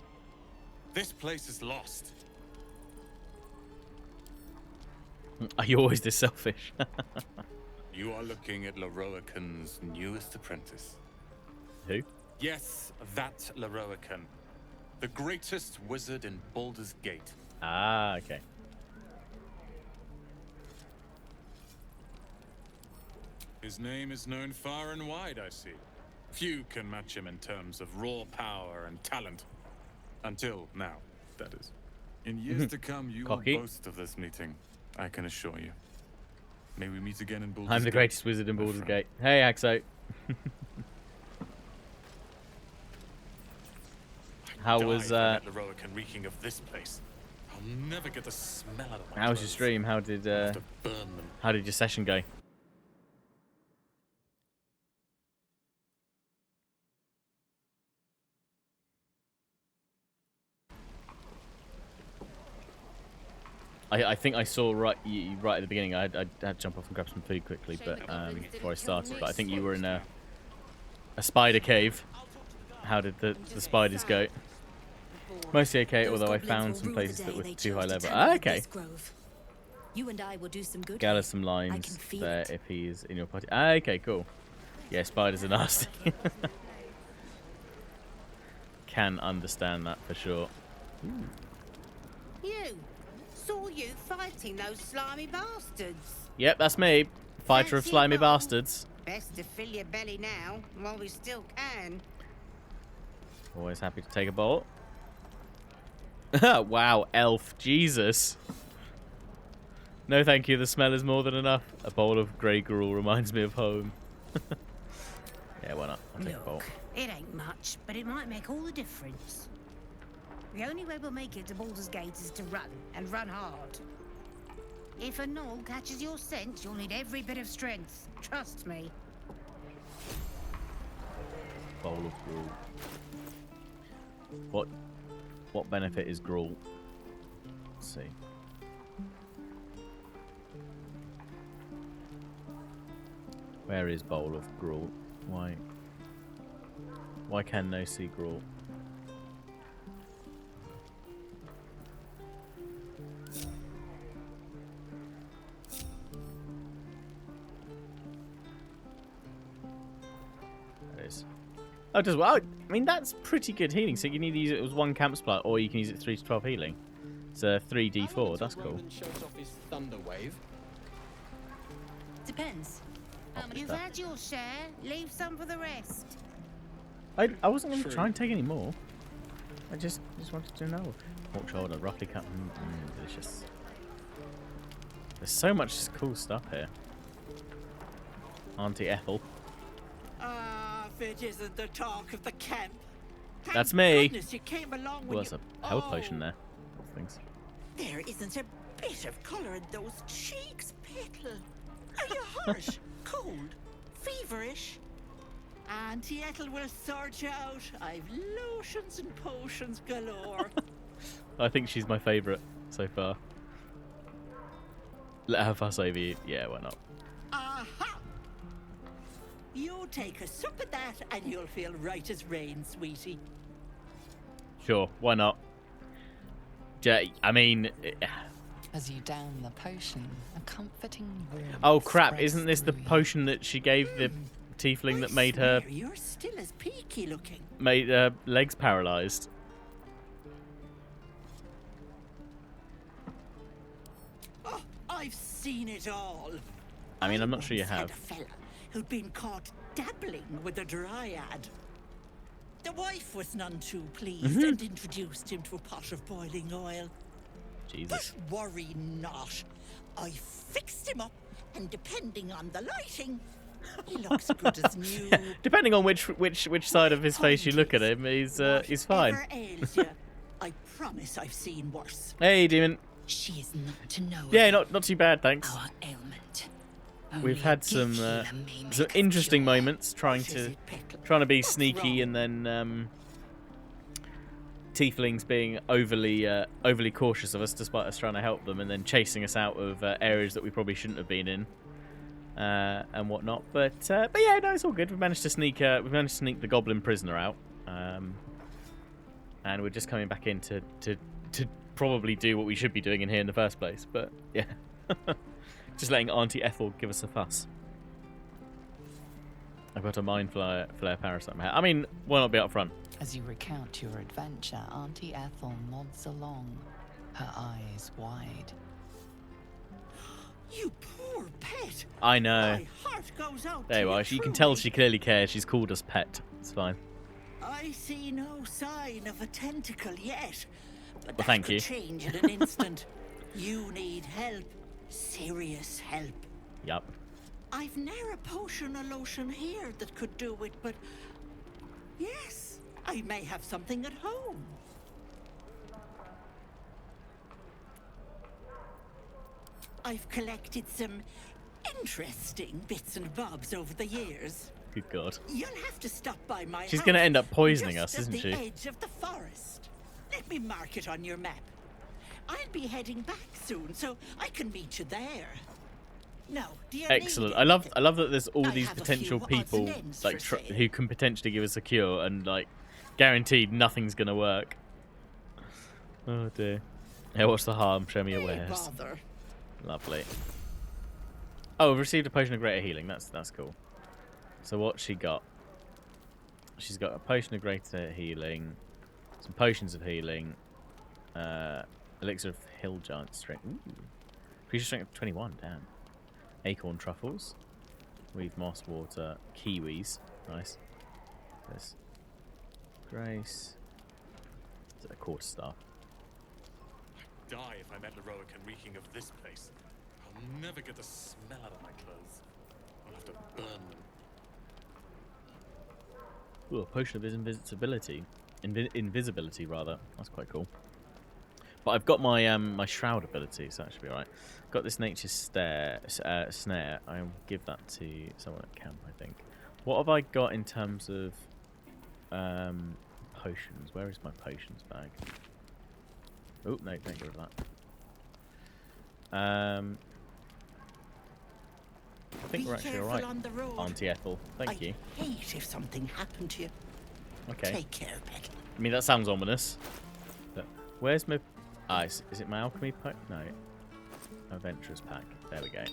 This place is lost. Are you always this selfish? You are looking at Leroican's newest apprentice. Who? Yes, that Leroican. The greatest wizard in Baldur's Gate. Ah, okay. His name is known far and wide, I see. Few can match him in terms of raw power and talent. Until now, that is. In years to come, you will boast of this meeting, I can assure you. May we meet again in Baldur's Gate. I'm the greatest wizard in Baldur's Gate. Hey, Axo. How was Leroican reeking of this place? I'll never get the smell out of my How was your stream? How did your session go? I think I saw right at the beginning. I had to jump off and grab some food quickly, but before I started. But I think you were in a spider cave. How did the spiders go? Mostly okay, although I found some places that were too high level. Ah, okay. You and I will do some good. Gather some limes there if he is in your party. Ah, okay, cool. Yeah, spiders are nasty. Can understand that for sure. You saw you fighting those slimy bastards. Yep, that's me. Fighter of Fancy slimy a bowl? bastards. Best to fill your belly now while we still can. Always happy to take a bolt. Wow, elf. Jesus. No thank you, the smell is more than enough. A bowl of grey gruel reminds me of home. Yeah, why not? I'll take a bowl. It ain't much, but it might make all the difference. The only way we'll make it to Baldur's Gate is to run, and run hard. If a gnoll catches your scent, you'll need every bit of strength. Trust me. Bowl of gruel. What benefit is gruel? Let's see. Where is bowl of gruel? Why can no see gruel? Oh, it does well. I mean, that's pretty good healing. So you can either use it as 1 camp supply, or you can use it 3 to 12 healing. So 3d4. That's cool. Roland shows off his thunder wave. Depends. You've that? had your share. Leave some for the rest. I wasn't going to try and take any more. I just wanted to know. Pork shoulder, roughly cut. Delicious. There's so much cool stuff here. Auntie Ethel. Ah, if it isn't the talk of the camp. Thank That's me. goodness you came along when Well, there's a health potion there. Things. There isn't a bit of colour in those cheeks, Petal. Are you hurt? Cold? Feverish? Auntie Ethel will sort you out. I've lotions and potions galore. I think she's my favourite so far. Let her fuss over you. Yeah, why not? Aha! You take a sup of that and you'll feel right as rain, sweetie. Sure, why not? I mean... As you down the potion, a comforting warmth. Oh crap, spreads isn't this the through you. potion that she gave the tiefling that made her... You're still as peaky looking. Made her legs paralysed? Oh, I've seen it all. I mean, I'm not sure you Once had have. a fella who'd been caught dabbling with a dryad. The wife was none too pleased and introduced him to a pot of boiling oil. Jesus. But worry not. I fixed him up, and depending on the lighting, he looks good as new. Depending on which side of his face you look at him, he's fine. Whatever ails you, I promise I've seen worse. Hey, demon. She is not to know. Yeah, not too bad, thanks. Our ailment. We've had some interesting moments trying to be sneaky, and then tieflings being overly cautious of us, despite us trying to help them, and then chasing us out of areas that we probably shouldn't have been in, and whatnot. But yeah, no, it's all good. We've managed to sneak the goblin prisoner out, and we're just coming back in to probably do what we should be doing in here in the first place. But yeah. Just letting Auntie Ethel give us a fuss. I've got a mind flare parasite in my head. I mean, why not be up front? As you recount your adventure, Auntie Ethel nods along, her eyes wide. You poor pet. I know. My heart goes out There you to are. You can tell she clearly cares. She's called us pet. It's fine. I see no sign of a tentacle yet, but Well, that thank could you. change in an instant. You need help. Serious help. Yup. I've ne'er a potion or lotion here that could do it, but yes, I may have something at home. I've collected some interesting bits and bobs over the years. Good God. You'll have to stop by my She's house going to end up poisoning just us, isn't at she? the edge of the forest. Let me mark it on your map. I'll be heading back soon, so I can meet you there. No, do you Excellent. need I love that there's all I these have a potential few odds and people ends like for who can potentially give us a cure, and like guaranteed nothing's going to work. Oh dear. Yeah, what's the harm? Show me your wares. bother. Lovely. Oh, we've received a potion of greater healing. That's cool. So what's she got? She's got a potion of greater healing, some potions of healing, elixir of hill giant strength. Ooh. Creature strength of 21. Damn. Acorn truffles, weave moss water, kiwis. Nice. There's grace. Is it a quarter staff? I'd die if I met Heroic and reeking of this place. I'll never get the smell out of my clothes. I'll have to burn them. Ooh, a potion of invisibility. Invisibility, rather. That's quite cool. But I've got my my shroud ability, so that should be alright. Got this nature's snare. I'll give that to someone at camp, I think. What have I got in terms of potions? Where is my potions bag? Oh, no, don't get rid of that. I think Be we're actually careful alright, on the road. Auntie Ethel. Thank you. I hate if something happened to you. Okay. Take care, Petal. I mean, that sounds ominous. But where's my... Ah, is it my alchemy pack? No. Adventurers pack. There we go.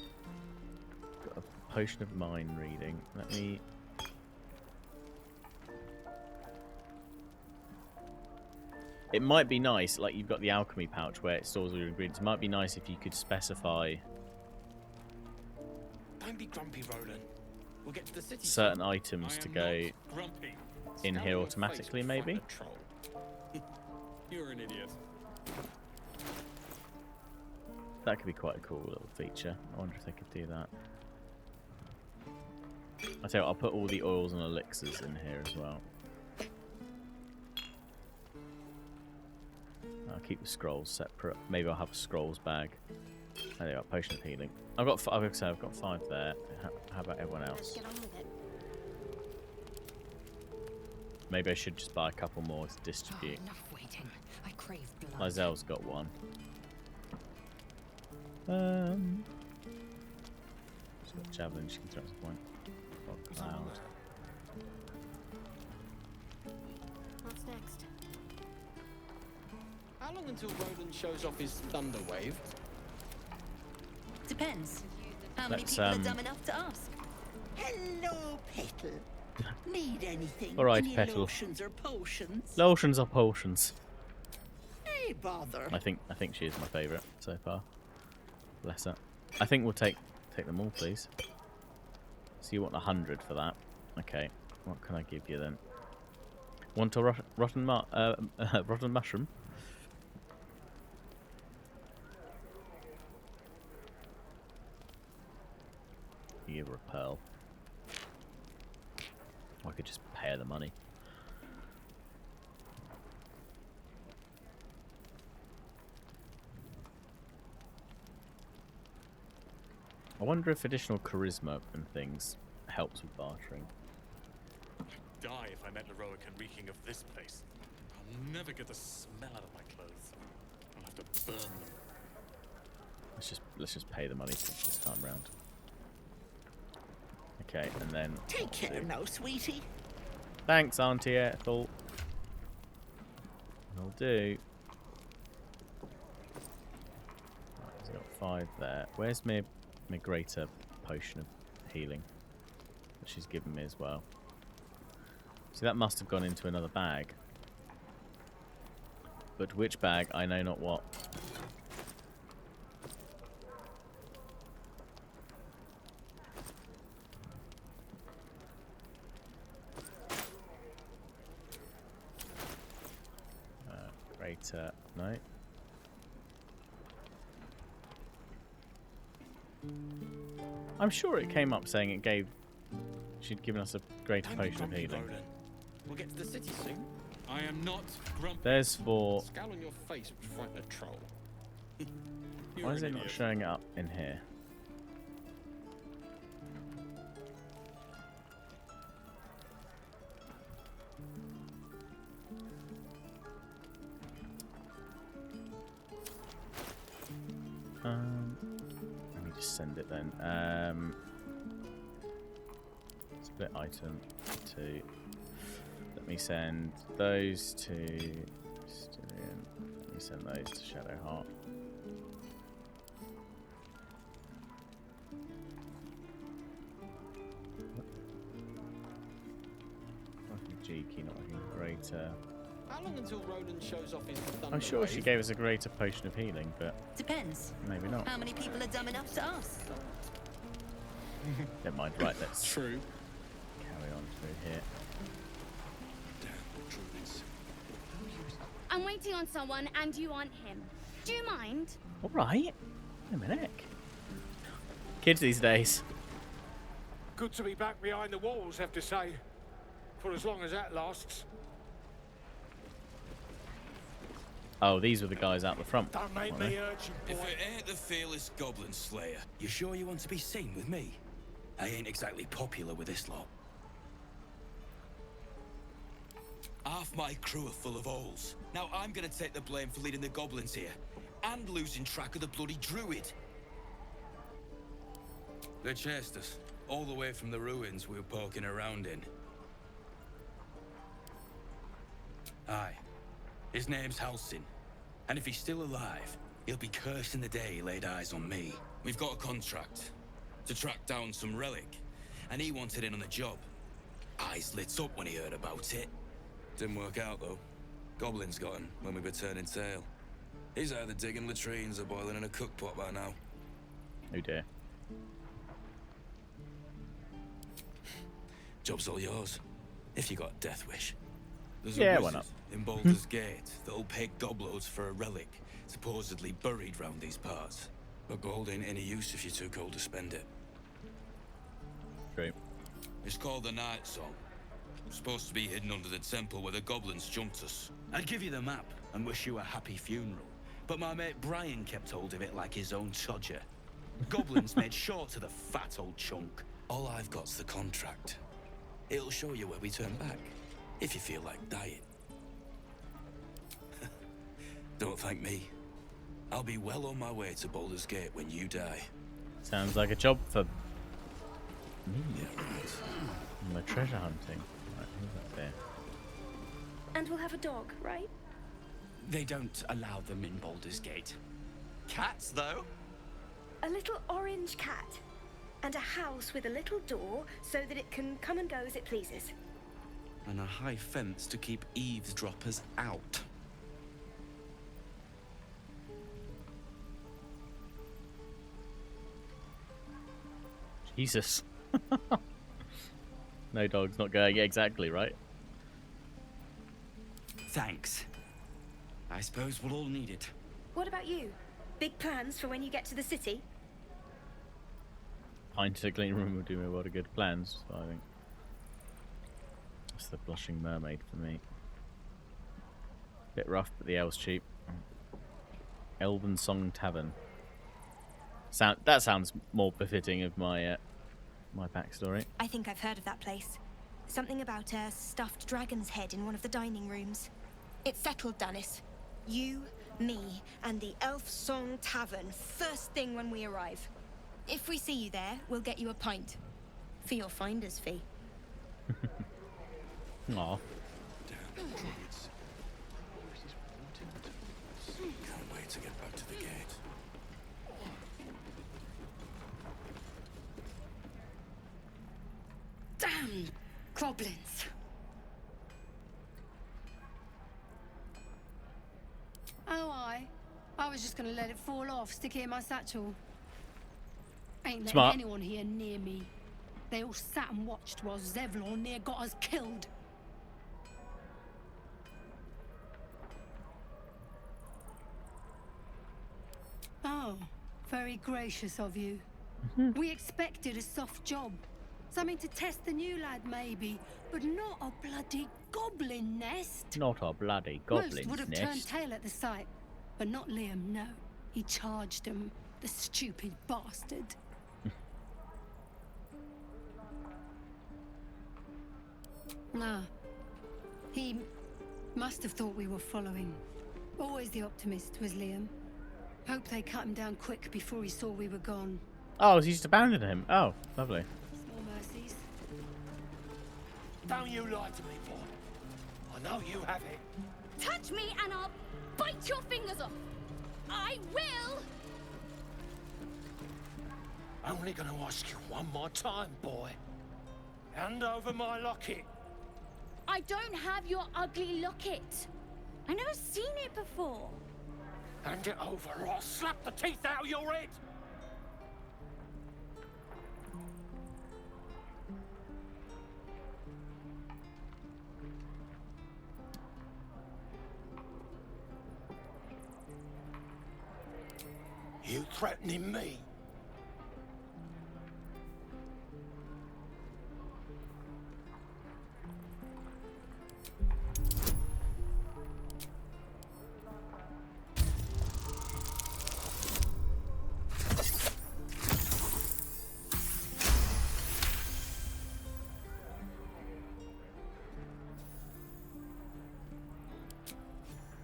Got a potion of mind reading. Let me... It might be nice, like you've got the alchemy pouch where it stores all your ingredients. It might be nice if you could specify Don't be grumpy, Roland. We'll get to the city. certain items to go Grumpy. in here automatically, maybe. You're an idiot. That could be quite a cool little feature. I wonder if they could do that. I tell you what, I'll put all the oils and elixirs in here as well. I'll keep the scrolls separate. Maybe I'll have a scrolls bag. There you go, potion of healing. I've got 5 there. How about everyone else? Maybe I should just buy a couple more to distribute. Enough waiting. I crave blood. Lizelle's got one. She's got javelin. She can throw at some point. Got cloud. What's next? How long until Roland shows off his thunder wave? Depends. How many Let's, people are dumb enough to ask? Hello, Petal. Need anything? All right, Any Petal. lotions or potions? Lotions or potions? Hey, bother. I think she is my favourite so far. Bless her. I think we'll take them all, please. So you want 100 for that? Okay. What can I give you then? Want a rotten mushroom? You give her a pearl. Or I could just pay her the money. I wonder if additional charisma and things helps with bartering. I'd die if I met Leroic and reeking of this place. I'll never get the smell out of my clothes. I'll have to burn them. Let's just pay the money this time round. Okay, and then Take care now, sweetie. thanks, Auntie Ethel. Will do. Right, he's got 5 there. Where's my greater potion of healing that she's given me as well? See, that must have gone into another bag. But which bag? I know not what. Greater, no. I'm sure it came up saying she'd given us a greater potion of healing. We'll get to the city soon. I am not grumpy. There's for. Scowl on your face would frighten a troll. Why is it not showing it up in here? Let me just send it then. Split item to. Let me send those to Styrian. Let me send those to Shadowheart. G key, not looking greater. How long until Roland shows off his thunder I'm sure wave? she gave us a greater potion of healing, but Depends. maybe not. How many people are dumb enough to ask? Never mind. Right, let's True. carry on through here. I'm waiting on someone and you aren't him. Do you mind? All right. Wait a minute. Kids these days. Good to be back behind the walls, have to say. For as long as that lasts. Oh, these were the guys out the front. Don't make weren't they? me urge you, If boy. it ain't the fearless goblin slayer, you sure you want to be seen with me? I ain't exactly popular with this lot. Half my crew are full of holes. Now I'm gonna take the blame for leading the goblins here, and losing track of the bloody druid. They chased us, all the way from the ruins we were poking around in. Aye. His name's Halsin. And if he's still alive, he'll be cursing the day he laid eyes on me. We've got a contract to track down some relic, and he wanted in on the job. Eyes lit up when he heard about it. Didn't work out, though. Goblins got him when we were turning tail. He's either digging latrines or boiling in a cookpot by now. Oh dear. Job's all yours, if you got a death wish. There's Yeah, a why wizard not? in Baldur's Gate that'll pay gobloads for a relic, supposedly buried round these parts. But gold ain't any use if you're too cold to spend it. Great. It's called the Night Song. Supposed to be hidden under the temple where the goblins jumped us. I'd give you the map and wish you a happy funeral, but my mate Brian kept hold of it like his own todger. Goblins made short to the fat old chunk. All I've got's the contract. It'll show you where we turn back, if you feel like dying. Don't thank me. I'll be well on my way to Baldur's Gate when you die. Sounds like a job for me. Yeah, right. My treasure hunting. Right, who's that there? And we'll have a dog, right? They don't allow them in Baldur's Gate. Cats, though? A little orange cat. And a house with a little door so that it can come and go as it pleases. And a high fence to keep eavesdroppers out. Jesus. No dogs, not going. Yeah, exactly, right? Thanks. I suppose we'll all need it. What about you? Big plans for when you get to the city? Pint to clean room will do me a lot of good plans, so I think. That's the Blushing Mermaid for me. Bit rough, but the ale's cheap. Elven Song Tavern. That sounds more befitting of my my backstory. I think I've heard of that place. Something about a stuffed dragon's head in one of the dining rooms. It's settled, Dennis. You, me, and the Elf Song Tavern first thing when we arrive. If we see you there, we'll get you a pint. For your finder's fee. Aw. Can't wait to get back to the gate. Damn goblins. Oh, I was just gonna let it fall off, stick it in my satchel. Ain't letting Smart. anyone here near me. They all sat and watched while Zevlor near got us killed. Oh, very gracious of you. We expected a soft job. Something to test the new lad, maybe, but not a bloody goblin nest. Not a bloody Most goblin's would have nest. turned tail at the sight, but not Liam, no. He charged him, the stupid bastard. Ah, he must have thought we were following. Always the optimist was Liam. Hope they cut him down quick before he saw we were gone. Oh, so you just abandoned him. Oh, lovely. Small mercies. Don't you lie to me, boy. I know you have it. Touch me and I'll bite your fingers off. I will. Only gonna ask you one more time, boy. Hand over my locket. I don't have your ugly locket. I never seen it before. Hand it over or I'll slap the teeth out of your head. You threatening me?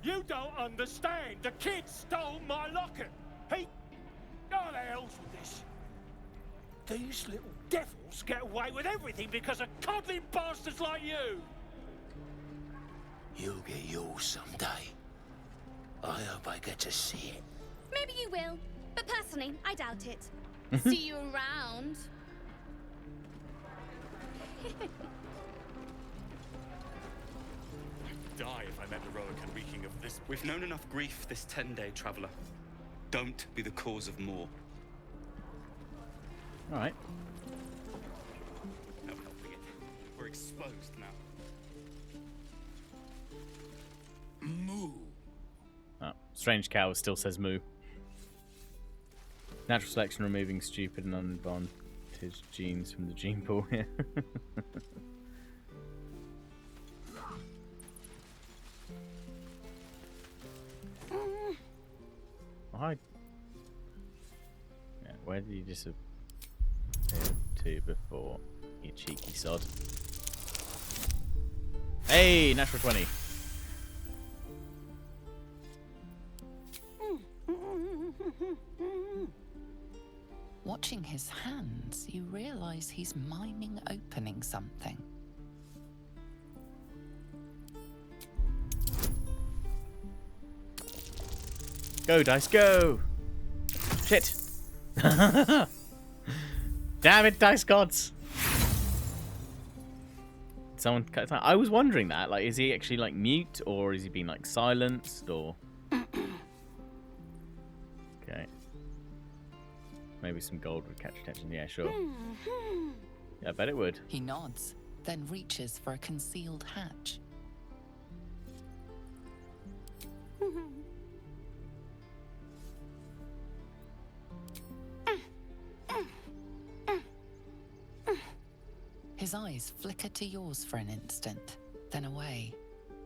You don't understand. The kid stole my locket. He... How the hell's with this? These little devils get away with everything because of coddling bastards like you. You'll get yours someday. I hope I get to see it. Maybe you will, but personally, I doubt it. See you around. Die if if I met Eroica reeking of this. We've known enough grief this 10-day traveler. Don't be the cause of more. All right. No helping it. We're exposed now. Moo. Oh, strange cow still says moo. Natural selection removing stupid and unadvantaged genes from the gene pool here. Hi. Yeah, where did you disappear to before, you cheeky sod? Hey, natural 20. Watching his hands, you realize he's miming opening something. Go, dice, go! Shit! Damn it, dice gods! Someone cut time. I was wondering that. Like, is he actually like mute, or is he being like silenced, or? Okay. Maybe some gold would catch attention. Yeah, sure. Yeah, I bet it would. He nods, then reaches for a concealed hatch. His eyes flicker to yours for an instant, then away,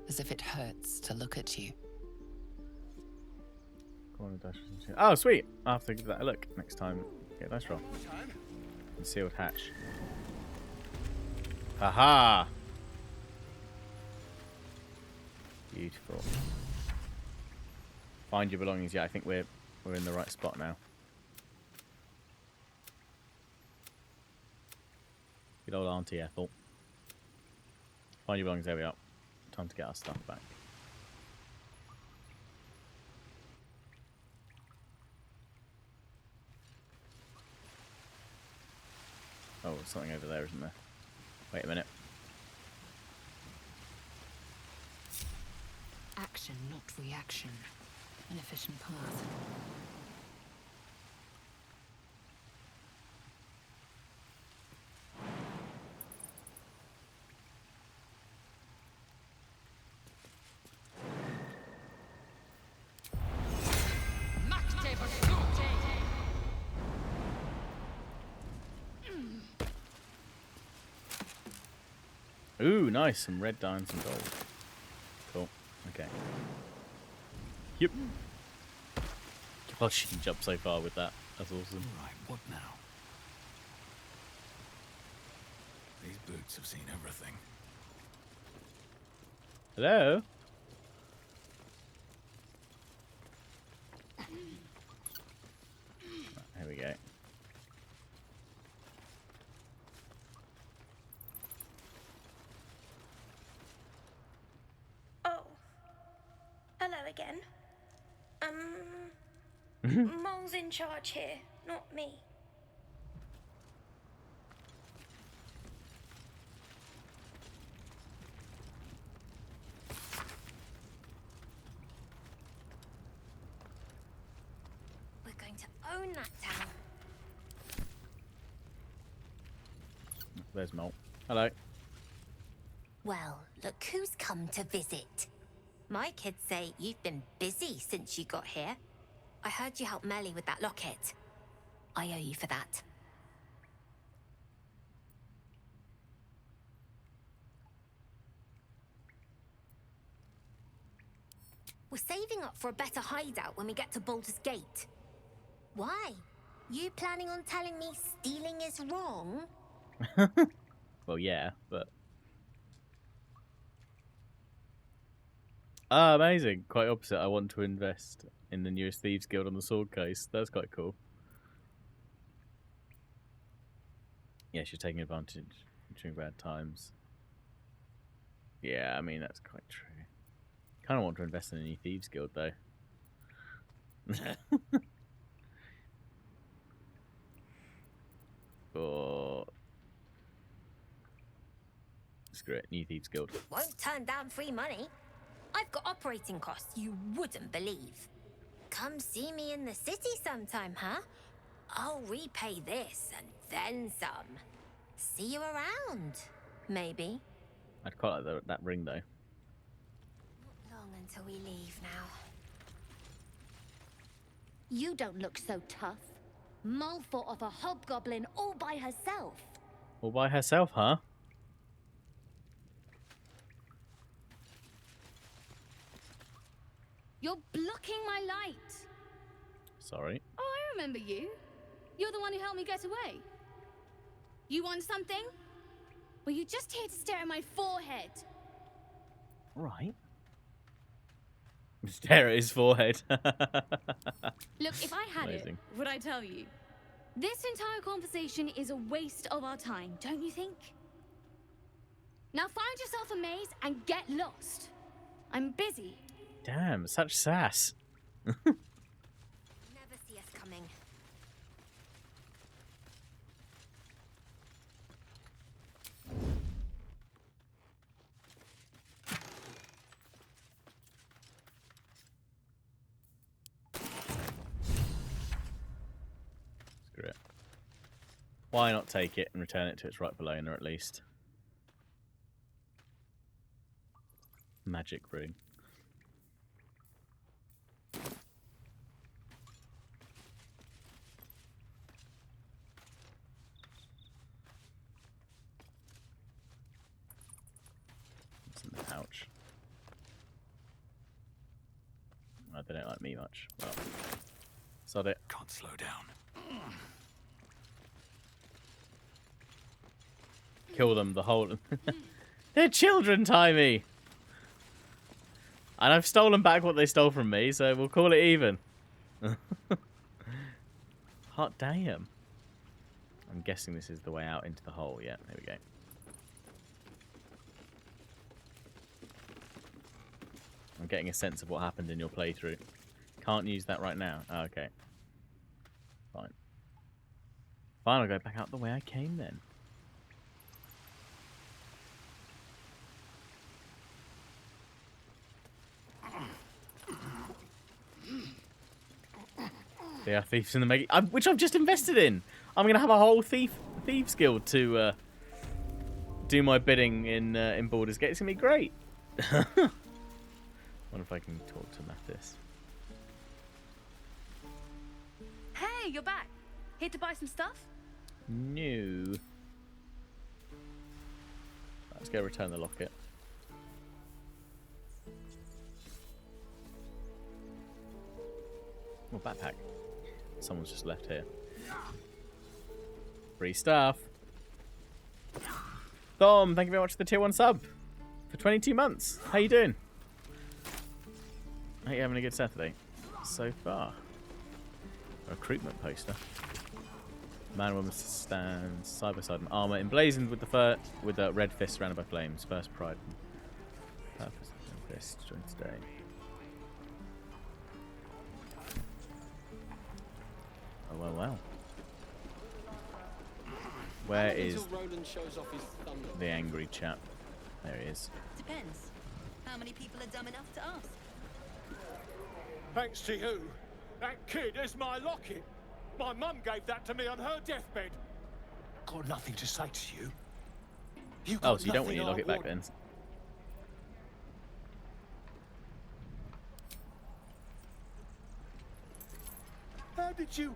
as if it hurts to look at you. Oh, sweet! I'll have to give that a look next time. Get a dice roll. Concealed hatch. Haha! Beautiful. Find your belongings. Yeah, I think we're in the right spot now. Good old Auntie Ethel. Find your belongings. There we are. Time to get our stuff back. Oh, there's something over there, isn't there? Wait a minute. Action, not reaction. An efficient path. Ooh, nice. Some red diamonds and gold. Cool. Okay. Yep. God, she can jump so far with that. That's awesome. Right, what now? These boots have seen everything. Hello? Here we go. Hello again. Mole's in charge here, not me. We're going to own that town. There's Mole. Hello. Well, look who's come to visit. My kids say you've been busy since you got here. I heard you helped Melly with that locket. I owe you for that. We're saving up for a better hideout when we get to Baldur's Gate. Why? You planning on telling me stealing is wrong? Well, yeah, but... Ah, amazing. Quite opposite. I want to invest in the newest Thieves Guild on the sword case. That's quite cool. Yeah, she's taking advantage during bad times. Yeah, I mean, that's quite true. Kind of want to invest in a new Thieves Guild, though. Oh. Screw it. New Thieves Guild. Won't turn down free money. I've got operating costs you wouldn't believe. Come see me in the city sometime, huh? I'll repay this and then some. See you around, maybe. I'd quite like that ring, though. Not long until we leave now. You don't look so tough. Mull fought off a hobgoblin all by herself. All by herself, huh? You're blocking my light. Sorry. Oh, I remember you. You're the one who helped me get away. You want something? Were you just here to stare at my forehead? Right. Stare at his forehead. Look, if I had Amazing. it, would I tell you? This entire conversation is a waste of our time, don't you think? Now find yourself a maze and get lost. I'm busy. Damn, such sass. Never see us coming. Screw it. Why not take it and return it to its rightful owner at least? Magic rune. What's in the pouch? Oh, they don't like me much. Well, sod it. Can't slow down. Kill them, the whole... They're children, Timey! And I've stolen back what they stole from me, so we'll call it even. Hot damn. I'm guessing this is the way out into the hole. Yeah, there we go. I'm getting a sense of what happened in your playthrough. Can't use that right now. Oh, okay. Fine. Fine, I'll go back out the way I came then. There are thieves in the mega, which I've just invested in. I'm gonna have a whole thieves guild to do my bidding in Baldur's Gate. It's gonna be great. Wonder if I can talk to Mathis. Hey, you're back. Here to buy some stuff? No. Let's go return the locket. Oh, backpack. Someone's just left here. Free stuff. Thom, thank you very much for the tier 1 sub. For 22 months. How you doing? Are you having a good Saturday? So far. Recruitment poster. Man and woman stands side by side in armour, emblazoned with the red fist surrounded by flames. First pride and purpose of fist join today. Oh, well, well. Where is the angry chap? There he is. Depends. How many people are dumb enough to ask? Thanks to you, that kid is my locket. My mum gave that to me on her deathbed. Got nothing to say to you. You got Oh, so you don't want your locket back then? How did you?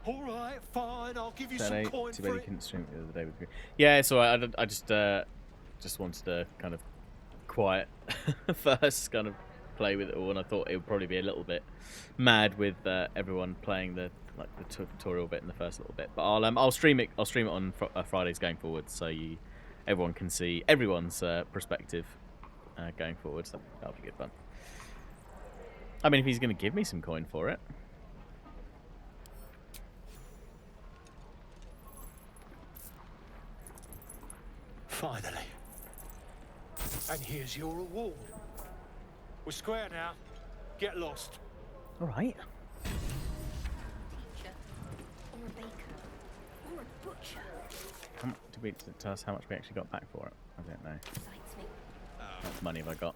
All right, fine. I'll give you some coin Too for bad you it. couldn't stream it the other day with me. Yeah, it's alright. I just wanted to kind of quiet first, kind of play with it all, and I thought it would probably be a little bit mad with everyone playing the tutorial bit in the first little bit. But I'll stream it. I'll stream it on Fridays going forward, so everyone can see everyone's perspective going forward. So that'll be good fun. I mean, if he's going to give me some coin for it. Finally. And here's your reward. We're square now. Get lost. All right. Teacher, or a baker, or a butcher. Did we tell us how much we actually got back for it? I don't know. Excites me. How much money have I got?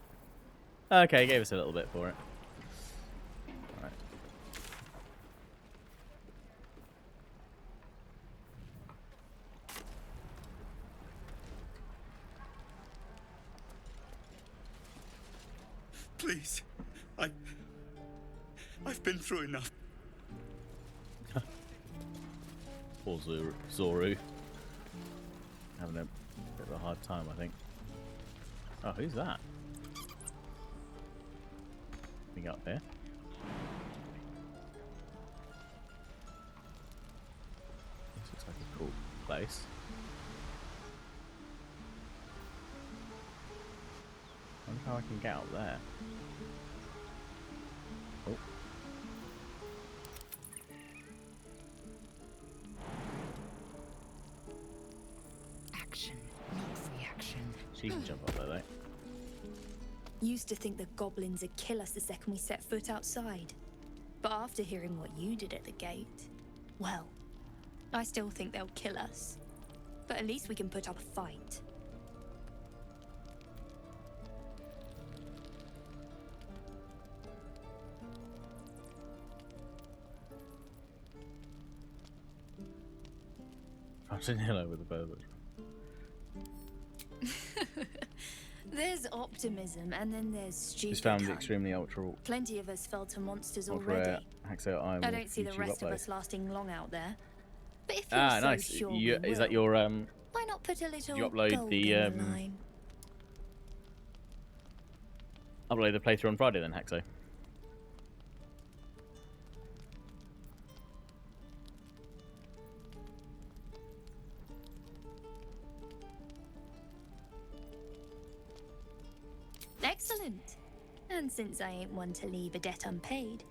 Okay, gave us a little bit for it. Alright. Please. I've been through enough. Poor Zoru. Having a bit of a hard time, I think. Oh, who's that? Thing up here. This looks like a cool place. I wonder how I can get out there. Oh. Action, not reaction. She can jump up there, though. Used to think the goblins would kill us the second we set foot outside. But after hearing what you did at the gate, well, I still think they'll kill us. But at least we can put up a fight. Fountain Hill over the Baldur. There's optimism, and then there's stupid. Just found the cunt. extremely ultra Plenty of us fell to monsters rare already. Haxo Iron I Wolf don't see the YouTube rest of upload. us lasting long out there. But if you're Ah, so nice. sure You, we is that will, your why not put a little you upload gold the in the line? upload the playthrough on Friday then, Haxo? Excellent. And since I ain't one to leave a debt unpaid,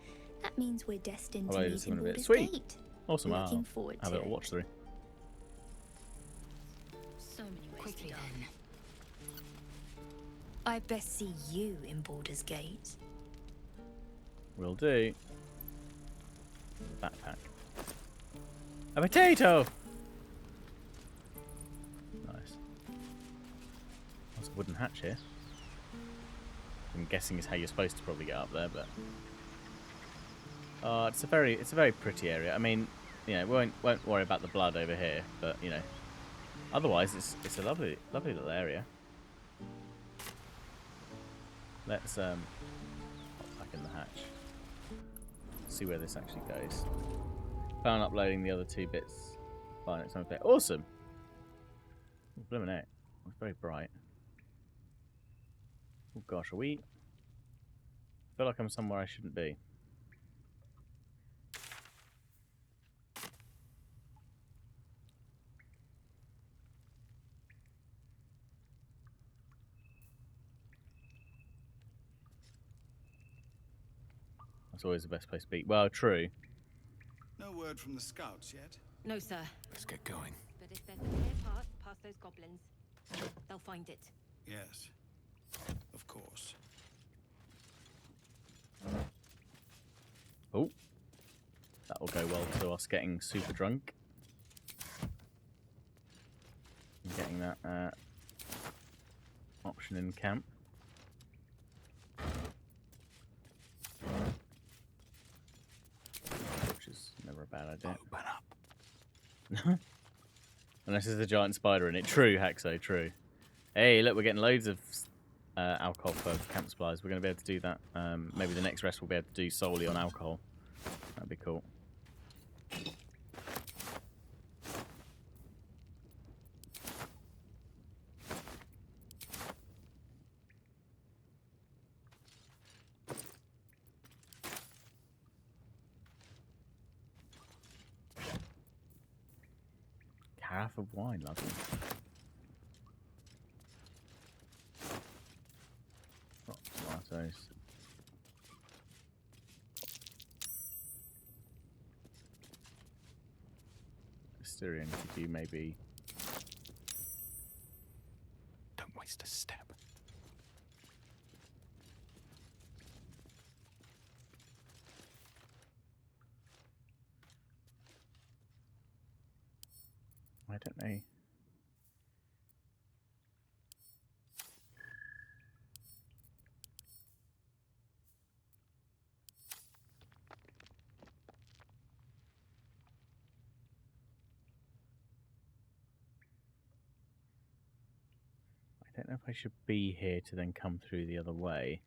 that means we're destined to Upload meet this in in a bit. Baldur's Sweet. Gate. Awesome. Looking I'll forward have to a little watch through. So many ways Quickly to die. then. I best see you in Baldur's Gate. Will do. Backpack. A potato! Nice. That's a wooden hatch here. I'm guessing is how you're supposed to probably get up there, but it's a very pretty area. I mean, you know, we won't worry about the blood over here, but you know, otherwise it's a lovely little area. Let's hop back in the hatch. See where this actually goes. Plan on uploading the other two bits by next time. Awesome. Oh, blooming heck. It's very bright. Oh gosh, are we? I feel like I'm somewhere I shouldn't be. That's always the best place to be. Well, true. No word from the scouts yet? No, sir. Let's get going. But if there's a clear path past those goblins, they'll find it. Yes. Of course. Oh. That will go well to us getting super drunk. And getting that option in camp. Which is never a bad idea. Open up. Unless there's a giant spider in it. True, Haxo, true. Hey, look, we're getting loads of alcohol for camp supplies. We're going to be able to do that. Maybe the next rest we'll be able to do solely on alcohol. That'd be cool. Carafe of wine, lovely. Oh, tomatoes. Styrian, could you maybe... Don't waste a step. I don't know. don't know if I should be here to then come through the other way.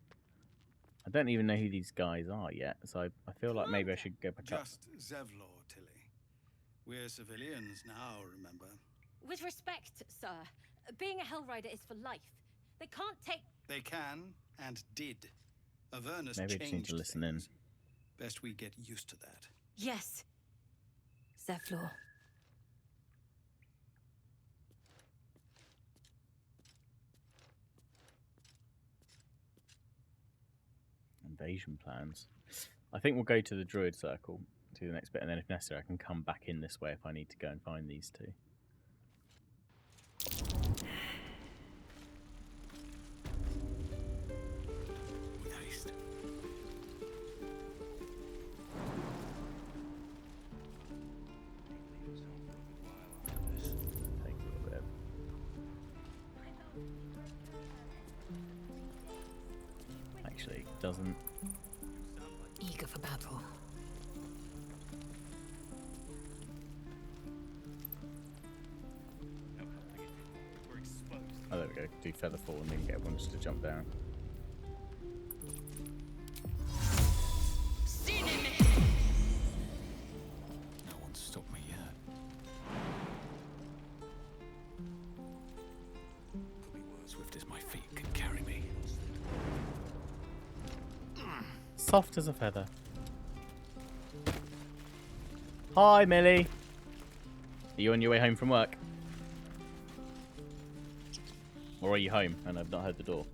I don't even know who these guys are yet, so I feel like maybe I should go back up. Just Zevlor, Tilly. We're civilians now, remember? With respect, sir, being a Hellrider is for life. They can't take... They can, and did. Avernus Maybe I just need changed to listen in. things. Best we get used to that. Yes. Zevlor. Invasion plans. I think we'll go to the Druid Circle, to the next bit, and then if necessary I can come back in this way if I need to go and find these two. With haste. Take a little bit. Actually, it doesn't. Eager for battle. Oh, there we go. Do feather fall and then get everyone just to jump down. No one's stopped me yet. Could be as swift as my feet can carry me. Soft as a feather. Hi, Millie. Are you on your way home from work? Or are you home and I've not heard the door?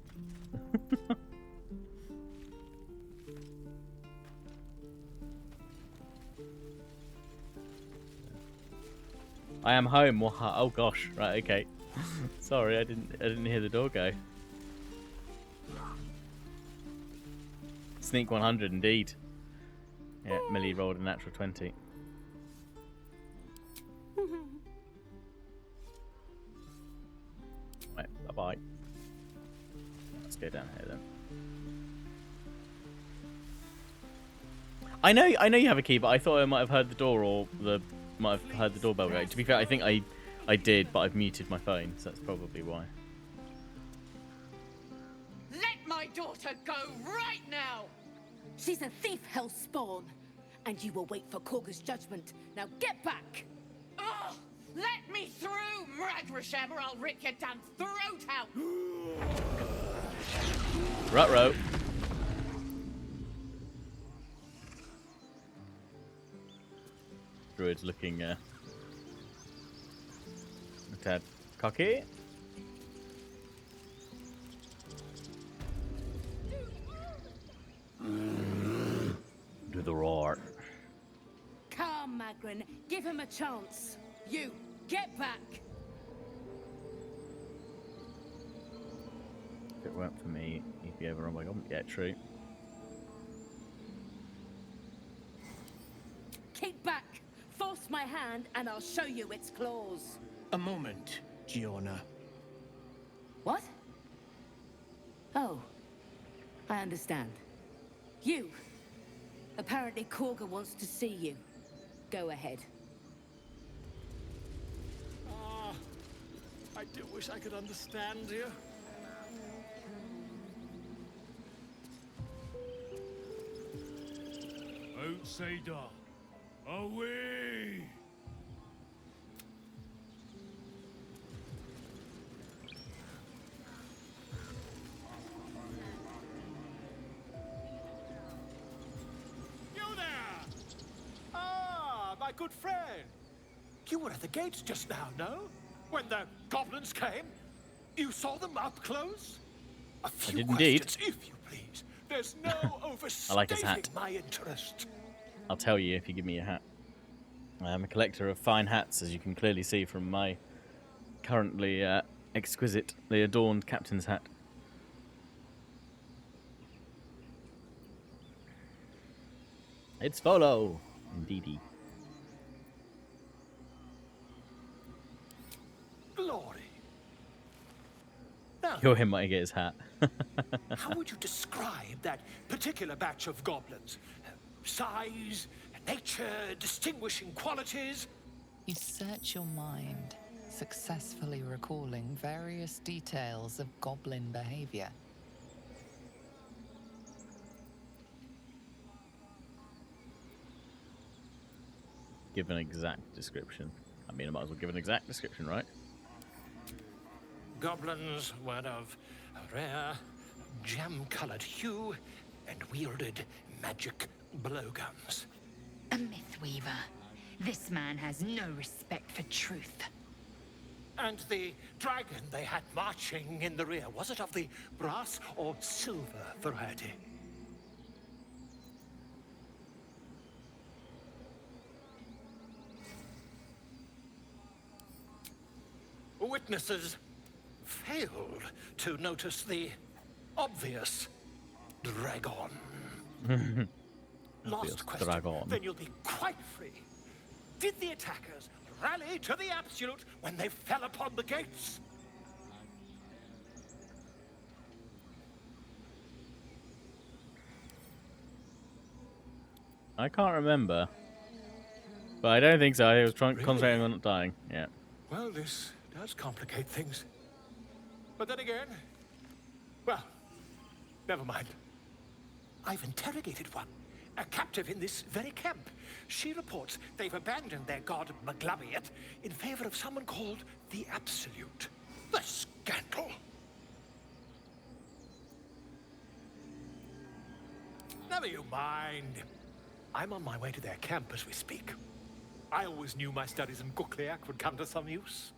I am home. Oh gosh. Right. Okay. Sorry, I didn't hear the door go. Sneak 100 indeed. Yeah, Millie rolled a natural 20. Right, bye-bye. Let's go down here then. I know you have a key, but I thought I might have heard the door or might have heard the doorbell go. To be fair, I think I did, but I've muted my phone, so that's probably why. Let my daughter go right now! She's a thief, hellspawn, and you will wait for Korga's judgment. Now get back! Oh, let me through, Mragrasham, or I'll rip your damn throat out! Ruh-roh. Druid's looking a tad cocky. Do the roar. Come, Magrin, give him a chance. You, get back! If it weren't for me, he'd be overrun by goblins. Yeah, true. Keep back! Force my hand, and I'll show you its claws. A moment, Giona. What? Oh, I understand. You. Apparently Korga wants to see you. Go ahead. Ah, I do wish I could understand you. Outsider, away! You there! Ah, my good friend. You were at the gates just now, no? When the goblins came? You saw them up close? A few did indeed. questions, if you please. There's no overstating I like his hat. my interest. I'll tell you if you give me a hat. I'm a collector of fine hats, as you can clearly see from my currently exquisitely adorned captain's hat. It's Volo! Indeedy. Glory. Now, You're him might get his hat. how would you describe that particular batch of goblins? Size, nature, distinguishing qualities? You search your mind, successfully recalling various details of goblin behavior. Give an exact description. I mean, I might as well give an exact description, right? Goblins were of a rare, jam-colored hue and wielded magic blowguns. A mythweaver. This man has no respect for truth. And the dragon they had marching in the rear, was it of the brass or silver variety? Witnesses failed to notice the obvious dragon. Last question, dragon. then you'll be quite free. Did the attackers rally to the absolute when they fell upon the gates? I can't remember. But I don't think so. I was concentrating on not dying. Yeah. Well, this does complicate things. But then again, well, never mind. I've interrogated one, a captive in this very camp. She reports they've abandoned their god Maglabiet in favor of someone called the Absolute. The scandal! Never you mind. I'm on my way to their camp as we speak. I always knew my studies in Gukliak would come to some use.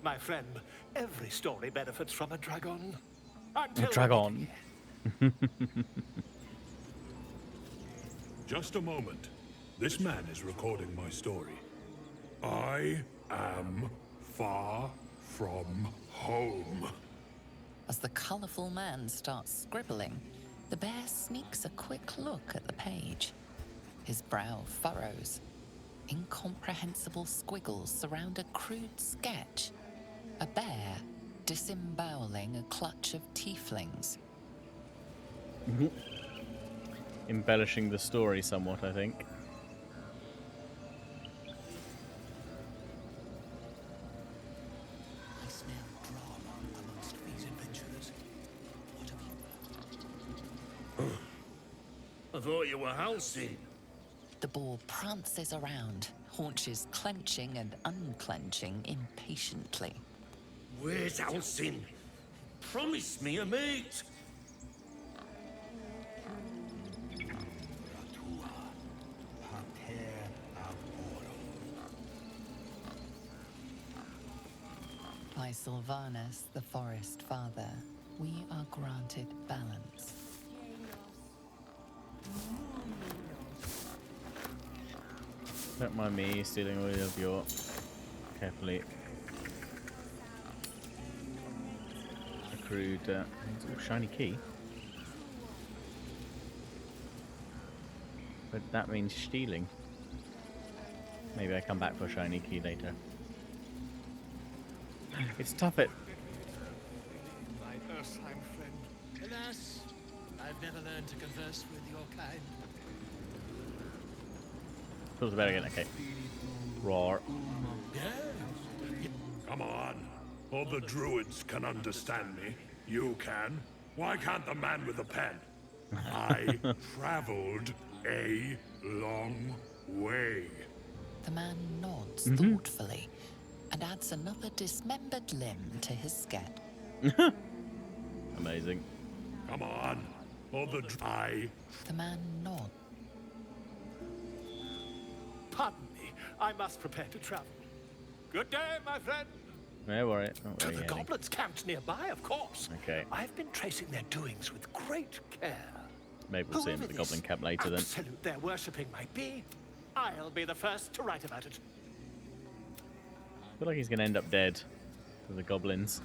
My friend, every story benefits from a dragon. Until Dragon. Just a moment. This man is recording my story. I am far from home. As the colourful man starts scribbling, the bear sneaks a quick look at the page. His brow furrows. Incomprehensible squiggles surround a crude sketch. A bear disemboweling a clutch of tieflings. Embellishing the story somewhat, I think. I smell drama amongst these adventurers. What have you... I thought you were housing. The boar prances around, haunches clenching and unclenching impatiently. Where's Alcin? Promise me a mate. By Sylvanus, the Forest Father, we are granted balance. Don't mind me stealing all of your carefully accrued shiny key. But that means stealing. Maybe I come back for a shiny key later. It's tough at... My Ursheim friend. Alas, I've never learned to converse with your kind. Feels better again, okay. Roar. Come on. All the druids can understand me. You can. Why can't the man with the pen? I traveled a long way. The man nods thoughtfully and adds another dismembered limb to his sketch. Amazing. Come on. All the The man nods. Pardon me, I must prepare to travel. Good day, my friend. Don't worry. Don't To worry, the Annie. goblins camped nearby, of course. Okay. I've been tracing their doings with great care. Maybe we'll see him at the Goblin Camp later then. Absolute their worshipping might be, I'll be the first to write about it. I feel like he's going to end up dead to the goblins.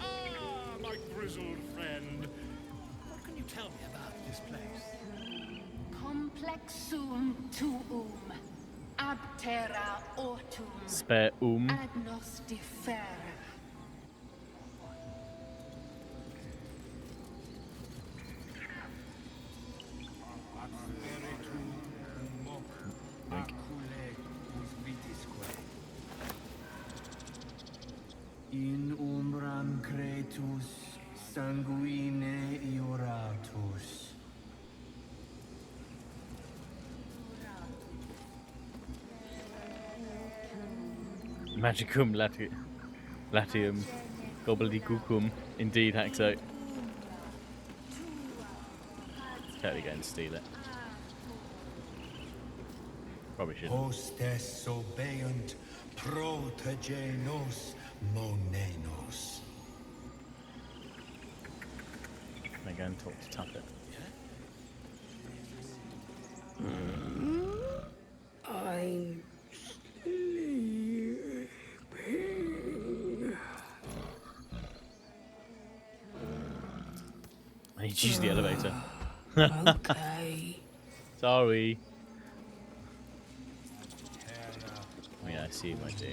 Ah, my grizzled friend. What can you tell me about this place? Complexum tuum, abterra ortum, Spare agnostifera. In umbram cretus sanguine ioratus. Magicum latium gobbledygookum. Indeed, Haxo. Totally going to steal it. Probably shouldn't. Hostes obeunt protegenos monenos. Can I go and talk to Tuppet? I'm sleeping. I need to use the elevator. Okay. Sorry. I mean, I assume I do.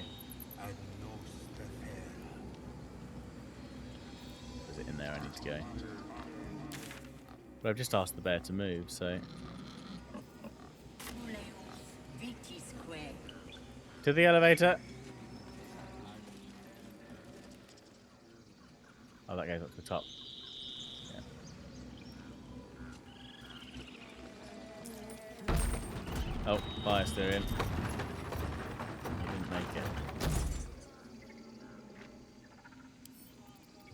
Is it in there? I need to go. But I've just asked the bear to move, so... To the elevator! Oh, that goes up to the top. Yeah. Oh, fire steering. You didn't make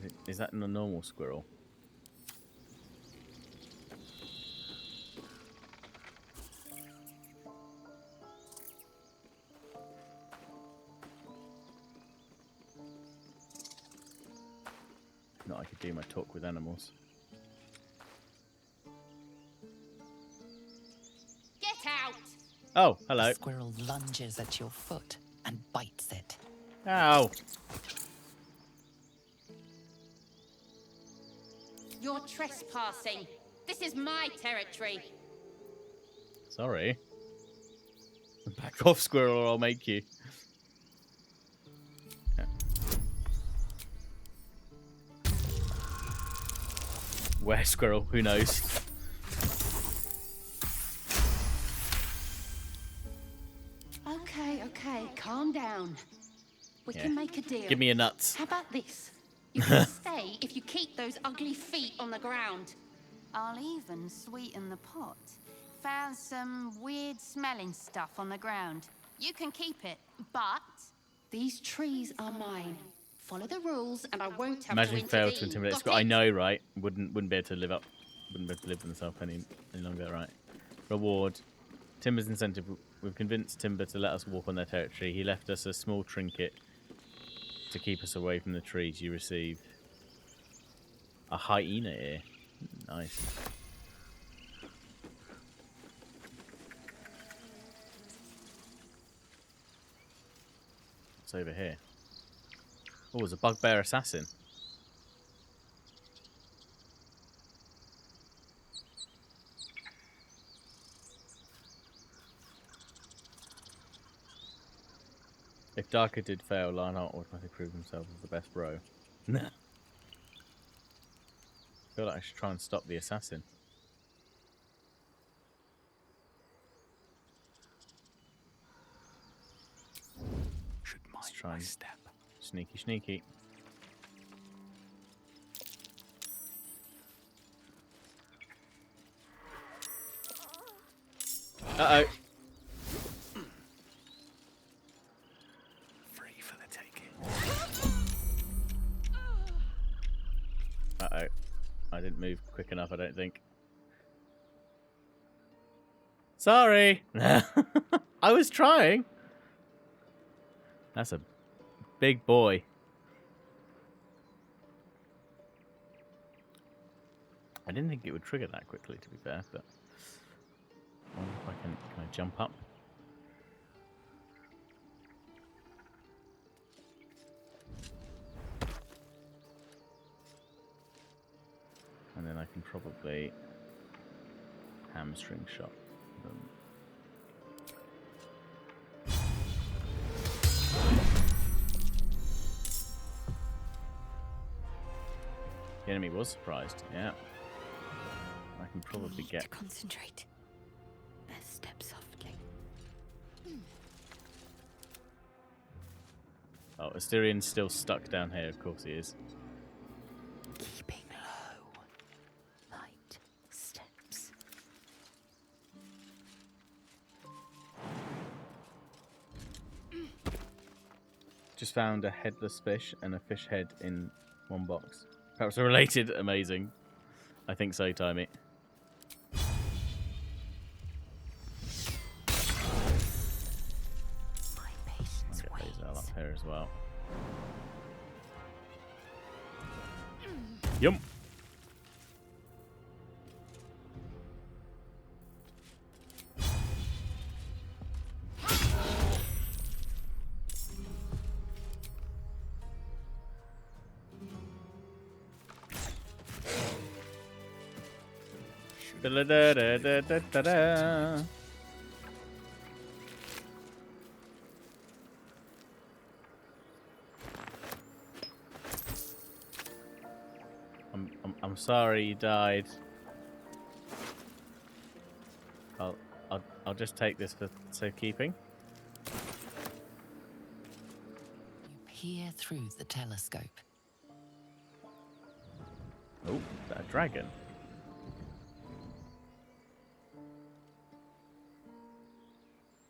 it. Is that a normal squirrel? Not I could do my talk with animals. Get out! Oh, hello. The squirrel lunges at your foot and bites it. Ow! You're trespassing. This is my territory. Sorry. Back off, squirrel, or I'll make you. Yeah. Where squirrel? Who knows? Okay, calm down. We can make a deal. Give me your nuts. How about this? You can stay if you keep those ugly feet on the ground. I'll even sweeten the pot. Found some weird smelling stuff on the ground. You can keep it, but these trees are mine. Follow the rules and I won't have Imagine to failed intervene. to intimidate Got squirrel. I it? know, right? Wouldn't be able to live up. Wouldn't be able to live with himself any longer, right? Reward. Timber's incentive. We've convinced Timber to let us walk on their territory. He left us a small trinket to keep us away from the trees. You receive a hyena ear. Nice. What's over here? Oh, there's a bugbear assassin. If Darker did fail, Lionheart automatically proved himself as the best bro. Nah. I feel like I should try and stop the assassin. Let's try and step. Sneaky, sneaky. Uh-oh. Free for the taking. Uh-oh. I didn't move quick enough, I don't think. Sorry! I was trying! That's a big boy. I didn't think it would trigger that quickly, to be fair, but... I wonder if I can I jump up? And then I can probably hamstring shot them. The enemy was surprised, yeah. I can probably get... to concentrate. Best step softly. Oh, Asterian's still stuck down here. Of course he is. Keeping low. Light steps. Just found a headless fish and a fish head in one box. Perhaps they're related. Amazing. I think so, Timey. I'll get these all up here as well. Yum. Da-da-da-da-da-da-da. I'm sorry you died. I'll just take this for safekeeping. You peer through the telescope. Oh, is that a dragon?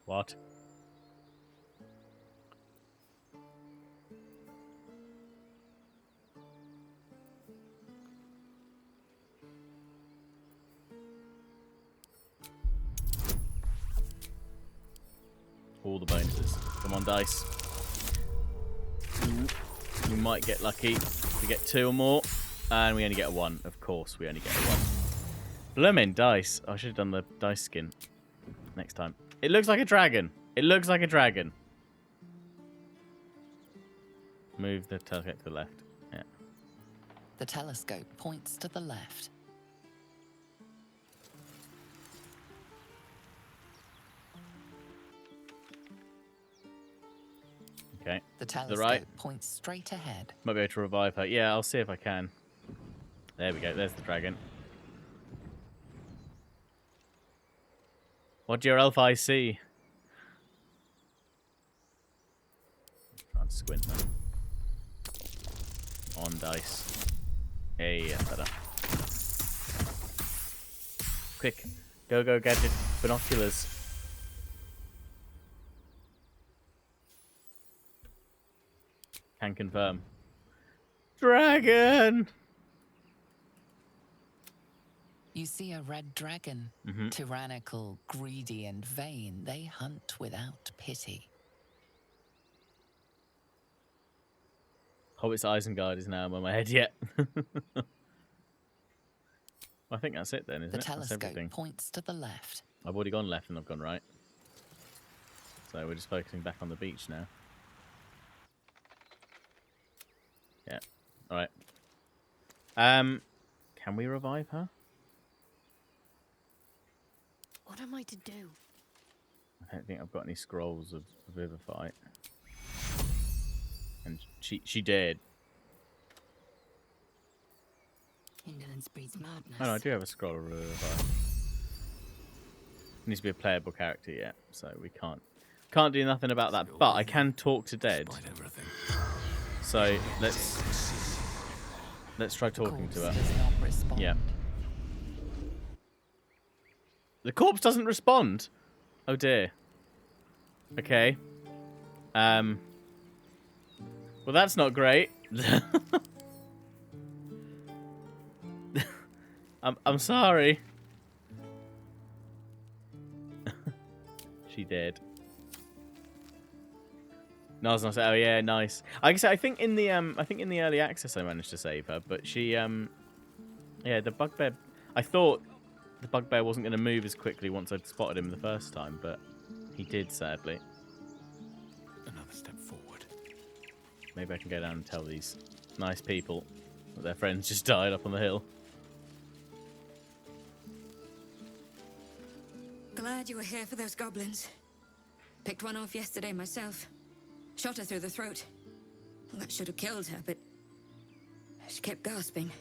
What? All the bonuses. Come on, dice. We might get lucky. We get 2 or more. And we only get a 1. Of course, we only get a 1. Blooming dice. I should have done the dice skin next time. It looks like a dragon. It looks like a dragon. Move the telescope to the left. Yeah. The telescope points to the left. Okay. The To the telescope right. points straight ahead. Might be able to revive her. Yeah, I'll see if I can. There we go. There's the dragon. What do your elf eye see? Try and squint them. On dice. Hey, that's better. Quick. Go, gadget. Binoculars. Can confirm. Dragon! You see a red dragon. Mhm. Tyrannical, greedy, and vain, they hunt without pity. Hobbit's Isengard is now in my head yet. I think that's it then, isn't The it? That's telescope everything. points to the left. I've already gone left and I've gone right. So we're just focusing back on the beach now. Yeah. Alright. Can we revive her? What am I to do? I don't think I've got any scrolls of Vivify. And she did. Indolence breeds madness. Oh no, I do have a scroll of Vivify. Needs to be a playable character yet, so we can't do nothing about that. But I can talk to dead. So let's try talking to her. Does not respond. Yeah. The corpse doesn't respond. Oh dear. Okay. Well, that's not great. I'm sorry. She did. No, I was gonna say, oh yeah, nice. I think in the early access I managed to save her, but she yeah, the bugbear. I thought the bugbear wasn't going to move as quickly once I'd spotted him the first time, but he did, sadly. Another step forward. Maybe I can go down and tell these nice people that their friends just died up on the hill. Glad you were here for those goblins. Picked one off yesterday myself. Shot her through the throat. Well, that should have killed her, but she kept gasping.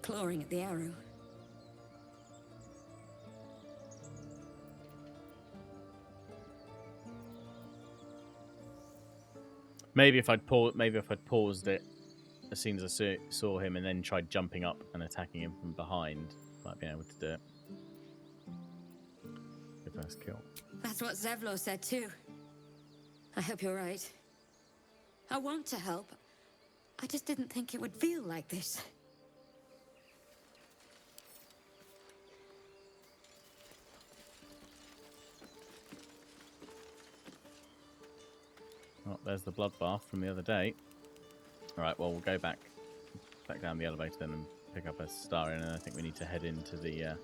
Clawing at the arrow. Maybe if I'd paused it as soon as I saw him and then tried jumping up and attacking him from behind, might be able to do it. The first kill. That's what Zevlo said too. I hope you're right. I want to help. I just didn't think it would feel like this. Oh, there's the bloodbath from the other day. Alright, well, we'll go back down the elevator then and pick up a star in, and I think we need to head into the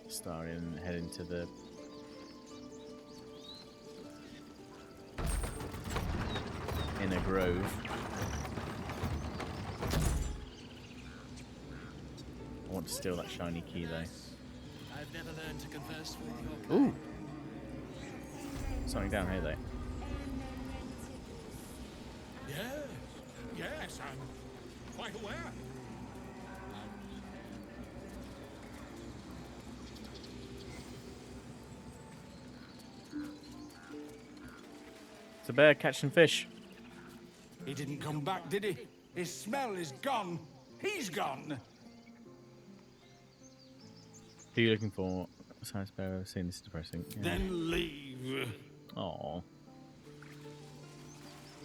star in and head into the inner grove. I want to steal that shiny key though. I've never learned to converse with your Ooh! Something down here though. Yes, I'm quite aware. It's a bear catching fish. He didn't come back, did he? His smell is gone. He's gone. Who are you looking for? Science bear, I've seen this is depressing. Yeah. Then leave. Aww.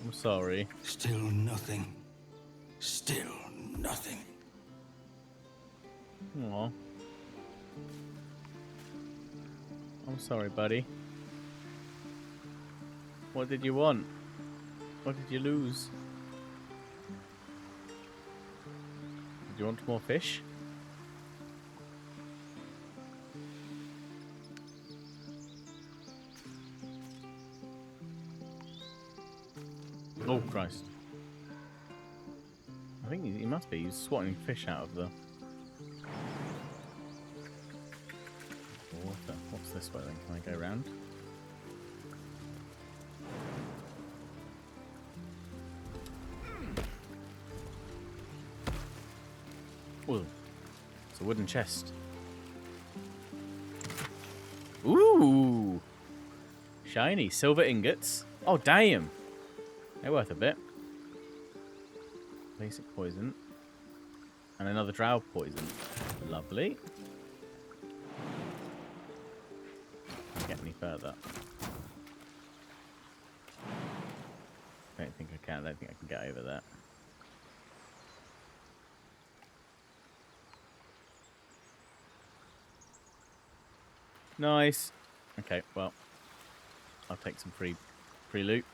I'm sorry. Still nothing. Still nothing. Aww. I'm sorry, buddy. What did you want? What did you lose? Did you want more fish? Oh, Christ. I think he must be. He's swatting fish out of the water. What's this way then? Can I go around? Ooh. It's a wooden chest. Ooh! Shiny silver ingots. Oh, damn! They're worth a bit. Basic poison. And another drow poison. Lovely. Can't get any further. I don't think I can. I don't think I can get over that. Nice. Okay, well, I'll take some free loot.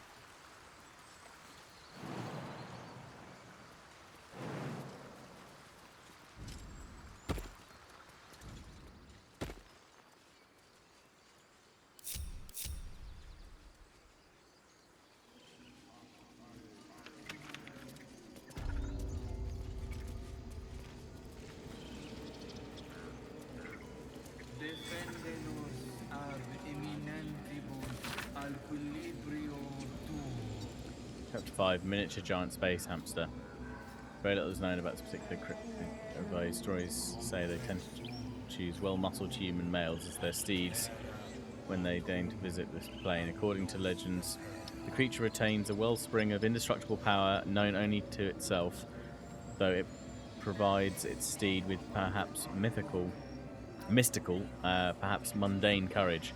Chapter 5, Miniature Giant Space Hamster. Very little is known about this particular cryptid. Stories say they tend to choose well-muscled human males as their steeds when they deign to visit this plane. According to legends, the creature retains a wellspring of indestructible power known only to itself, though it provides its steed with perhaps mystical, perhaps mundane courage.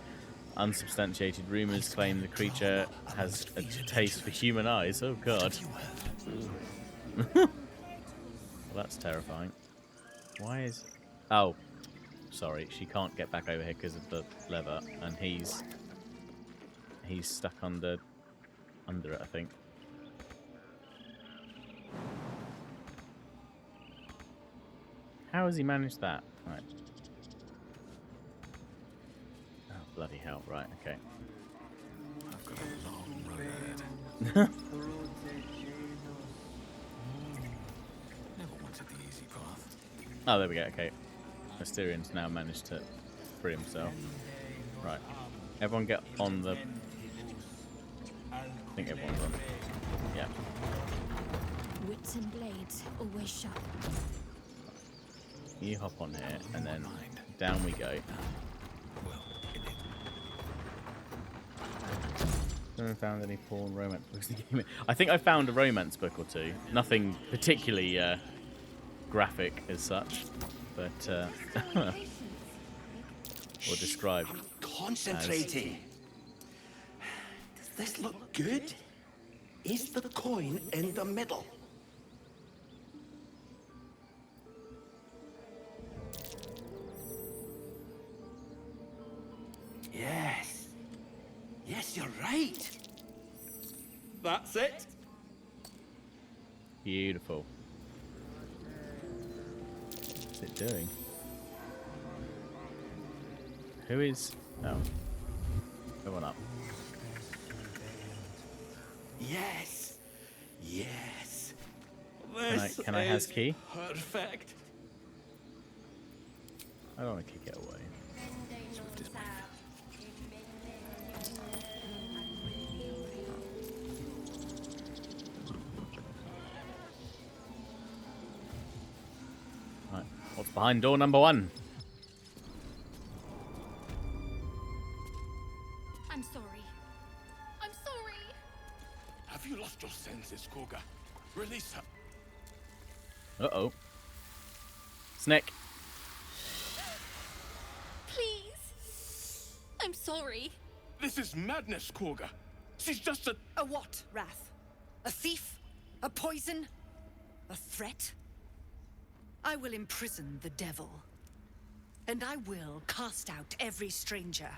Unsubstantiated rumors claim the creature has a taste for human eyes. Oh god. Well, that's terrifying. Why is... Oh. Sorry, she can't get back over here because of the lever, and he's stuck under it, I think. How has he managed that? Right. Oh, bloody hell. Right, okay. I've got a long road ahead. Never wanted the easy path. Oh, there we go, okay. Mysterian's now managed to free himself. Right. Everyone get on the... I think everyone's on. Yeah. Wits and blades always sharp. You hop on here, and then down we go. Haven't found any porn romance books in the game. I think I found a romance book or two. Nothing particularly graphic as such, but or described. Concentrating. Does this look good? Is the coin in the middle? Yes. Yes, you're right. That's it. Beautiful. What's it doing? Who is... Oh. Go on up. Yes. Yes. Can I has key? Perfect. I don't want to kick it away. Right. What's behind door number 1? I'm sorry. I'm sorry. Have you lost your senses, Koga? Release her. Uh-oh. Snake. Please. I'm sorry. This is madness, Koga. She's just a... A what, Wrath? A thief? A poison? A threat? I will imprison the devil. And I will cast out every stranger.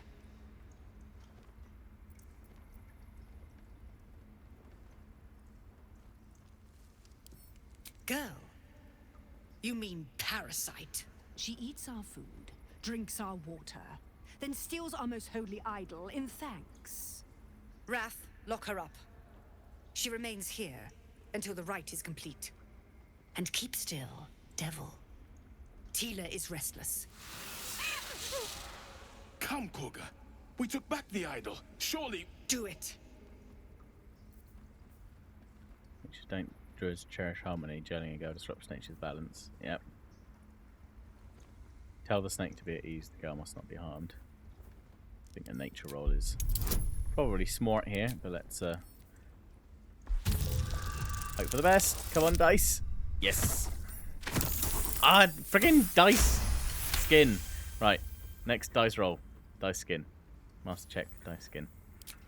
Girl, you mean parasite? She eats our food, drinks our water, then steals our most holy idol in thanks. Wrath, lock her up. She remains here until the rite is complete. And keep still, devil. Tila is restless. Come, Koga. We took back the idol. Surely... Do it. Which don't druids cherish harmony, gelling a girl disrupts nature's balance. Yep. Tell the snake to be at ease, the girl must not be harmed. I think the nature roll is probably smart here, but let's hope for the best. Come on, dice. Yes. Ah, friggin' dice skin. Right, next dice roll. Dice skin. Master check, dice skin.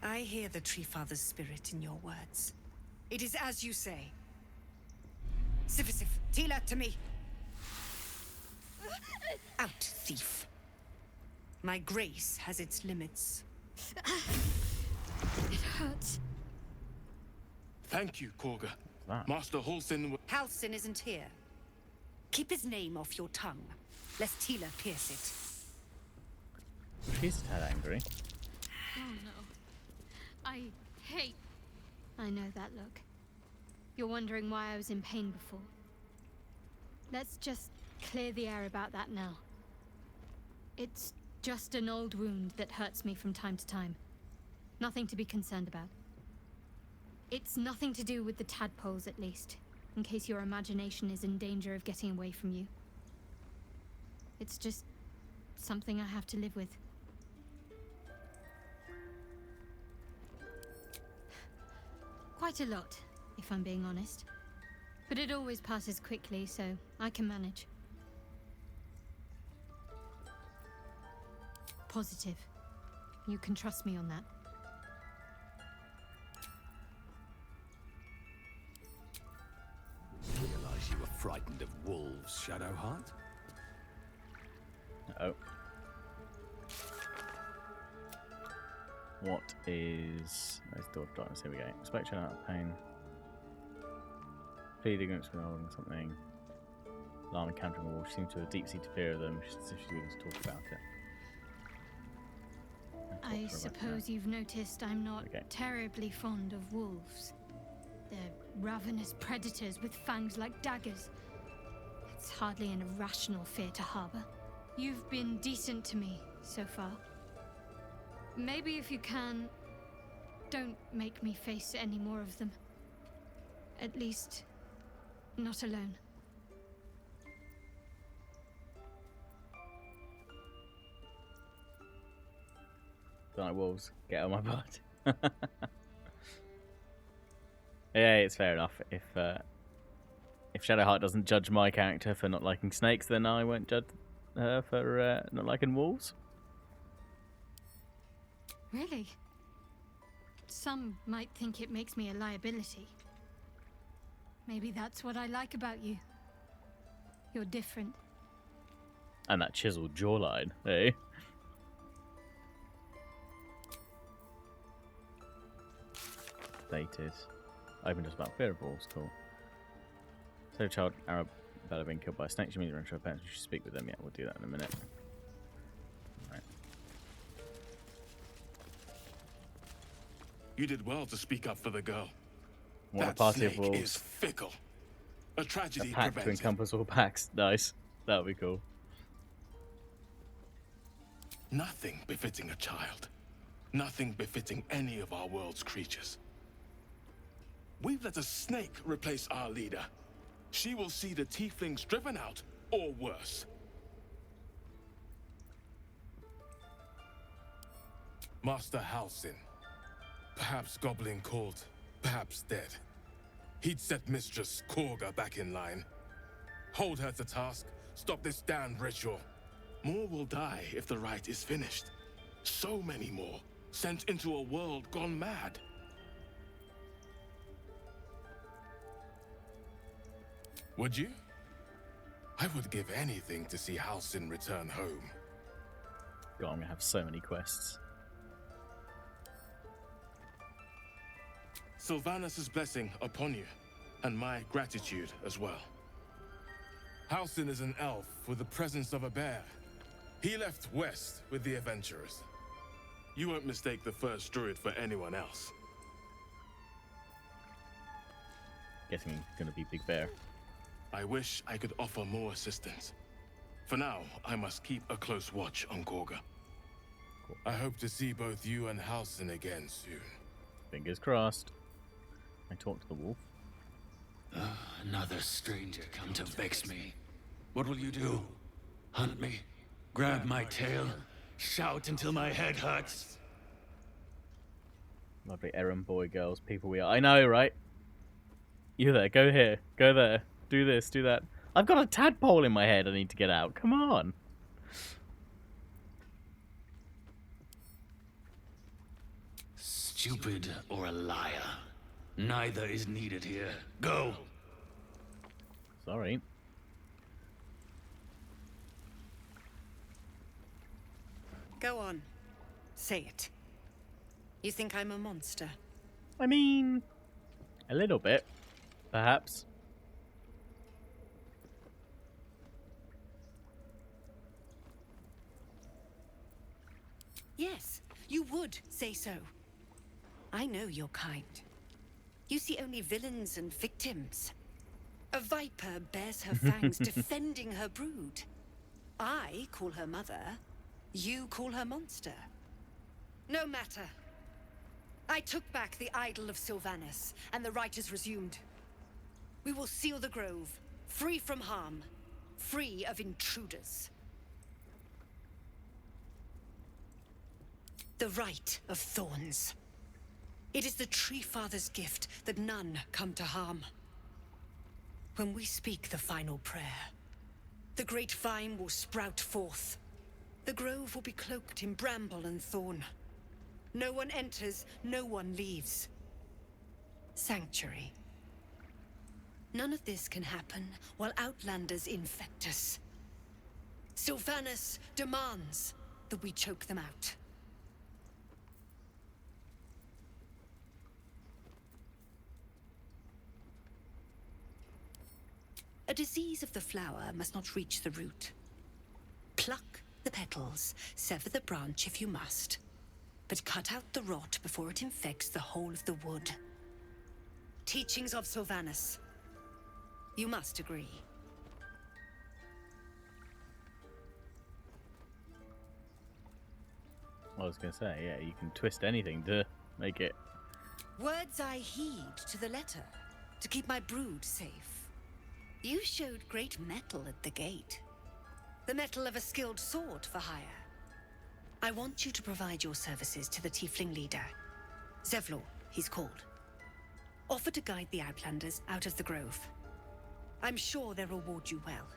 I hear the Tree Father's spirit in your words. It is as you say. Sifisif, Tila, to me. Out, thief. My grace has its limits. It hurts. Thank you, Koga. Wow. Master Halsin... Halsin isn't here. Keep his name off your tongue, lest Tila pierce it. She's a tad angry. Oh no. I hate... I know that look. You're wondering why I was in pain before. Let's just clear the air about that now. It's just an old wound that hurts me from time to time. Nothing to be concerned about. It's nothing to do with the tadpoles, at least, in case your imagination is in danger of getting away from you. It's just something I have to live with. Quite a lot, if I'm being honest. But it always passes quickly, so I can manage. Positive. You can trust me on that. Realize you were frightened of wolves, Shadowheart? Uh-oh. What is... There's Door of Darkness, here we go. Spectre out of pain. Plead against with holding something. Alarm encountering a wolf. She seems to have a deep-seated fear of them. She's willing to talk about it. I suppose you've noticed I'm not terribly fond of wolves. They're ravenous predators with fangs like daggers. It's hardly an irrational fear to harbor. You've been decent to me so far. Maybe if you can, don't make me face any more of them. At least, not alone. Don't like wolves. Get out of my butt. Yeah, it's fair enough. If Shadowheart doesn't judge my character for not liking snakes, then I won't judge her for not liking wolves. Really? Some might think it makes me a liability. Maybe that's what I like about you. You're different. And that chiseled jawline, eh? Status. Open just about fear of wolves, cool. So child Arab Bella being killed by a snake. She means to run to her parents. You should speak with them. Yeah, we'll do that in a minute. Right. You did well to speak up for the girl. What a That party of snake wolves. is fickle. A tragedy A pack to prevents it. encompass all packs. Nice. That would be cool. Nothing befitting a child. Nothing befitting any of our world's creatures. We've let a snake replace our leader. She will see the tieflings driven out, or worse. Master Halsin. Perhaps goblin called, perhaps dead. He'd set Mistress Korga back in line. Hold her to task, stop this damned ritual. More will die if the rite is finished. So many more, sent into a world gone mad. Would you? I would give anything to see Halsin return home. God, I'm gonna have so many quests. Sylvanus' blessing upon you, and my gratitude as well. Halsin is an elf with the presence of a bear. He left west with the adventurers. You won't mistake the first druid for anyone else. Guessing he's gonna be Big Bear. I wish I could offer more assistance. For now, I must keep a close watch on Korga. Cool. I hope to see both you and Halsin again soon. Fingers crossed. I talked to the wolf. Another stranger come to vex me. What will you do? Hunt me? Grab my tail? Shout until my head hurts? Lovely errand boy, girls, people we are. I know, right? You there, go here, go there. Do this, do that. I've got a tadpole in my head I need to get out. Come on. Stupid or a liar. Neither is needed here. Go! Sorry. Go on. Say it. You think I'm a monster? I mean, a little bit, perhaps. Yes, you would say so. I know your kind. You see only villains and victims. A viper bears her fangs defending her brood. I call her mother. You call her monster. No matter. I took back the idol of Sylvanus, and the rite is resumed. We will seal the grove, free from harm, free of intruders. The Rite of Thorns. It is the Tree Father's gift that none come to harm. When we speak the final prayer, the great vine will sprout forth. The grove will be cloaked in bramble and thorn. No one enters, no one leaves. Sanctuary. None of this can happen while outlanders infect us. Sylvanus demands that we choke them out. A disease of the flower must not reach the root. Pluck the petals, sever the branch if you must, but cut out the rot before it infects the whole of the wood. Teachings of Sylvanus. You must agree. I was going to say, yeah, you can twist anything to make it. Words I heed to the letter, to keep my brood safe. You showed great mettle at the gate. The mettle of a skilled sword for hire. I want you to provide your services to the tiefling leader. Zevlor, he's called. Offer to guide the Outlanders out of the grove. I'm sure they'll reward you well.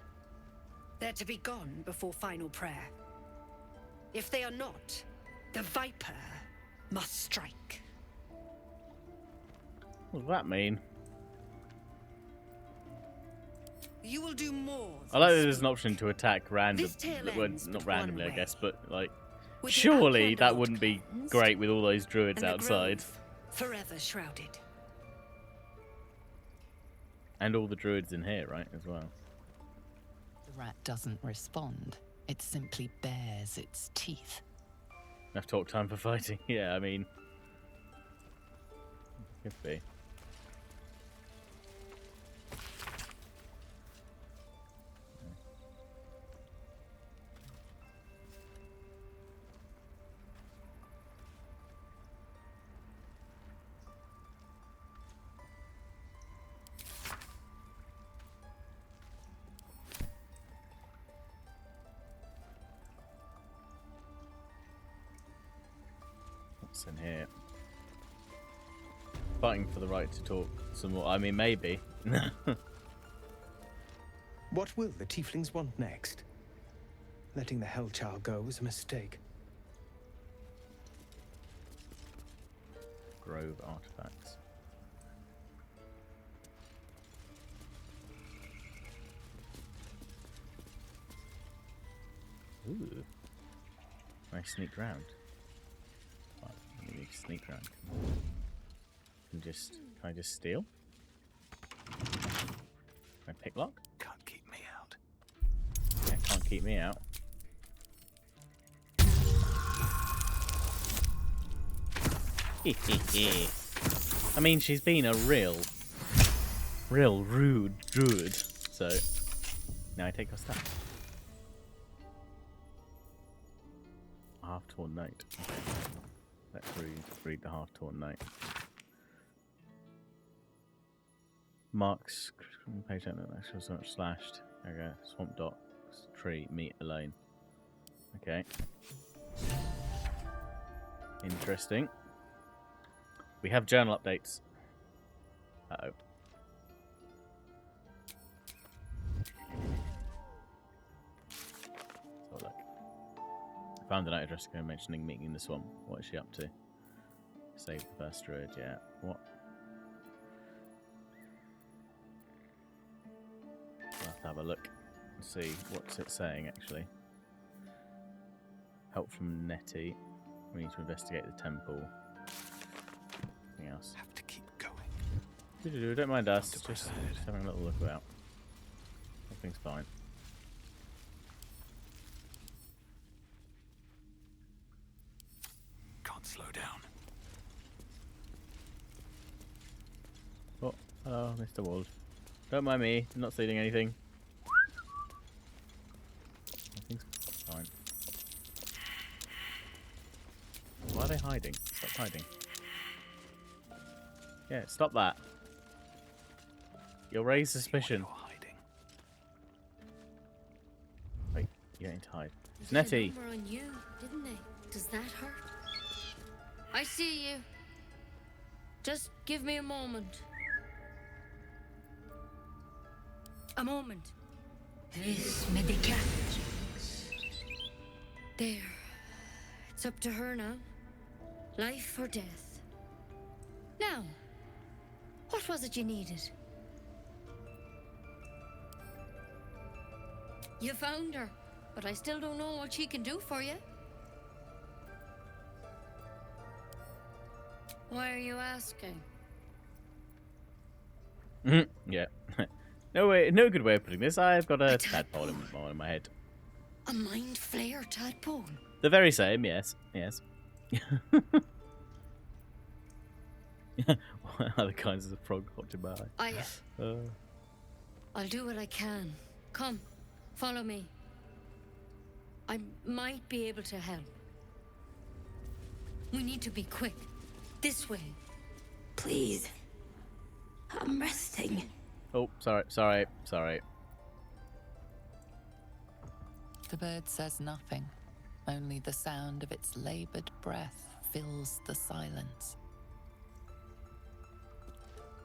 They're to be gone before final prayer. If they are not, the Viper must strike. What does that mean? You will do more. I like that there's an option to attack random. Well, not randomly, I guess, but like, surely that wouldn't be great with all those druids outside. Forever shrouded. And all the druids in here, right, as well. The rat doesn't respond. It simply bares its teeth. Enough talk time for fighting. Yeah, I mean, could be. What's in here? Fighting for the right to talk some more. I mean, maybe. What will the tieflings want next? Letting the Hellchild go was a mistake. Grove artifacts. Ooh. Nice sneak round. Right, let me sneak round. Can I just steal? Can I picklock? Can't keep me out. Yeah, can't keep me out. I mean, she's been a real rude druid, so now I take her stuff. Half-torn note. Okay. Let's read the half-torn note. Marks page actually so much slashed. Okay, swamp dock tree meet alone. Okay. Interesting. We have journal updates. Uh-oh. So look. Found an address mentioning meeting in the swamp. What is she up to? Save the first druid, yeah. What? I'll have to have a look and see what's it saying actually. Help from Nettie. We need to investigate the temple. Anything else? Have to keep going. Don't mind us. Just having a little look about. Everything's fine. Can't slow down. Oh, hello, Mr. Wald. Don't mind me. I'm not stealing anything. Everything's fine. Why are they hiding? Stop hiding. Yeah, stop that. You'll raise suspicion. Wait, you don't need to hide. It's Nettie. They had a number on you, didn't they? Does that hurt? I see you. Just give me a moment. A moment. This medicat. There. It's up to her now. Life or death. Now, what was it you needed? You found her, but I still don't know what she can do for you. Why are you asking? Yeah. No good way of putting this. I've got a tadpole in my head. A mind flayer tadpole? The very same, yes. Yes. What other kinds of frog hopped in my eye? I'll do what I can. Come, follow me. I might be able to help. We need to be quick. This way. Please. I'm resting. Oh, sorry. The bird says nothing. Only the sound of its labored breath fills the silence.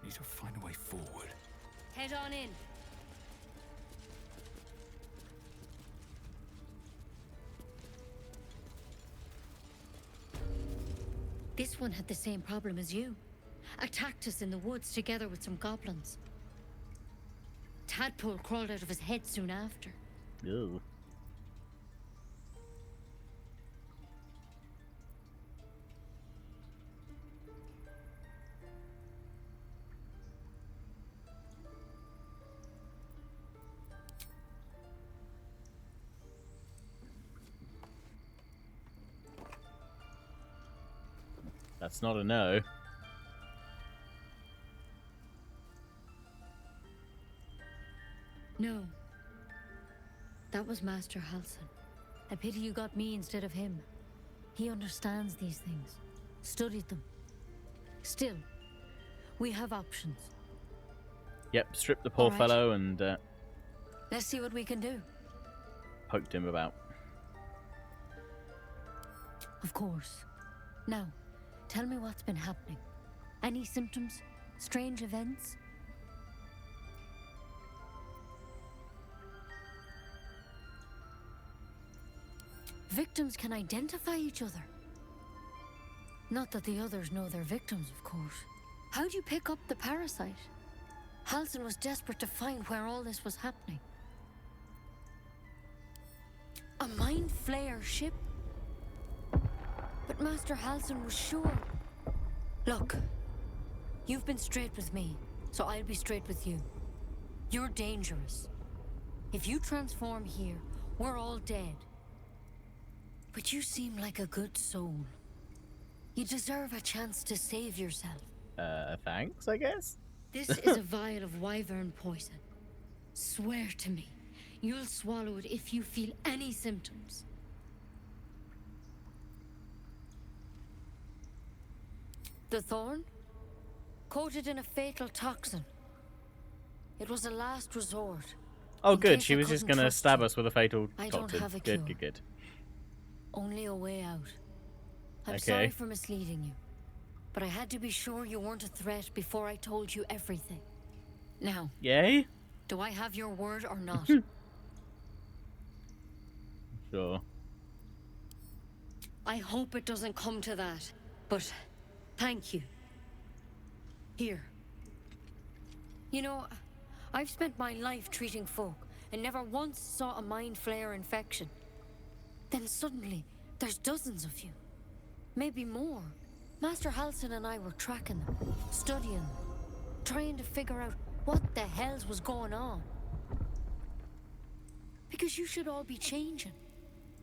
Need to find a way forward. Head on in. This one had the same problem as you. Attacked us in the woods together with some goblins. Tadpole crawled out of his head soon after. Ew. That's not a no. No. That was Master Halsin. A pity you got me instead of him. He understands these things. Studied them. Still, we have options. Yep, strip the poor All right. fellow and Let's see what we can do. poked him about. Of course. Now, tell me what's been happening. Any symptoms? Strange events? Victims can identify each other. Not that the others know they're victims, of course. How'd you pick up the parasite? Halsin was desperate to find where all this was happening. A mind flayer ship? But Master Halsin was sure. Look, you've been straight with me, so I'll be straight with you. You're dangerous. If you transform here, we're all dead. But you seem like a good soul. You deserve a chance to save yourself. Thanks, I guess? This is a vial of wyvern poison. Swear to me, you'll swallow it if you feel any symptoms. The thorn? Coated in a fatal toxin. It was a last resort. Oh, In good. case She I was just couldn't gonna trust stab you. us with a fatal I don't toxin. have a Good, cure. good. Only a way out. I'm Okay. sorry for misleading you, but I had to be sure you weren't a threat before I told you everything. Now, Yay? do I have your word or not? Sure. I hope it doesn't come to that, but thank you. Here. You know, I've spent my life treating folk and never once saw a mind flayer infection. Then suddenly, there's dozens of you. Maybe more. Master Halsin and I were tracking them, studying them, trying to figure out what the hells was going on. Because you should all be changing.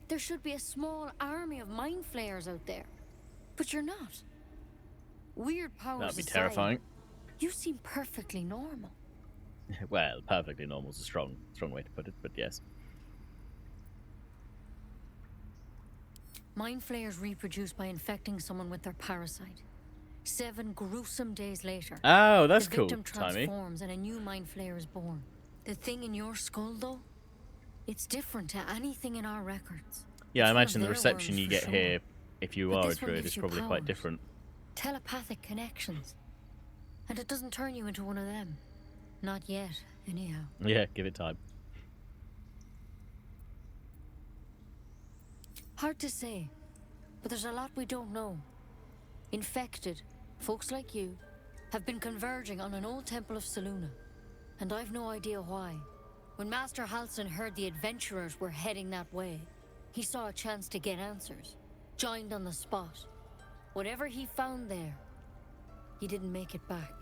There should be a small army of mind flayers out there. But you're not. Weird powers That'd be aside, terrifying. You seem perfectly normal. Well, perfectly normal is a strong way to put it, but yes. Mind flayers reproduce by infecting someone with their parasite. 7 gruesome days later, Oh, that's the cool, victim timey. transforms and a new mind flayer is born. The thing in your skull, though, it's different to anything in our records. Yeah, I It's one of imagine the their reception worms you for get sure. here, if you But are a this one druid, gives is you probably quite powers. different. Telepathic connections. And it doesn't turn you into one of them. Not yet, anyhow. Yeah, give it time. Hard to say, but there's a lot we don't know. Infected, folks like you, have been converging on an old temple of Selûne, and I've no idea why. When Master Halsin heard the adventurers were heading that way, he saw a chance to get answers, joined on the spot. Whatever he found there, he didn't make it back.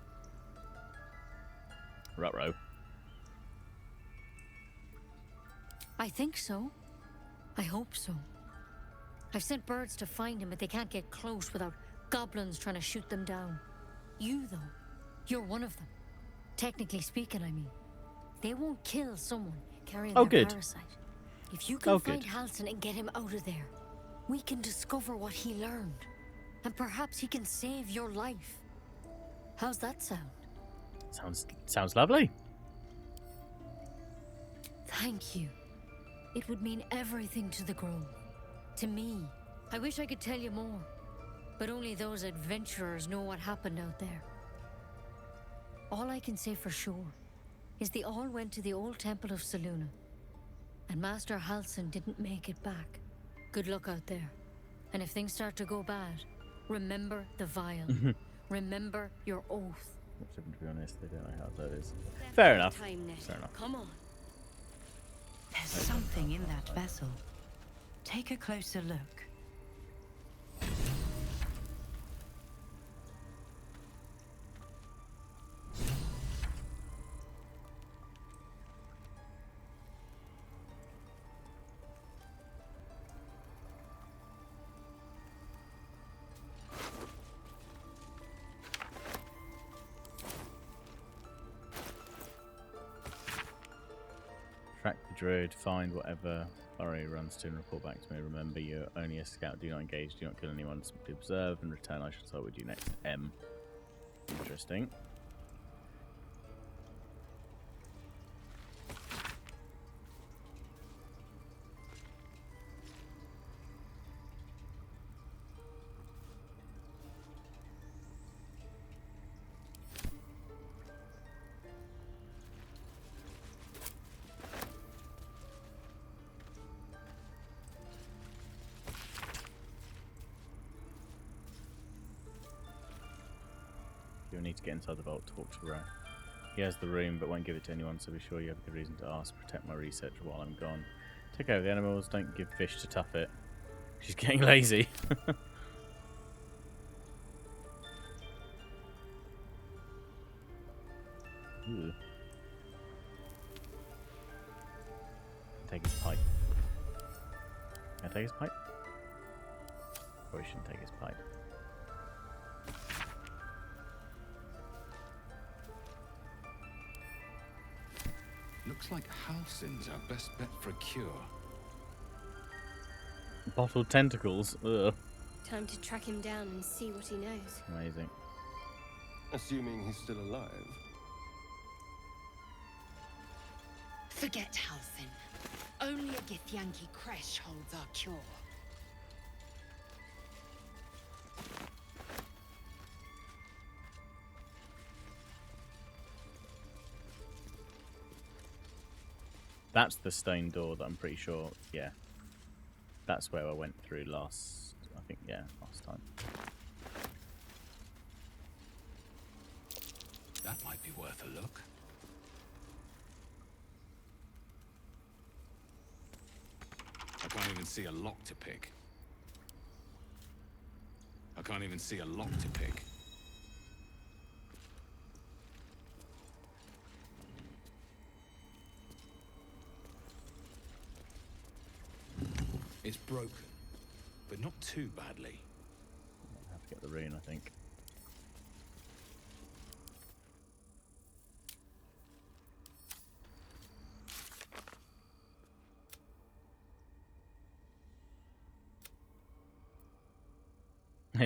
Ruh-roh. I think so. I hope so. I've sent birds to find him, but they can't get close without goblins trying to shoot them down. You, though, you're one of them. Technically speaking, I mean. They won't kill someone carrying Oh, their good. parasite. If you can Oh, find good. Halsin and get him out of there, we can discover what he learned. And perhaps he can save your life. How's that sound? Sounds lovely. Thank you. It would mean everything to the Grove. To me. I wish I could tell you more. But only those adventurers know what happened out there. All I can say for sure is they all went to the old temple of Selûne, and Master Halsin didn't make it back. Good luck out there. And if things start to go bad, remember the vial. Remember your oath. To be honest, they don't know how that is. Fair enough. Fair enough. Come on. There's something in that vessel. Take a closer look. Track the druid, find whatever burrow he runs to and report back to me. Remember, you're only a scout. Do not engage, do not kill anyone, simply observe and return. I shall start with you next. M. Interesting. You'll need to get inside the vault, talk to Ro. He has the room but won't give it to anyone, so be sure you have a good reason to ask. Protect my research while I'm gone. Take care of the animals, don't give fish to Tuffet. She's getting lazy. Ooh. Take his pipe. Can I take his pipe? Probably shouldn't take his pipe. Looks like Halsin's our best bet for a cure. Bottled tentacles. Ugh. Time to track him down and see what he knows. Amazing. Assuming he's still alive. Forget Halsin. Only a Githyanki Kresh holds our cure. That's the stone door that I'm pretty sure, yeah. That's where I went through last, I think, yeah, last time. That might be worth a look. I can't even see a lock to pick. I can't even see a lock to pick. It's broken, but not too badly. I have to get the rune, I think.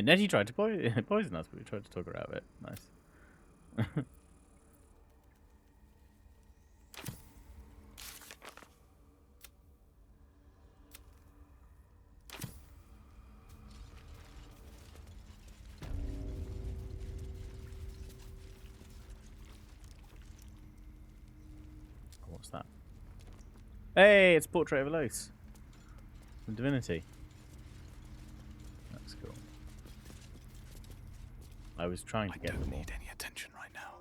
Nettie tried to poison us, but we tried to talk her out of it. Nice. What's that? Hey, it's Portrait of a Los from Divinity. That's cool. I was trying to get them all. I don't need any attention right now.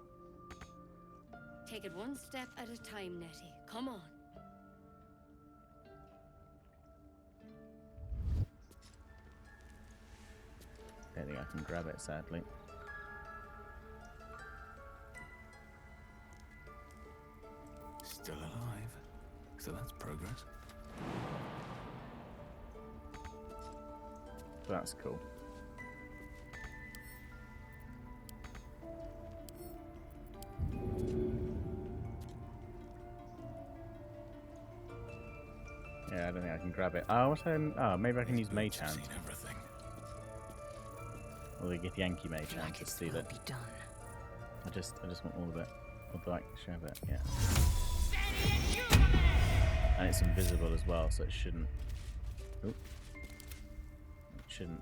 Take it one step at a time, Nettie. Come on. Don't think I can grab it, sadly. Still alive, so that's progress. That's cool. Yeah, I don't think I can grab it. Oh, what's oh, maybe I can use Mage Hand. Or the Githyanki Mage Hand to steal it. I just want all of it. Or like shove it, yeah. And it's invisible as well, so it shouldn't. Oop. It shouldn't.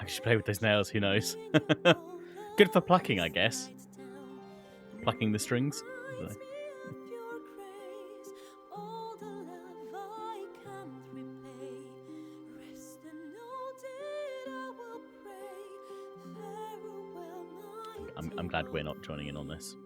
I should play with those nails, who knows? Good for plucking, I guess. Plucking the strings. I don't know. I'm glad we're not joining in on this.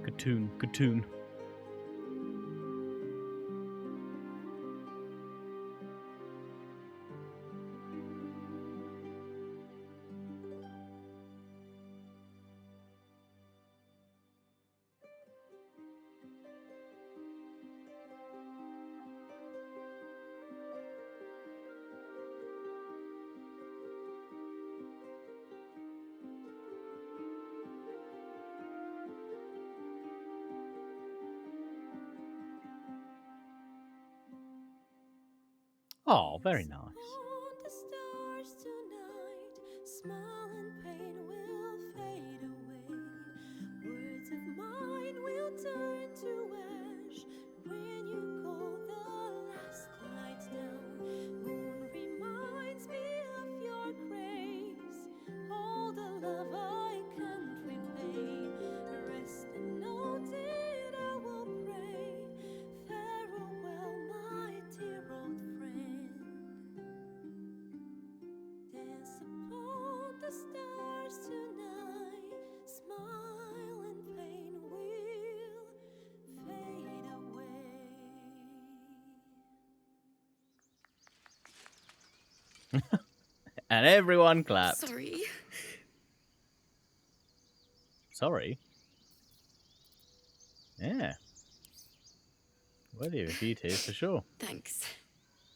Good tune, good tune. Oh, very nice. And everyone clapped. Sorry. Sorry? Yeah. Worthy of a few tears for sure. Thanks.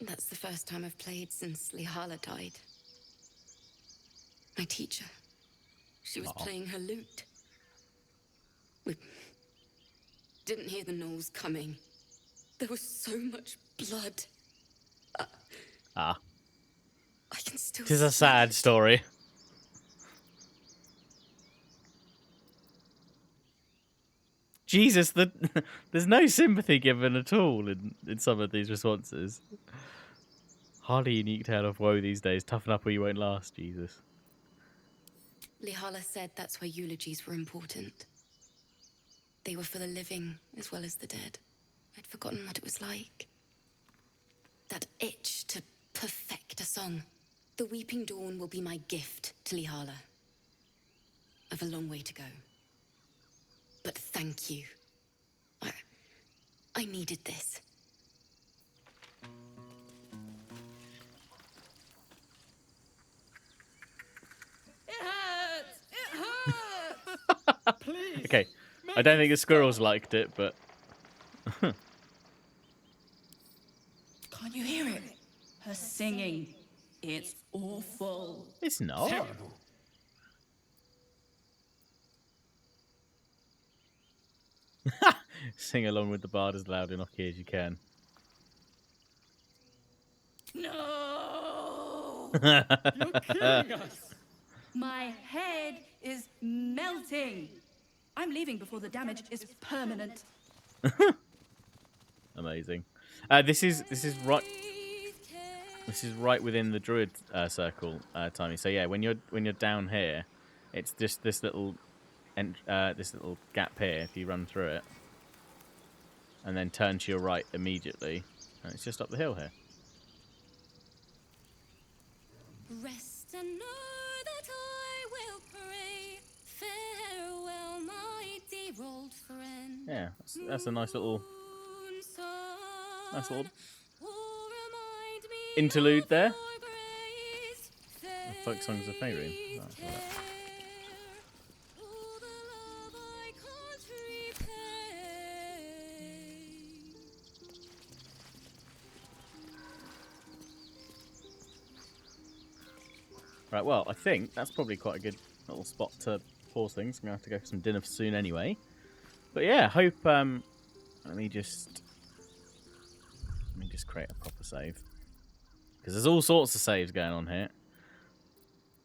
That's the first time I've played since Lihala died. My teacher. She was playing her lute. We didn't hear the gnolls coming. There was so much blood. Ah. I can still. It is a sad story. Jesus, there's no sympathy given at all in some of these responses. Hardly unique tale of woe these days. Toughen up or you won't last, Jesus. Lihala said that's why eulogies were important. They were for the living as well as the dead. I'd forgotten what it was like. That itch to perfect a song. The Weeping Dawn will be my gift to Lihala. I've a long way to go. But thank you. I needed this. It hurts! It hurts! Please. Okay, I don't think the squirrels liked it, but... Can't you hear it? Her singing. It's awful. It's not. Terrible. Sing along with the bard as loud and key as you can. No! You're killing us. My head is melting. I'm leaving before the damage is permanent. Amazing. This is right. This is right within the druid circle, Timey. So yeah, when you're down here, it's just this little gap here. If you run through it, and then turn to your right immediately, and it's just up the hill here. Rest and know that I will pray. Farewell, my dear old friend. Yeah, that's a nice little interlude there. Folk songs of Faerun. Right, well, I think that's probably quite a good little spot to pause things. I'm going to have to go for some dinner soon anyway. But yeah, hope... let me just create a proper save. Because there's all sorts of saves going on here.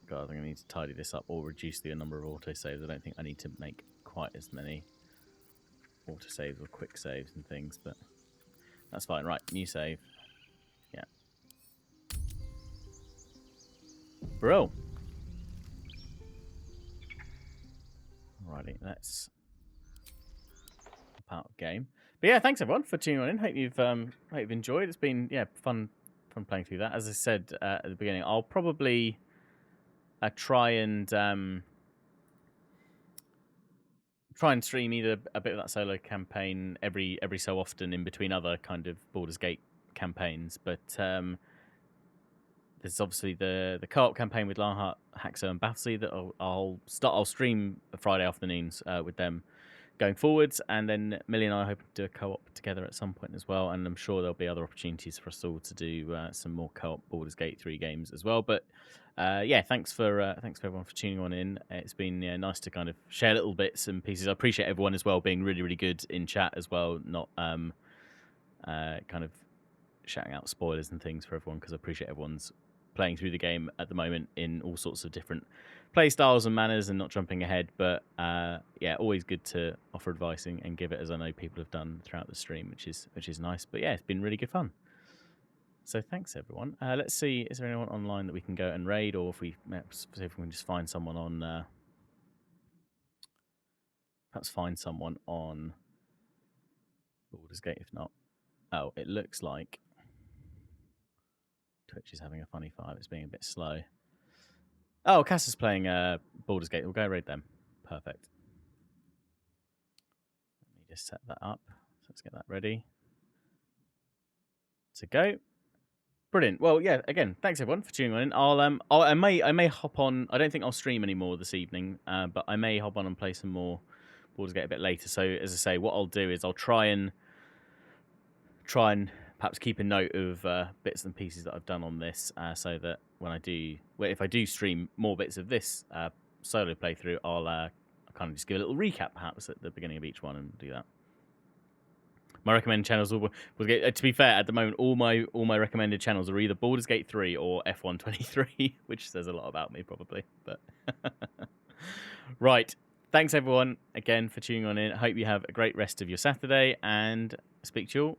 God, I'm going to need to tidy this up or reduce the number of autosaves. I don't think I need to make quite as many autosaves or quick saves and things, but that's fine. Right, new save. Yeah. Bro. Alrighty, let's hop out of game. But yeah, thanks everyone for tuning in. Hope you've enjoyed. It's been fun playing through that. As I said at the beginning, I'll probably try and stream either a bit of that solo campaign every so often in between other kind of Baldur's Gate campaigns. But there's obviously the co-op campaign with Lionheart, Haxo, and Battersea that I'll stream Friday afternoons with them going forwards, and then Millie and I are hoping to do a co-op together at some point as well, and I'm sure there'll be other opportunities for us all to do some more co-op Baldur's Gate 3 games as well. But yeah, thanks for everyone for tuning on in. It's been nice to kind of share little bits and pieces. I appreciate everyone as well being really, really good in chat as well, not kind of shouting out spoilers and things for everyone, because I appreciate everyone's playing through the game at the moment in all sorts of different play styles and manners and not jumping ahead. But yeah, always good to offer advice and give it, as I know people have done throughout the stream, which is nice. But yeah, it's been really good fun. So thanks everyone. Let's see, is there anyone online that we can go and raid, or if we can just find someone on perhaps find someone on Baldur's Gate. If not, oh, it looks like Twitch is having a funny five. It's being a bit slow. Oh, Cass is playing Baldur's Gate. We'll go raid them. Perfect. Let me just set that up. So let's get that ready to go. Brilliant. Well, yeah. Again, thanks everyone for tuning in. I may hop on. I don't think I'll stream anymore this evening, but I may hop on and play some more Baldur's Gate a bit later. So as I say, what I'll do is I'll try and perhaps keep a note of bits and pieces that I've done on this, so that if I do stream more bits of this solo playthrough, I'll kind of just give a little recap perhaps at the beginning of each one and do that. My recommended channels to be fair, at the moment all my recommended channels are either Baldur's Gate 3 or F123, which says a lot about me probably. But right, thanks everyone again for tuning on in. I hope you have a great rest of your Saturday, and speak to you all